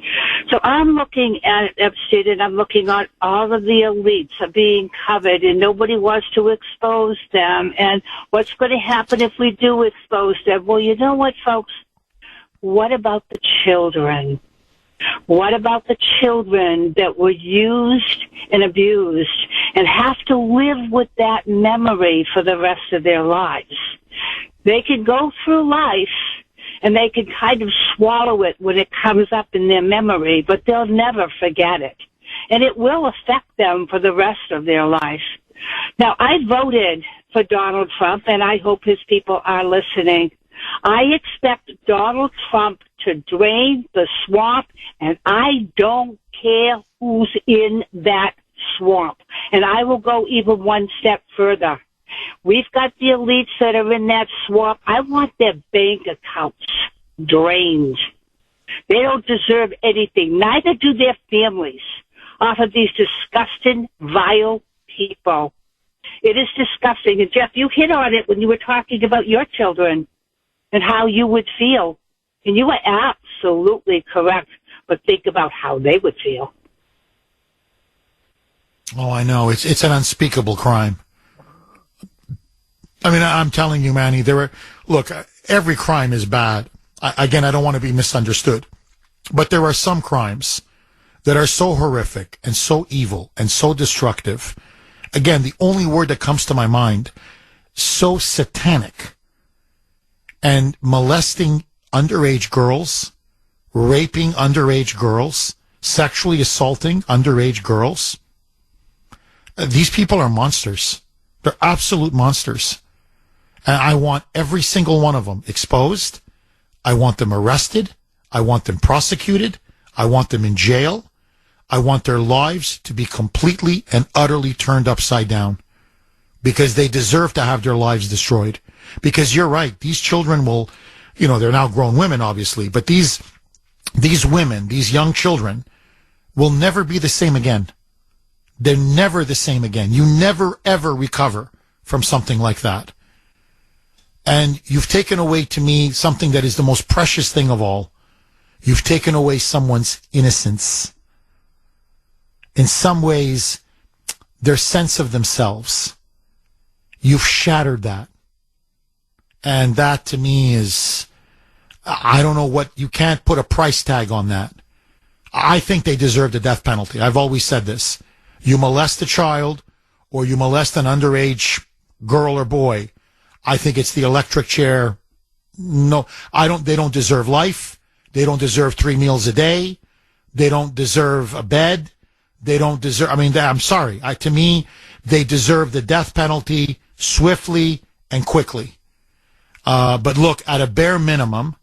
Speaker 21: So I'm looking at Epstein and I'm looking at all of the elites are being covered and nobody wants to expose them. And what's going to happen if we do expose them? Well, you know what, folks? What about the children? What about the children that were used and abused and have to live with that memory for the rest of their lives? They can go through life and they can kind of swallow it when it comes up in their memory, but they'll never forget it. And it will affect them for the rest of their life. Now, I voted for Donald Trump, and I hope his people are listening. I expect Donald Trump to drain the swamp, and I don't care who's in that swamp. And I will go even one step further. We've got the elites that are in that swamp. I want their bank accounts drained. They don't deserve anything. Neither do their families off of these disgusting, vile people. It is disgusting. And Jeff, you hit on it when you were talking about your children and how you would feel. And you were absolutely correct. But think about how they would feel.
Speaker 2: Oh, I know. It's an unspeakable crime. I mean, I'm telling you, Manny, look, every crime is bad. I don't want to be misunderstood. But there are some crimes that are so horrific and so evil and so destructive. Again, the only word that comes to my mind, so satanic. And molesting underage girls, raping underage girls, sexually assaulting underage girls. These people are monsters. They're absolute monsters. And I want every single one of them exposed. I want them arrested. I want them prosecuted. I want them in jail. I want their lives to be completely and utterly turned upside down because they deserve to have their lives destroyed. Because you're right, these children will, they're now grown women, obviously, but these women, these young children will never be the same again. They're never the same again. You never, ever recover from something like that. And you've taken away, to me, something that is the most precious thing of all. You've taken away someone's innocence. In some ways, their sense of themselves. You've shattered that. And that, to me, is, I don't know you can't put a price tag on that. I think they deserve the death penalty. I've always said this. You molest a child or you molest an underage girl or boy, I think it's the electric chair. No, they don't deserve life. They don't deserve 3 meals a day. They don't deserve a bed. They don't deserve, I'm sorry. To me, they deserve the death penalty swiftly and quickly. But look, at a bare minimum,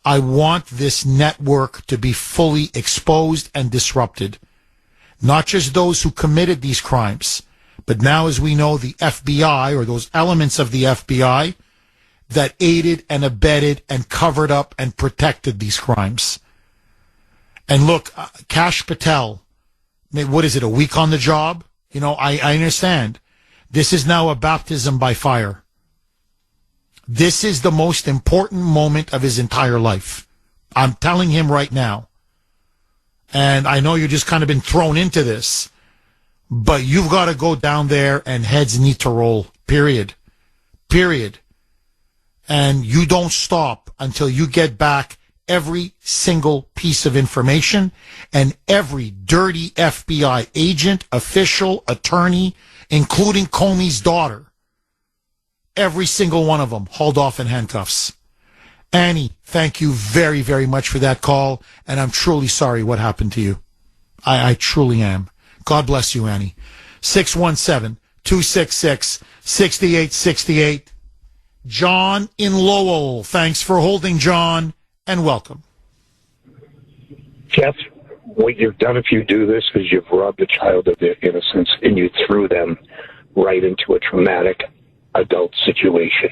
Speaker 2: I want this network to be fully exposed and disrupted. Not just those who committed these crimes, but now, as we know, the FBI or those elements of the FBI that aided and abetted and covered up and protected these crimes. And look, Kash Patel, what is it, a week on the job? I understand. This is now a baptism by fire. This is the most important moment of his entire life. I'm telling him right now. And I know you've just kind of been thrown into this, but you've got to go down there and heads need to roll, period. And you don't stop until you get back every single piece of information and every dirty FBI agent, official, attorney, including Comey's daughter. Every single one of them hauled off in handcuffs. Annie, thank you very, very much for that call, and I'm truly sorry what happened to you. I truly am. God bless you, Annie. 617-266-6868. John in Lowell. Thanks for holding, John, and welcome.
Speaker 22: Jeff, what you've done if you do this is you've robbed a child of their innocence and you threw them right into a traumatic adult situation.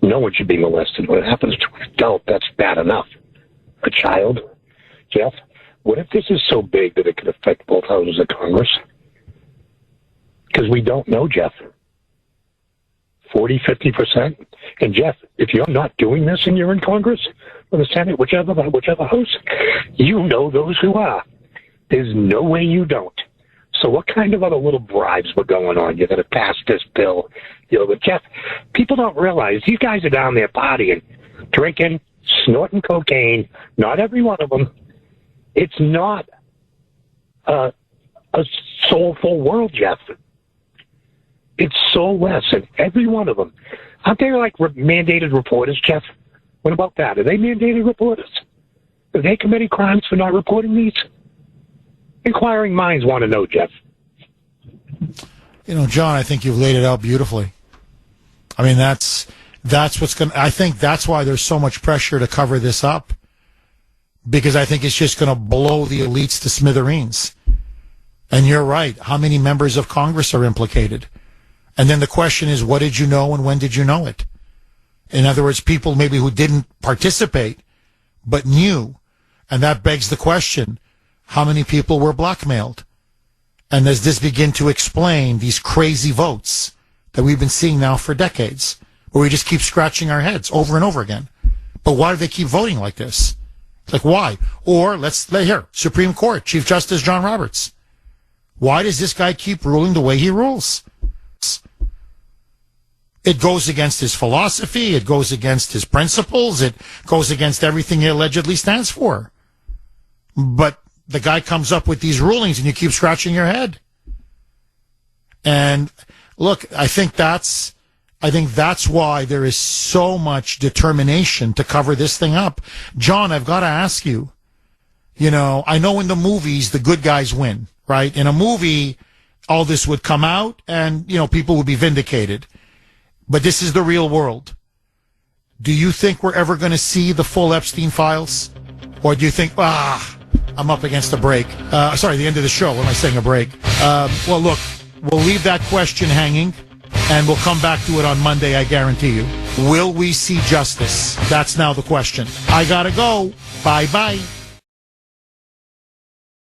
Speaker 22: No one should be molested. When it happens to an adult, that's bad enough. A child? Jeff, what if this is so big that it could affect both houses of Congress? Because we don't know, Jeff. 40, 50%? And Jeff, if you're not doing this and you're in Congress or the Senate, whichever house, you know those who are. There's no way you don't. So what kind of other little bribes were going on? You're going to pass this bill. But Jeff, people don't realize these guys are down there partying, drinking, snorting cocaine. Not every one of them. It's not a soulful world, Jeff. It's soulless, and every one of them. Aren't they like mandated reporters, Jeff? What about that? Are they mandated reporters? Are they committing crimes for not reporting these? Inquiring minds want to know, Jeff.
Speaker 2: John, I think you've laid it out beautifully. I mean, that's what's going to, I think that's why there's so much pressure to cover this up. Because I think it's just going to blow the elites to smithereens. And you're right. How many members of Congress are implicated? And then the question is, what did you know and when did you know it? In other words, people maybe who didn't participate, but knew. And that begs the question, how many people were blackmailed? And does this begin to explain these crazy votes that we've been seeing now for decades, where we just keep scratching our heads over and over again? But why do they keep voting like this? Like, why? Or, here, Supreme Court, Chief Justice John Roberts. Why does this guy keep ruling the way he rules? It goes against his philosophy. It goes against his principles. It goes against everything he allegedly stands for. But the guy comes up with these rulings and you keep scratching your head. And look, I think that's why there is so much determination to cover this thing up. John, I've got to ask you, I know in the movies the good guys win, right? In a movie, all this would come out and, people would be vindicated. But this is the real world. Do you think we're ever going to see the full Epstein files? Or do you think, I'm up against a break? The end of the show. When am I saying a break? Well, look, we'll leave that question hanging, and we'll come back to it on Monday, I guarantee you. Will we see justice? That's now the question. I gotta go. Bye-bye.